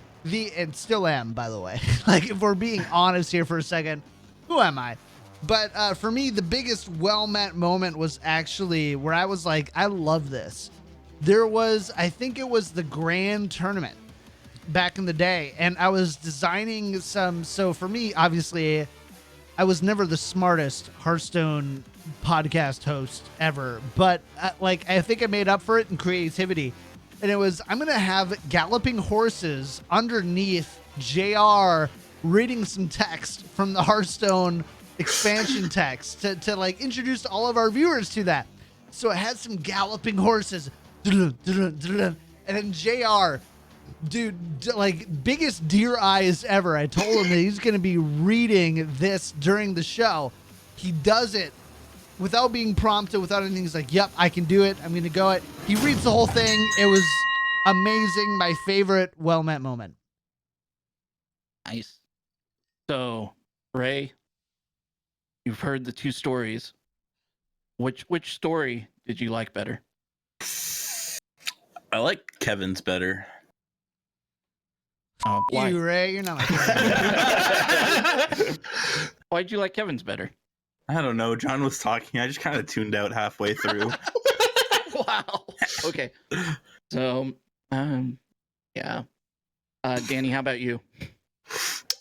and still am, by the way. Like, if we're being honest here for a second, who am I? But for me, the biggest Well Met moment was actually where I was like, I love this. There was, I think it was the Grand Tournament back in the day, and I was designing so for me, obviously, I was never the smartest Hearthstone podcast host ever, but I think I made up for it in creativity. And it was, I'm going to have galloping horses underneath JR reading some text from the Hearthstone expansion text to like introduce all of our viewers to that. So it had some galloping horses. And then JR, dude, like biggest deer eyes ever. I told him that he's going to be reading this during the show. He does it without being prompted, without anything. He's like, yep, I can do it. I'm going to go it. He reads the whole thing. It was amazing. My favorite well-met moment. Nice. So, Ray, you've heard the 2 stories. Which story did you like better? I like Kevin's better. Oh, why? You, Ray, you're not my favorite. Why'd you like Kevin's better? I don't know. John was talking. I just kind of tuned out halfway through. Wow. Okay. So, yeah. Danny, how about you?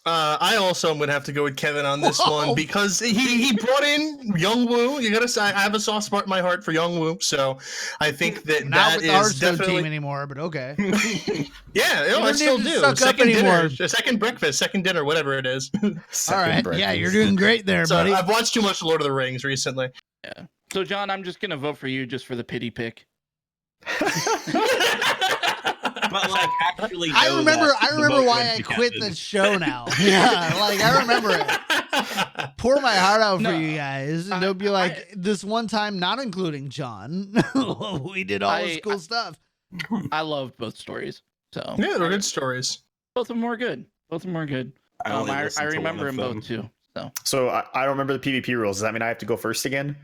I also am gonna have to go with Kevin on this one because he brought in Young Woo. You gotta say I have a soft spot in my heart for Young Woo, so I think that Not that with the is Hearthstone definitely team anymore, but okay. yeah. You I don't still need to do. suck up Second anymore. dinner, second breakfast, second dinner, whatever it is. All right. Yeah, you're doing great there, So buddy. I've watched too much Lord of the Rings recently. Yeah. So, John, I'm just gonna vote for you just for the pity pick. But like, actually, I know remember that the vote why went I to quit Kevin. the show now. Yeah, like I remember it. Pour my heart out for No, you guys, and don't be like this one time, not including John. We did all this cool stuff. I loved both stories. So Yeah, they're good stories. both of them were good. Both of them were good. I only I listened to remember one them of both too. So, So I don't remember the PvP rules. Does that mean I have to go first again?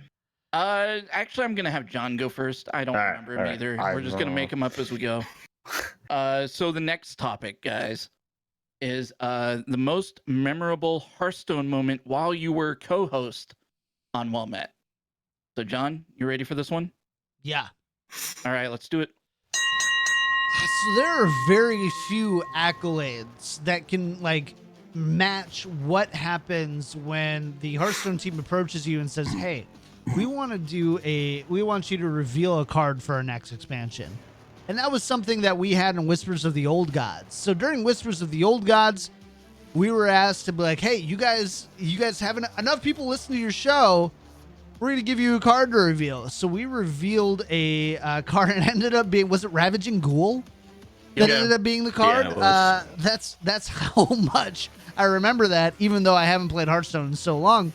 actually, I'm gonna have John go first. I don't All right, remember him all right. either. I We're just gonna make them up as we go. So the next topic, guys, is the most memorable Hearthstone moment while you were co-host on Well Met. So, John, you ready for this one? Yeah. All right, let's do it. So there are very few accolades that can like match what happens when the Hearthstone team approaches you and says, "Hey, we want you to reveal a card for our next expansion." And that was something that we had in Whispers of the Old Gods. So during Whispers of the Old Gods, we were asked to be like, "Hey, you guys have enough people listen to your show. We're going to give you a card to reveal." So we revealed a card, and it ended up being, was it Ravaging Ghoul? That ended up being the card. Yeah, it was. That's how much I remember that, even though I haven't played Hearthstone in so long.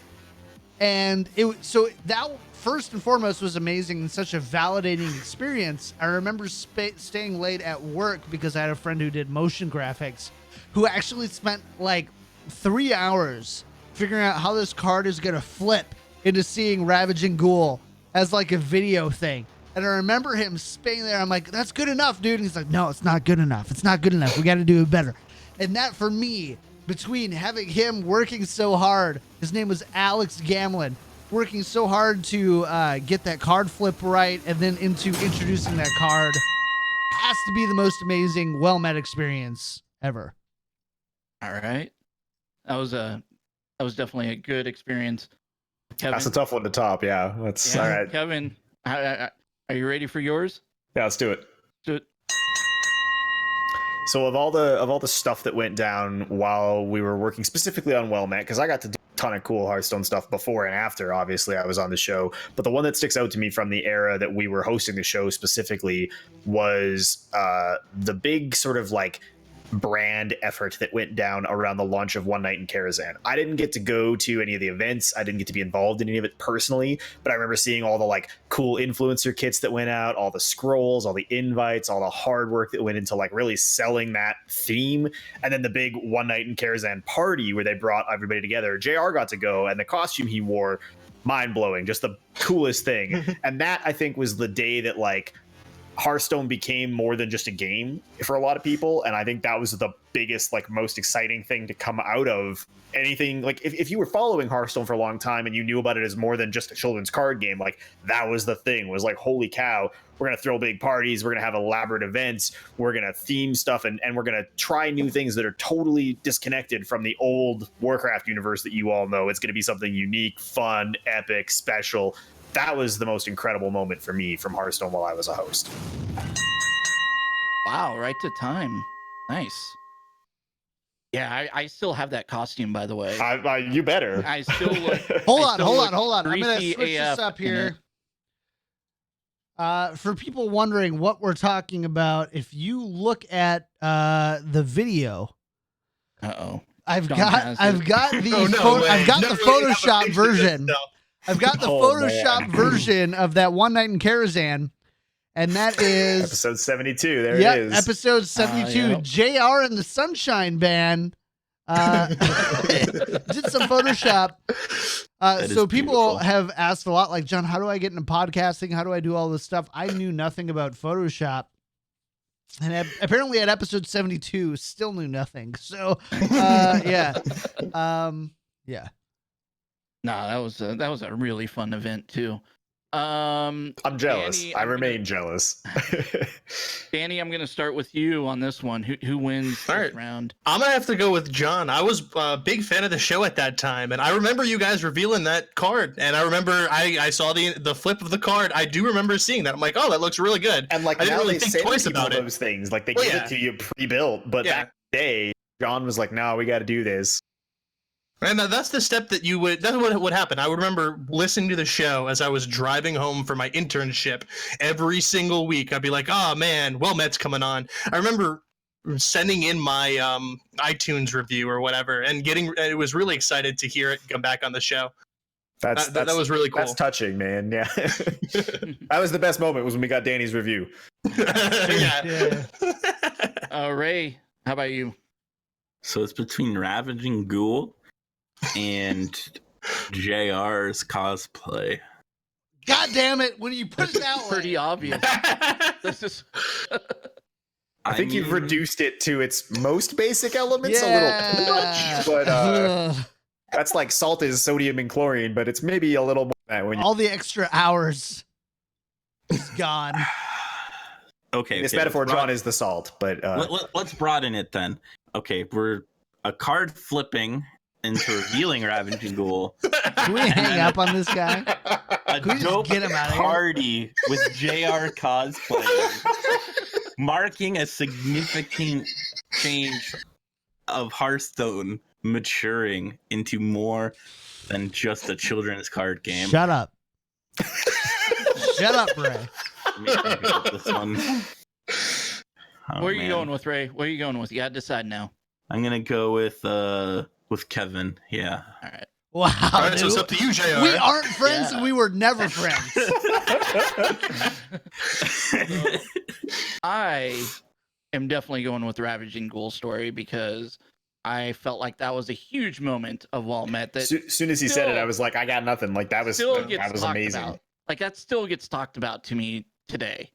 And so that first and foremost was amazing and such a validating experience. I remember staying late at work because I had a friend who did motion graphics, who actually spent like 3 hours figuring out how this card is gonna flip into seeing Ravaging Ghoul as like a video thing. And I remember him staying there. I'm like, "That's good enough, dude." And he's like, "No, it's not good enough. It's not good enough. We got to do it better." And that for me, between having him working so hard, his name was Alex Gamlin, working so hard to get that card flip right, and then into introducing that card, has to be the most amazing well-met experience ever. All right, that was definitely a good experience. Kevin, That's a tough one to top. Yeah, that's yeah, all right. Kevin, are you ready for yours? Yeah, let's do it. Do it. So of all the stuff that went down while we were working specifically on Well Met, because I got to do a ton of cool Hearthstone stuff before and after, obviously, I was on the show. But the one that sticks out to me from the era that we were hosting the show specifically was the big sort of like brand effort that went down around the launch of One Night in Karazhan. I didn't get to go to any of the events. I didn't get to be involved in any of it personally, but I remember seeing all the like cool influencer kits that went out, all the scrolls, all the invites, all the hard work that went into like really selling that theme. And then the big One Night in Karazhan party where they brought everybody together. JR got to go, and the costume he wore, mind-blowing, just the coolest thing. And that, I think, was the day that like Hearthstone became more than just a game for a lot of people, and I think that was the biggest, like, most exciting thing to come out of anything. Like, if you were following Hearthstone for a long time and you knew about it as more than just a children's card game, like, that was the thing, was like, holy cow, we're gonna throw big parties, we're gonna have elaborate events, we're gonna theme stuff, and we're gonna try new things that are totally disconnected from the old Warcraft universe that you all know. It's gonna be something unique, fun, epic, special. That was the most incredible moment for me from Hearthstone while I was a host. Wow, right to time. Nice. Yeah, I still have that costume, by the way. You better. I still look. Hold I on. still look I'm going to greasy switch this AF up in here. For people wondering what we're talking about, if you look at the video, Uh-oh. I've John got has it. the Oh, no way. I've got No the way. Photoshop Picture this version. stuff. I've got the Oh, Photoshop man. version of that One Night in Karazhan, and that is Episode 72. There yep, it is. episode 72. Yep. JR and the Sunshine Band did some Photoshop. That is So people beautiful. have asked a lot, like, John, how do I get into podcasting? How do I do all this stuff? I knew nothing about Photoshop. And apparently at episode 72, still knew nothing. So, yeah. Yeah. No, that was a really fun event too. I'm jealous. Danny, I I'm remain jealous. Danny, I'm gonna start with you on this one. Who wins All this right. round? I'm gonna have to go with John. I was a big fan of the show at that time, and I remember you guys revealing that card. And I remember I saw the flip of the card. I do remember seeing that. I'm like, oh, that looks really good. And like I didn't now really they think say twice people about it. those things. Like they Well, give yeah. it to you pre-built, but Yeah. back in the day, John was like, "No, we got to do this." And that's the step that you would. That's what would happen. I would remember listening to the show as I was driving home from my internship every single week. I'd be like, "Oh man, Well Met's coming on." I remember sending in my iTunes review or whatever, and it was really excited to hear it come back on the show. That was really cool. That's touching, man. Yeah, that was the best moment. Was when we got Danny's review. Yeah. Ray, how about you? So it's between Ravaging Ghoul and JR's cosplay. God damn it. When you put it that Pretty way. obvious. This is I think you've mean, reduced it to its most basic elements a little much, but Ugh. that's like salt is sodium and chlorine, but it's maybe a little more than that when you All the extra hours is gone. Okay. this okay, metaphor, let's John, is the salt, but let's broaden it then. Okay, we're a card flipping into revealing Ravaging Ghoul. Can we hang up on this guy? A Can we just dope get him outta here? party with JR cosplaying, marking a significant change of Hearthstone maturing into more than just a children's card game. Shut up. Shut up, Ray. Maybe I can get this one. Oh, where are you man. going with, Ray? Where are you going with? You gotta decide now. I'm gonna go with Kevin. Yeah. All right. All Wow. right, so it's dude. up to you, JR. We aren't friends Yeah. and we were never friends. I am definitely going with Ravaging Ghoul story because I felt like that was a huge moment of Walmet that soon as he said it, still- I was like, I got nothing. Like that was still gets that was talked amazing. about. Like that still gets talked about to me today.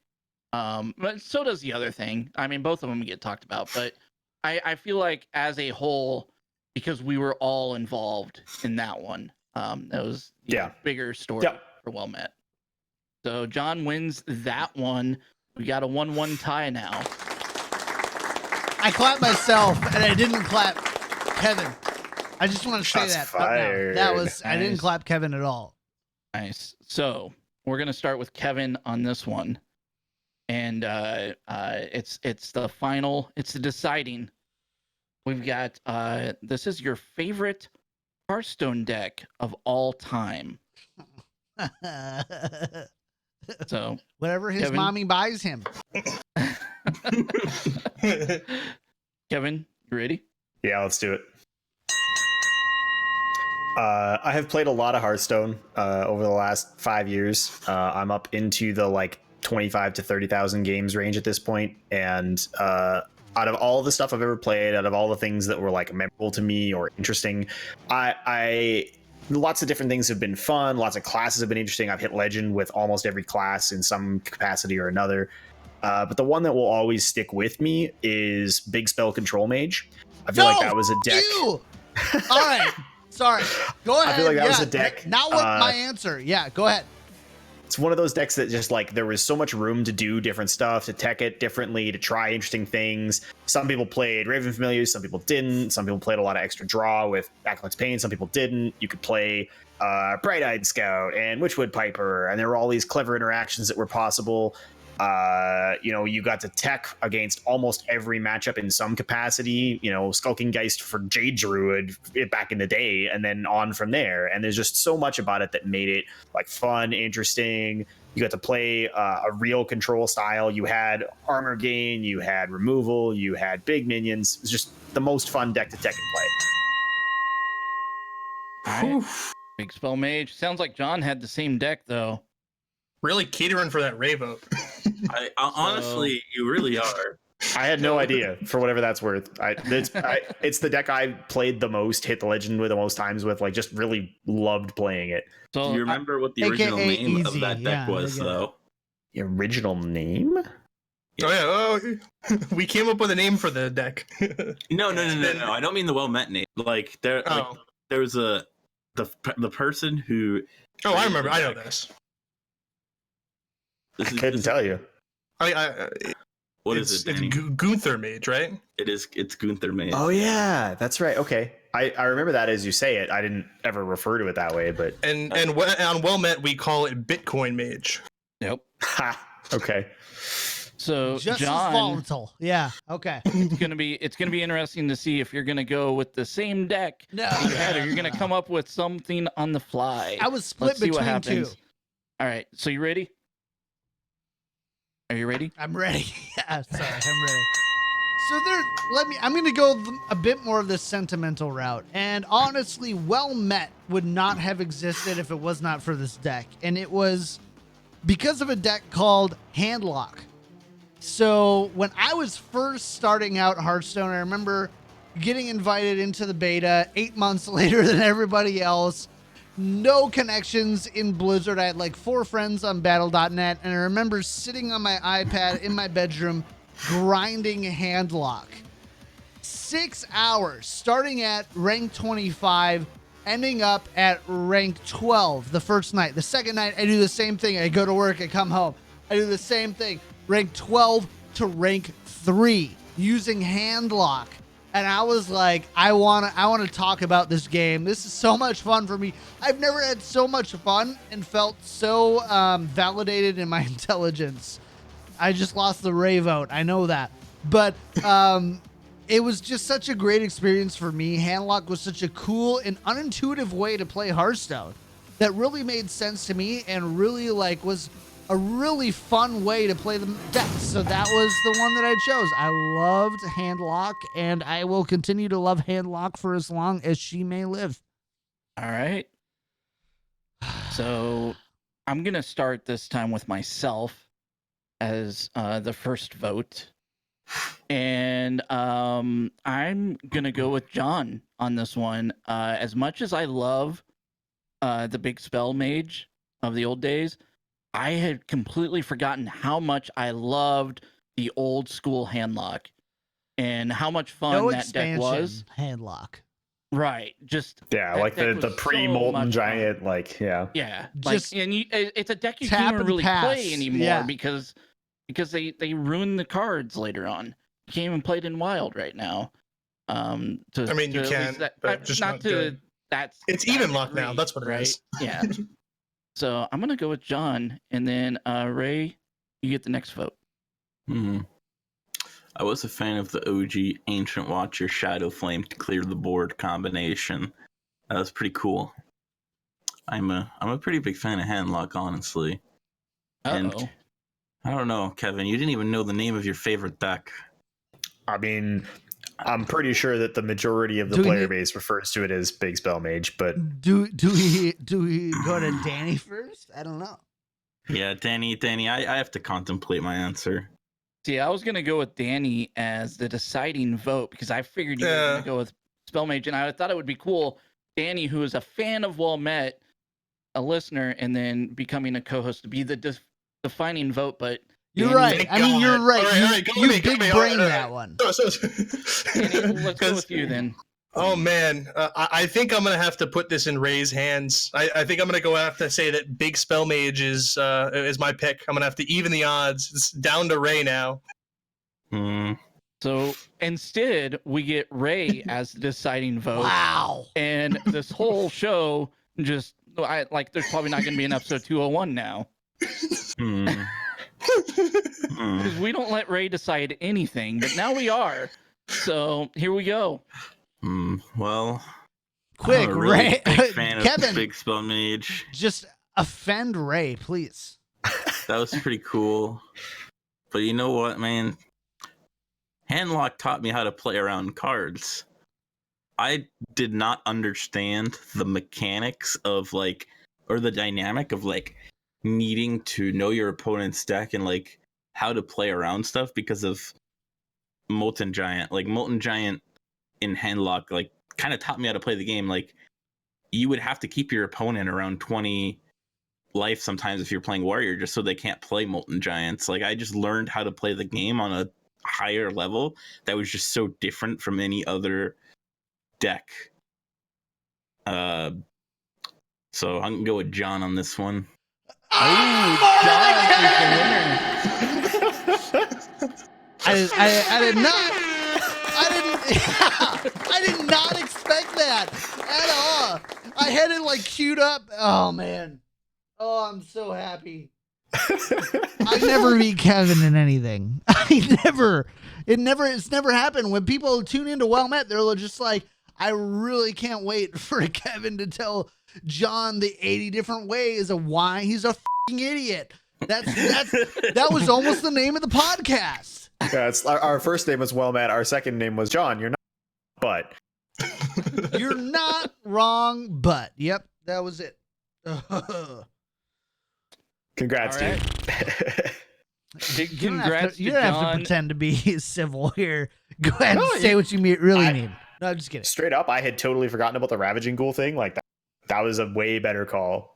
But so does the other thing. I mean, both of them get talked about, but I feel like as a whole, because we were all involved in that one, that was Yeah. bigger story Yep. for Well-Met. So John wins that one. We got a 1-1 tie now. I clapped myself and I didn't clap Kevin. I just want to say Shots that. up now. fired. That was I didn't Nice. clap Kevin at all. Nice. So we're gonna start with Kevin on this one, and it's the final. It's the deciding. We've got this is your favorite Hearthstone deck of all time. So Whatever his Kevin? mommy buys him. Kevin, you ready? Yeah, let's do it. I have played a lot of Hearthstone over the last 5 years. I'm up into the like 25 to 30,000 games range at this point, and out of all the stuff I've ever played, out of all the things that were like memorable to me or interesting, I lots of different things have been fun. Lots of classes have been interesting. I've hit legend with almost every class in some capacity or another. But the one that will always stick with me is Big Spell Control Mage. I feel like that was a deck. You! All right. Sorry. Go ahead. I feel like that was Yeah, a deck. Not what my answer. Yeah, go ahead. It's one of those decks that just like there was so much room to do different stuff, to tech it differently, to try interesting things. Some people played Raven Familiars, some people didn't. Some people played a lot of extra draw with Backlink's Pain, some people didn't. You could play Bright-Eyed Scout and Witchwood Piper, and there were all these clever interactions that were possible. You got to tech against almost every matchup in some capacity, Skulking Geist for Jade Druid back in the day, and then on from there. And there's just so much about it that made it like fun, interesting. You got to play a real control style. You had armor gain, you had removal, you had big minions. It was just the most fun deck to tech and play. All right. Big spell mage. Sounds like John had the same deck though. Really catering for that Ray vote. Honestly, you really are. I had no idea for whatever that's worth. It's the deck I played the most, hit the legend with the most times with, like just really loved playing it. So Do you remember what the AKA original name of easy, that deck yeah, was, I get it. though? The original name? Oh yeah, we came up with a name for the deck. No. I don't mean the well met name. Like there was the person who. Oh, I remember. I know this. This I is, couldn't tell you. What is it, Danny? It's Gunther Mage, right? It's Gunther Mage. Oh yeah, that's right. Okay, I remember that as you say it. I didn't ever refer to it that way, but And on Well Met we call it Bitcoin Mage. Nope. ha. Okay. So Just John, as volatile. Yeah. Okay. it's gonna be interesting to see if you're gonna go with the same deck No. you had, or you're gonna come up with something on the fly. I was split Let's see what between two. happens. All right. So you ready? Are you ready? I'm ready. Yeah, sorry, I'm ready. So I'm going to go a bit more of the sentimental route. And honestly, Well Met would not have existed if it was not for this deck. And it was because of a deck called Handlock. So when I was first starting out Hearthstone, I remember getting invited into the beta 8 months later than everybody else. No connections in Blizzard. I had like 4 friends on battle.net, and I remember sitting on my iPad in my bedroom grinding Handlock. 6 hours, starting at rank 25, ending up at rank 12 the first night. The second night, I do the same thing. I go to work, I come home. I do the same thing. Rank 12 to rank 3 using Handlock. And I was like, I want to talk about this game. This is so much fun for me. I've never had so much fun and felt so validated in my intelligence. I just lost the Ray vote. I know that. But it was just such a great experience for me. Handlock was such a cool and unintuitive way to play Hearthstone that really made sense to me and really was a really fun way to play the deck. So that was the one that I chose. I loved Handlock, and I will continue to love Handlock for as long as she may live. All right. So I'm going to start this time with myself as the first vote. And I'm going to go with John on this one. As much as I love the big spell mage of the old days, I had completely forgotten how much I loved the old school Handlock and how much fun that deck was. Handlock. Right. Just like the pre-molten giant, Yeah. Just it's a deck you tap can't even and really pass. play anymore Yeah. because they ruin the cards later on. You can't even play it in Wild right now. You can, but just not good. It's even luck now. That's what it is. Yeah. So I'm gonna go with John, and then Ray, you get the next vote. I was a fan of the OG Ancient Watcher Shadow Flame to clear the board combination. That was pretty cool. I'm a pretty big fan of Handlock, honestly. And I don't know, Kevin, you didn't even know the name of your favorite deck. I mean, I'm pretty sure that the majority of the player base refers to it as Big Spell Mage, but do we go to Danny first? I don't know. Yeah, Danny, I have to contemplate my answer. See, I was gonna go with Danny as the deciding vote because I figured you were gonna go with Spell Mage, and I thought it would be cool. Danny, who is a fan of Well Met, a listener, and then becoming a co-host to be the defining vote, but. You're Danny, right. I mean, you're right. All right, you big brain that one. Danny, let's go with you then. Oh man, I think I'm gonna have to put this in Ray's hands. I think I'm gonna have to say that Big Spell Mage is my pick. I'm gonna have to even the odds. It's down to Ray now. So instead, we get Ray as the deciding vote. Wow. And this whole show there's probably not gonna be an episode 201 now. Because we don't let Ray decide anything, but now we are. So here we go. Well, Quick, I'm a really Ray. big fan Kevin, of Big Spell Mage. just offend Ray, please. That was pretty cool. But you know what, man? Handlock taught me how to play around cards. I did not understand the mechanics of like, or the dynamic of like needing to know your opponent's deck and like how to play around stuff because of Molten Giant. Like Molten Giant in Handlock, like kind of taught me how to play the game. Like you would have to keep your opponent around 20 life sometimes if you're playing Warrior, just so they can't play Molten Giants. Like I just learned how to play the game on a higher level that was just so different from any other deck. So I'm gonna go with John on this one. I did not. I did not expect that at all. I had it like queued up. Oh man. Oh, I'm so happy. I never beat Kevin in anything. It's never happened. When people tune into Well Met, they're just like, I really can't wait for Kevin to tell John the 80 different ways of why he's a fucking idiot. That was almost the name of the podcast. Yeah, it's our first name was Well Matt. Our second name was John. You're not, but You're not wrong, but yep, that was it. congrats, All right. dude. Congrats You to don't have to John. pretend to be civil here. Go ahead No, and say what you really I- mean. No, I'm just kidding. Straight up, I had totally forgotten about the Ravaging Ghoul thing. Like that was a way better call.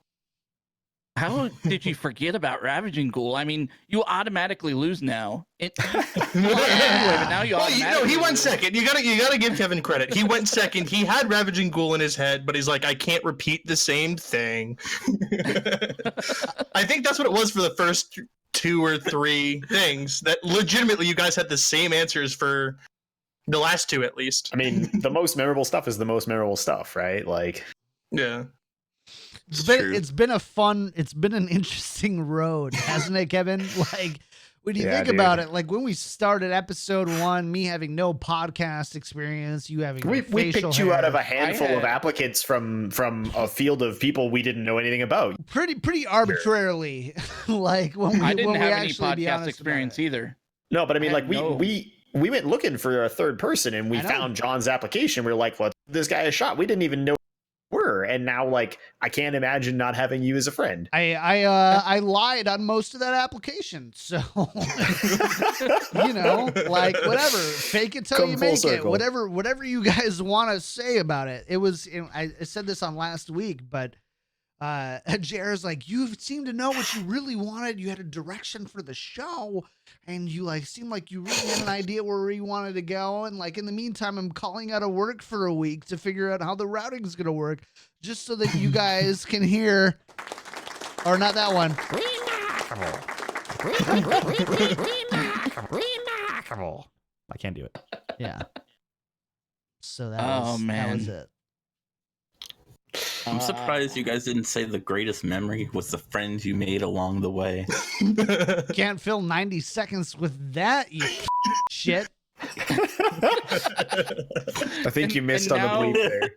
How did you forget about Ravaging Ghoul? I mean, you automatically lose now. But now you Well, automatically he went lose. second. You gotta give Kevin credit. He went second. He had Ravaging Ghoul in his head, but he's like, I can't repeat the same thing. I think that's what it was for the first 2 or 3 things. That legitimately you guys had the same answers for the last 2 at least. I mean, the most memorable stuff is the most memorable stuff, right? Like, Yeah. It's been an interesting road, hasn't it, Kevin? Like, when you Yeah, think dude. about it, like when we started episode 1, me having no podcast experience, you having we facial picked you out hair. of a handful of applicants from a field of people we didn't know anything about. pretty arbitrarily. Like when we I didn't when we have any actually be podcast honest experience about it. either. No, but I mean, I like had no- we went looking for a third person, and we I know. found John's application. We were like, "Well, this guy a shot." We didn't even know who you were, and now like I can't imagine not having you as a friend. I lied on most of that application, so you know, like whatever, fake it till Come you full make circle. it. Whatever you guys want to say about it. It was I said this on last week, but Jared's like, you seem to know what you really wanted. You had a direction for the show, and you like seemed like you really had an idea where you wanted to go. And like in the meantime, I'm calling out of work for a week to figure out how the routing's gonna work, just so that you guys can hear. Or not that one. I can't do it. Yeah. So that Oh, was man. that was it. I'm surprised you guys didn't say the greatest memory was the friends you made along the way. Can't fill 90 seconds with that, you shit. I think And- you missed and on the bleep now- there.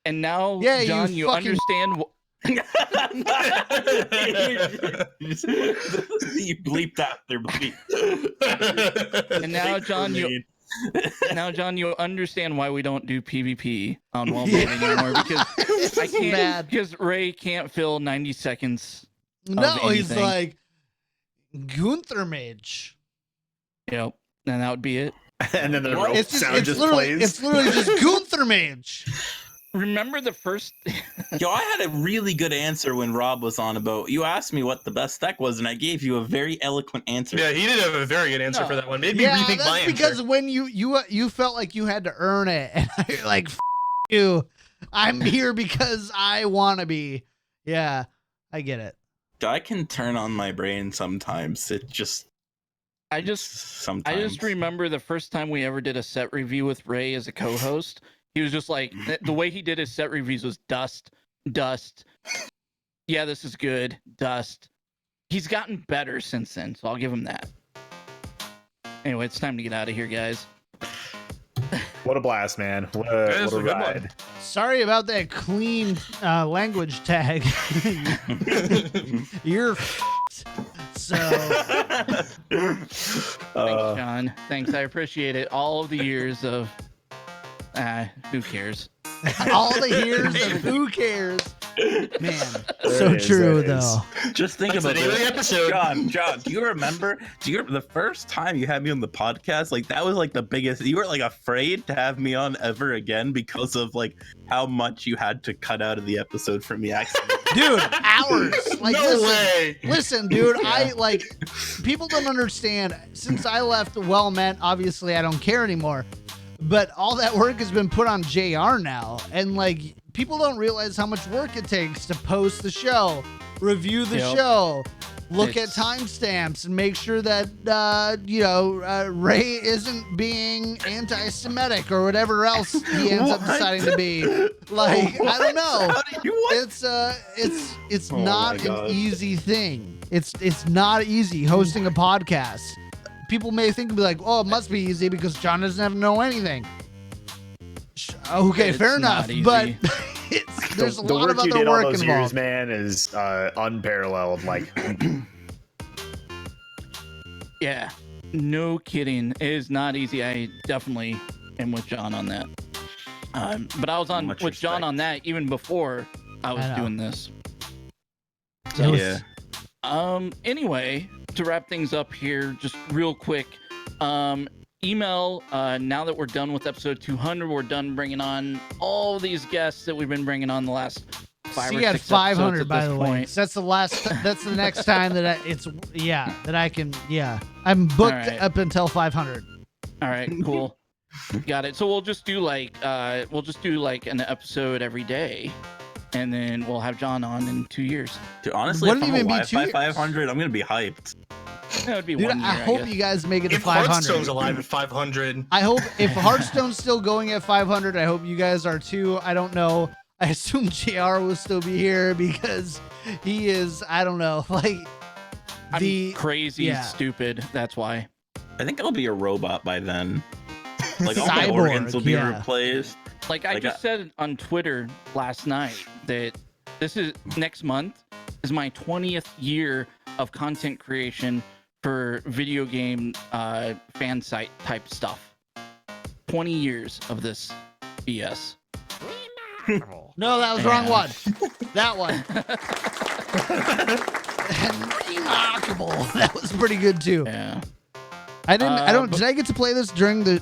And now, Yeah, you John, you fucking- understand. You bleeped after bleep. And now, John, you understand why we don't do PvP on Wellmade anymore, because I can't. Bad. Because Ray can't fill 90 seconds. No, he's anything. like Gunther Mage. Yep, and that would be it. And then the rope sound just plays. It's literally just Gunther Mage. Remember the first? Yo, I had a really good answer when Rob was on about. You asked me what the best deck was, and I gave you a very eloquent answer. Yeah, he did have a very good answer No. for that one. Maybe Yeah, rethink that's my because answer. when you felt like you had to earn it, and you're like, F you, I'm here because I want to be. Yeah, I get it. I can turn on my brain sometimes. It just I just sometimes. remember the first time we ever did a set review with Ray as a co-host. He was just like, the way he did his set reviews was dust. Yeah, this is good. Dust. He's gotten better since then, so I'll give him that. Anyway, it's time to get out of here, guys. What a blast, man! What That a, is what a a good one. ride! Sorry about that clean language tag. You're f***ed. So Thanks, John. Thanks, I appreciate it. All of the years of, who cares? All the hears and who cares. Man, There so it is, true there it is. though. Just think That's about the name of the this. episode. John, do you remember? The first time you had me on the podcast? Like that was like the biggest. You were like afraid to have me on ever again because of like how much you had to cut out of the episode for me accidentally. Dude, hours. Like, No way. Listen, dude, I like people don't understand. Since I left Well Met, obviously I don't care anymore. But all that work has been put on JR now. And like people don't realize how much work it takes to post the show, review the show, look at timestamps, and make sure that Ray isn't being anti-Semitic or whatever else he ends up deciding to be. Like, I don't know. It's Oh not my an God. easy thing. It's not easy hosting a podcast. People may think and be like, "Oh, it must be easy because John doesn't have to know anything." Okay, It's fair enough, not easy. but there's a The lot work of you other did all work those involved. years, man, is unparalleled. Like, Yeah, no kidding. It is not easy. I definitely am with John on that. But I was on Much with John respect. on that even before I was I know. doing this. It was- Yeah. Anyway, to wrap things up here, just real quick, email, now that we're done with episode 200, we're done bringing on all these guests that we've been bringing on the last 5 So or you got 6 500 episodes by at this the way. point. So that's the next time that I'm booked All right. up until 500. All right, cool. Got it. So we'll just do like an episode every day, and then we'll have John on in 2 years. Dude, honestly, Wouldn't if I'm even be alive 2 by years. 500, I'm gonna be hyped. That would be Dude, 1 year. I hope guess. you guys make it to If 500. Hearthstone's alive at 500, I hope if Hearthstone's still going at 500, I hope you guys are too. I don't know. I assume JR will still be here because he is, I don't know, like I'm crazy, yeah. stupid. That's why. I think I'll be a robot by then. Like all my Cyborg, organs will be yeah. replaced. Like I Like, just said on Twitter last night that this is next month is my 20th year of content creation for video game fan site type stuff. 20 years of this BS. No, that was the wrong one. That one. And remarkable. That was pretty good too. Yeah. I don't. but- Did I get to play this during the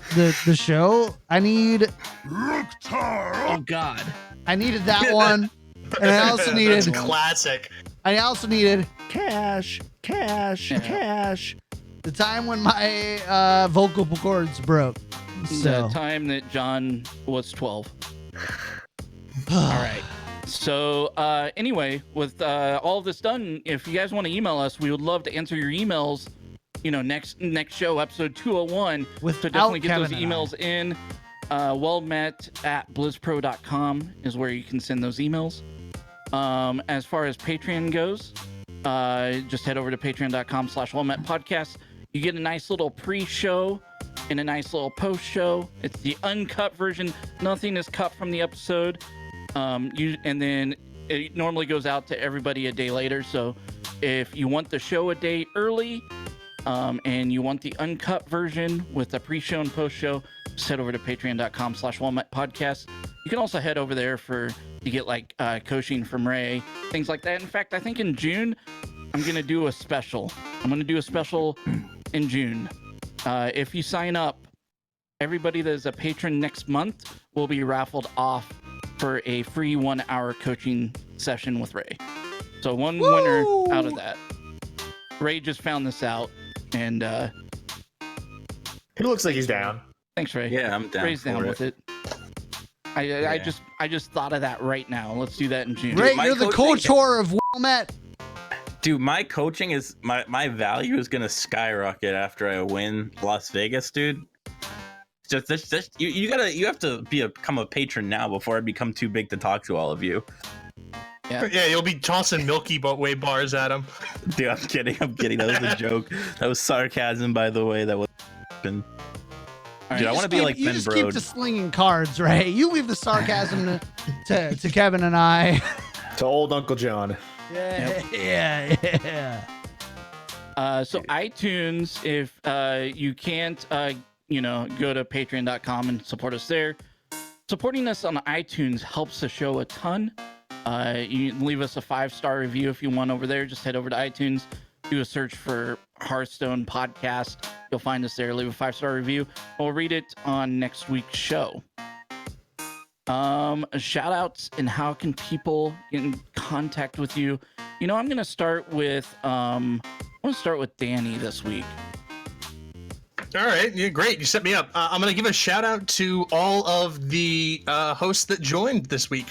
show? I needed Oh God. I needed that one, and I also that's needed classic. cash. Yeah. The time when my vocal cords broke. So The time that John was 12. All right. So anyway, with all of this done, if you guys want to email us, we would love to answer your emails. You know, next show, episode 201. Without So definitely get those Kevin and I. emails in. wellmet@blizzpro.com is where you can send those emails. As far as Patreon goes, just head over to patreon.com/wellmetpodcast. You get a nice little pre-show and a nice little post-show. It's the uncut version. Nothing is cut from the episode. And then it normally goes out to everybody a day later. So if you want the show a day early, and you want the uncut version with the pre-show and post-show, just head over to patreon.com/wellmetpodcast. You can also head over there to get like coaching from Ray, things like that. In fact, I think in June, I'm going to do a special. In June. If you sign up, everybody that is a patron next month will be raffled off for a free 1-hour coaching session with Ray. So one winner out of that. Ray just found this out, and he looks like he's down. thanks, Ray. Yeah, I'm down. Ray's down for with it. I just thought of that right now. Let's do that in June. Ray, my you're the coaching- co-tour of Wilmet. Dude, my coaching is my value is gonna skyrocket after I win Las Vegas, dude. Just you have to become a patron now before I become too big to talk to all of you. Yeah, you'll be tossing Milky Way bars at him. Dude, I'm kidding. That was a joke. That was sarcasm, by the way. That was. Dude, I want to be like You Ben just keep Brode. to slinging cards, Ray. You leave the sarcasm to Kevin and I. To old Uncle John. Yeah. So iTunes, if you can't, go to patreon.com and support us there. Supporting us on iTunes helps the show a ton. You can leave us a 5-star review if you want over there. Just head over to iTunes, do a search for Hearthstone Podcast. You'll find us there. Leave a 5-star review. We'll read it on next week's show. Shout outs and how can people get in contact with you? You know, I'm gonna start with Danny this week. All right, yeah, great. You set me up. I'm going to give a shout out to all of the hosts that joined this week.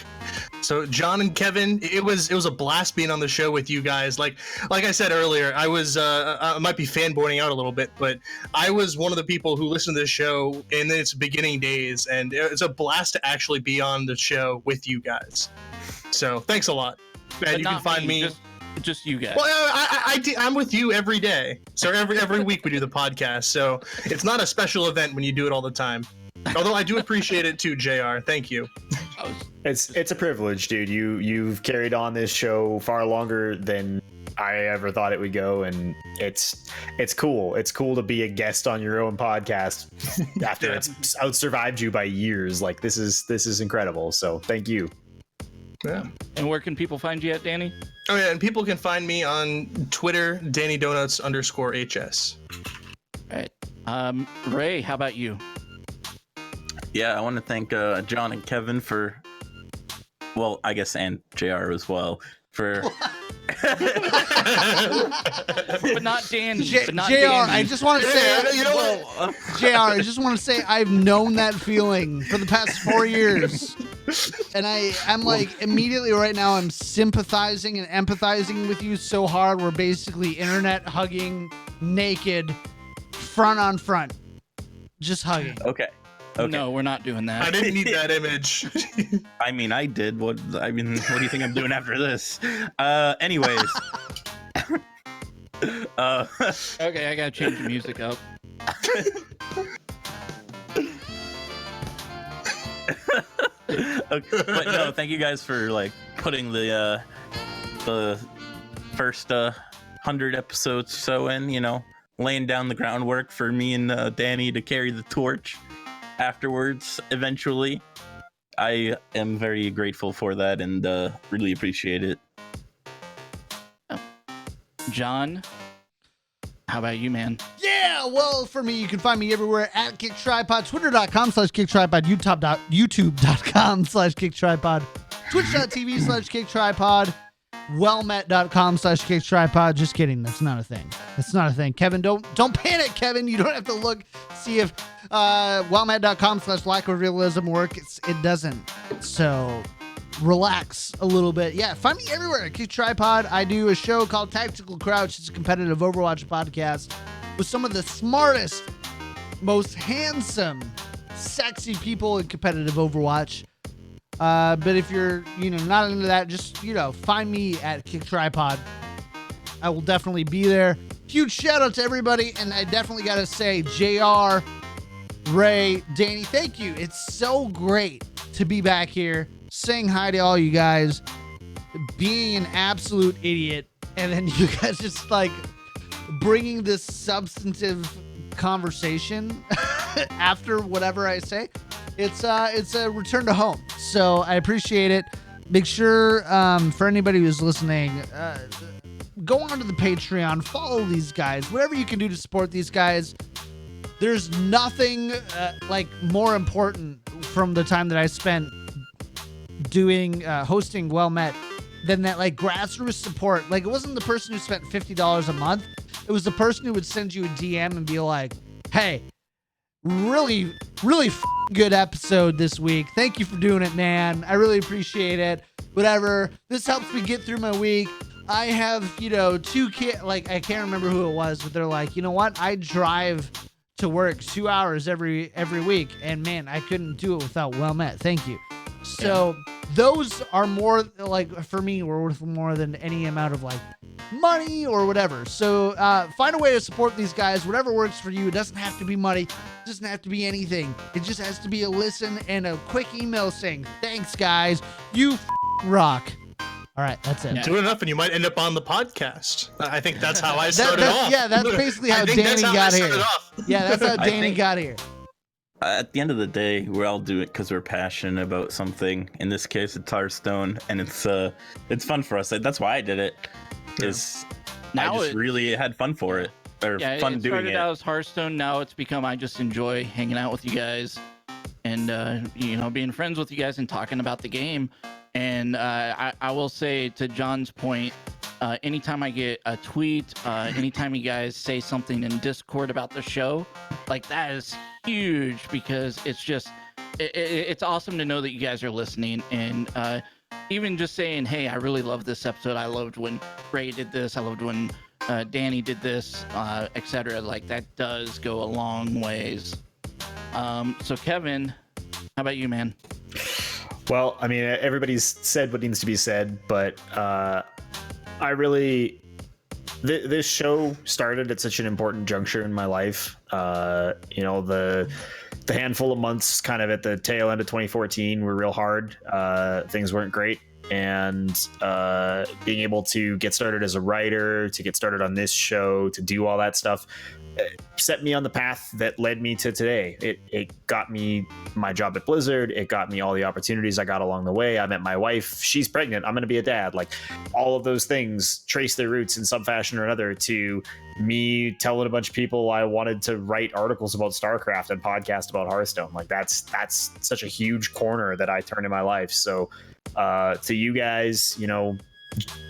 So John and Kevin, it was a blast being on the show with you guys. Like I said earlier, I was I might be fanboying out a little bit, but I was one of the people who listened to the show in its beginning days, and it's a blast to actually be on the show with you guys. So thanks a lot. And you can find me. Just you guys. Well, I'm with you every day. So every week we do the podcast. So it's not a special event when you do it all the time. Although I do appreciate it too, JR. Thank you. It's a privilege, dude. You've carried on this show far longer than I ever thought it would go, and it's cool. It's cool to be a guest on your own podcast after it's outsurvived you by years. Like this is incredible. So thank you. Yeah. And where can people find you at, Danny? Oh yeah, and people can find me on Twitter, DannyDonuts_HS. All right. Ray, how about you? Yeah, I want to thank John and Kevin for, well, I guess, and JR as well for. But not Danny. JR, I just want to say, you know what? JR, I just want to say I've known that feeling for the past 4 years. And I'm like, immediately right now, I'm sympathizing and empathizing with you so hard. We're basically internet hugging, naked, front on front. Just hugging. Okay. No, we're not doing that. I didn't need that image. I mean, I did. What do you think I'm doing after this? Anyways. Okay, I gotta change the music up. Okay, but no, thank you guys for like putting the first 100 episodes so in, you know, laying down the groundwork for me and Danny to carry the torch afterwards eventually. I am very grateful for that and really appreciate it. John, how about you, man? Yeah, well, for me, you can find me everywhere at KickTripod, twitter.com/KickTripod, youtube.com/KickTripod, twitch.tv/KickTripod, wellmet.com/KickTripod. Just kidding, that's not a thing. That's not a thing. Kevin, don't panic, Kevin. You don't have to look, see if wellmet.com/lack-of-realism works. It doesn't. So relax a little bit. Yeah, find me everywhere at KickTripod. I do a show called Tactical Crouch. It's a competitive Overwatch podcast with some of the smartest, most handsome, sexy people in competitive Overwatch. But if you're, not into that, just, find me at KickTripod. I will definitely be there. Huge shout out to everybody. And I definitely got to say, JR, Ray, Danny, thank you. It's so great to be back here, saying hi to all you guys, being an absolute idiot, and then you guys just like bringing this substantive conversation after whatever I say. It's a return to home, so I appreciate it. Make sure for anybody who's listening, go onto the Patreon, follow these guys, whatever you can do to support these guys. There's nothing more important from the time that I spent doing hosting Well Met than that grassroots support. It wasn't the person who spent $50 a month. It was the person who would send you a DM and be like, hey, really good episode this week. Thank you for doing it, man. I really appreciate it. Whatever. This helps me get through my week. I have, 2 kids. I can't remember who it was, but they're like, you know what? I drive to work 2 hours every week, and man, I couldn't do it without Well Met. Thank you. So those are more for me, were worth more than any amount of money or whatever. So find a way to support these guys, whatever works for you. It doesn't have to be money. It doesn't have to be anything. It just has to be a listen and a quick email saying, thanks guys, you rock. All right, that's it. Do enough and you might end up on the podcast. I think that's how I started off. Yeah, that's basically how Danny got here. Yeah, that's how Danny got here. At the end of the day, we all do it because we're passionate about something. In this case, it's Hearthstone, and it's fun for us. That's why I did it. Is I just really had fun for it, or fun it doing started it. out as Hearthstone. Now it's become I just enjoy hanging out with you guys, and being friends with you guys and talking about the game. And I will say, to John's point, anytime I get a tweet, anytime you guys say something in Discord about the show, like, that is huge, because it's awesome to know that you guys are listening. And even just saying, hey, I really love this episode, I loved when Ray did this, I loved when Danny did this, etc. Like, that does go a long ways. So Kevin, how about you, man? Well, I mean, everybody's said what needs to be said, but I really, this show started at such an important juncture in my life. The handful of months kind of at the tail end of 2014 were real hard. Things weren't great. And being able to get started as a writer, to get started on this show, to do all that stuff, set me on the path that led me to today. It got me my job at Blizzard. It got me all the opportunities I got along the way. I met my wife. She's pregnant. I'm going to be a dad. Like, all of those things trace their roots in some fashion or another to me telling a bunch of people I wanted to write articles about StarCraft and podcast about Hearthstone. Like, that's such a huge corner that I turned in my life. So to you guys,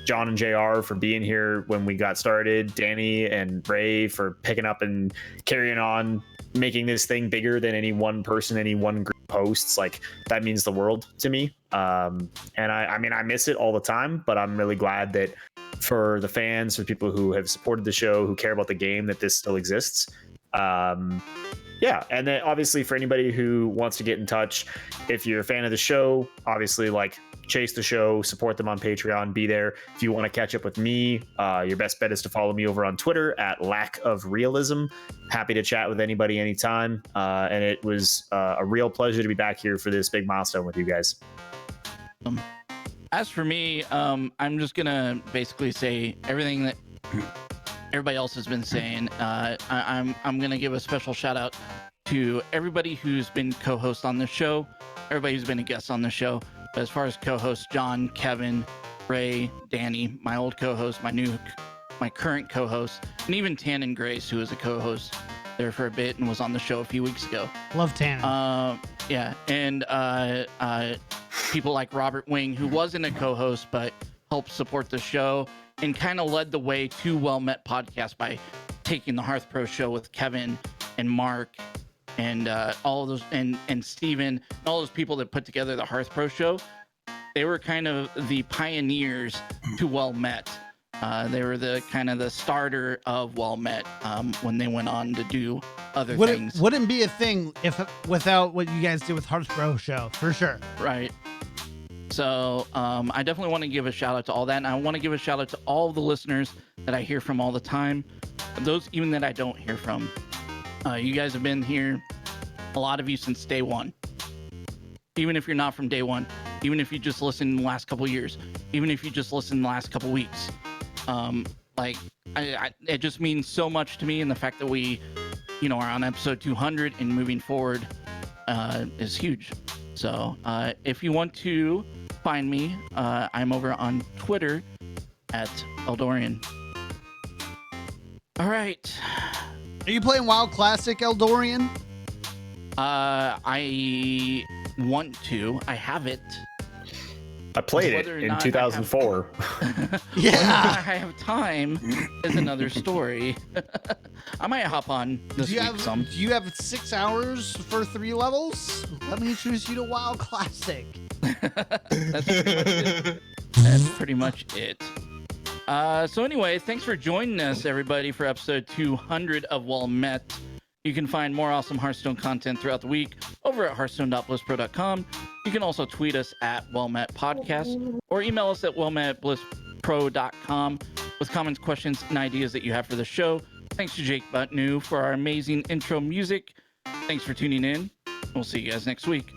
John and JR for being here when we got started, Danny and Ray for picking up and carrying on, making this thing bigger than any one person, any one group hosts. Like, that means the world to me. And I mean, I miss it all the time, but I'm really glad that for the fans, for people who have supported the show, who care about the game, that this still exists. Yeah, and then obviously for anybody who wants to get in touch, if you're a fan of the show, obviously, like, chase the show, support them on Patreon, be there. If you want to catch up with me, your best bet is to follow me over on Twitter at Lack of Realism. Happy to chat with anybody anytime. And it was a real pleasure to be back here for this big milestone with you guys. As for me, I'm just gonna basically say everything that everybody else has been saying. I'm gonna give a special shout out to everybody who's been co-host on the show, everybody who's been a guest on the show. But as far as co-hosts, John, Kevin, Ray, Danny, my old co-host, my current co-host, and even Tannen Grace, who was a co-host there for a bit and was on the show a few weeks ago. Love Tannen. Yeah, and people like Robert Wing, who wasn't a co-host but helped support the show and kind of led the way to Well Met Podcast by taking the Hearth Pro show with Kevin and Mark and all of those, and Steven, and all those people that put together the Hearth Pro show. They were kind of the pioneers to Well Met. They were the kind of the starter of Well Met when they went on to do other things. Wouldn't be a thing without what you guys did with Hearth Pro show, for sure. Right. So I definitely want to give a shout out to all that. And I want to give a shout out to all the listeners that I hear from all the time. Those even that I don't hear from. You guys have been here, a lot of you, since day one. Even if you're not from day one, even if you just listened in the last couple of years, even if you just listened in the last couple of weeks. It just means so much to me, and the fact that we, are on episode 200 and moving forward is huge. So if you want to find me, I'm over on Twitter at Eldorian. All right. Are you playing WoW Classic, Eldorian? I want to. I have it. I played it in 2004. Yeah. Whether I have time is another story. I might hop on this week some. Do you have 6 hours for 3 levels? Let me introduce you to WoW Classic. That's pretty much it. So anyway, thanks for joining us, everybody, for episode 200 of Well Met. You can find more awesome Hearthstone content throughout the week over at hearthstone.blizspro.com. You can also tweet us at WellMetPodcast or email us at wellmet@blizspro.com with comments, questions, and ideas that you have for the show. Thanks to Jake Butnu for our amazing intro music. Thanks for tuning in. We'll see you guys next week.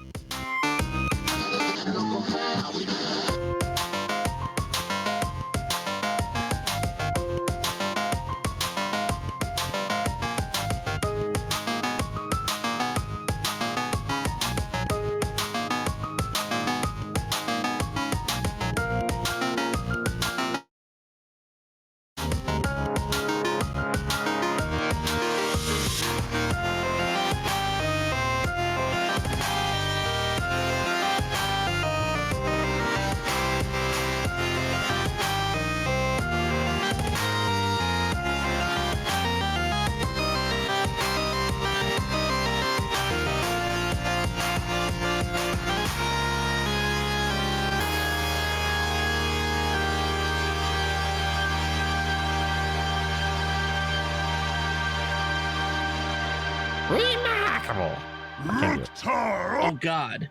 Remarkable. I can't do it. Oh God.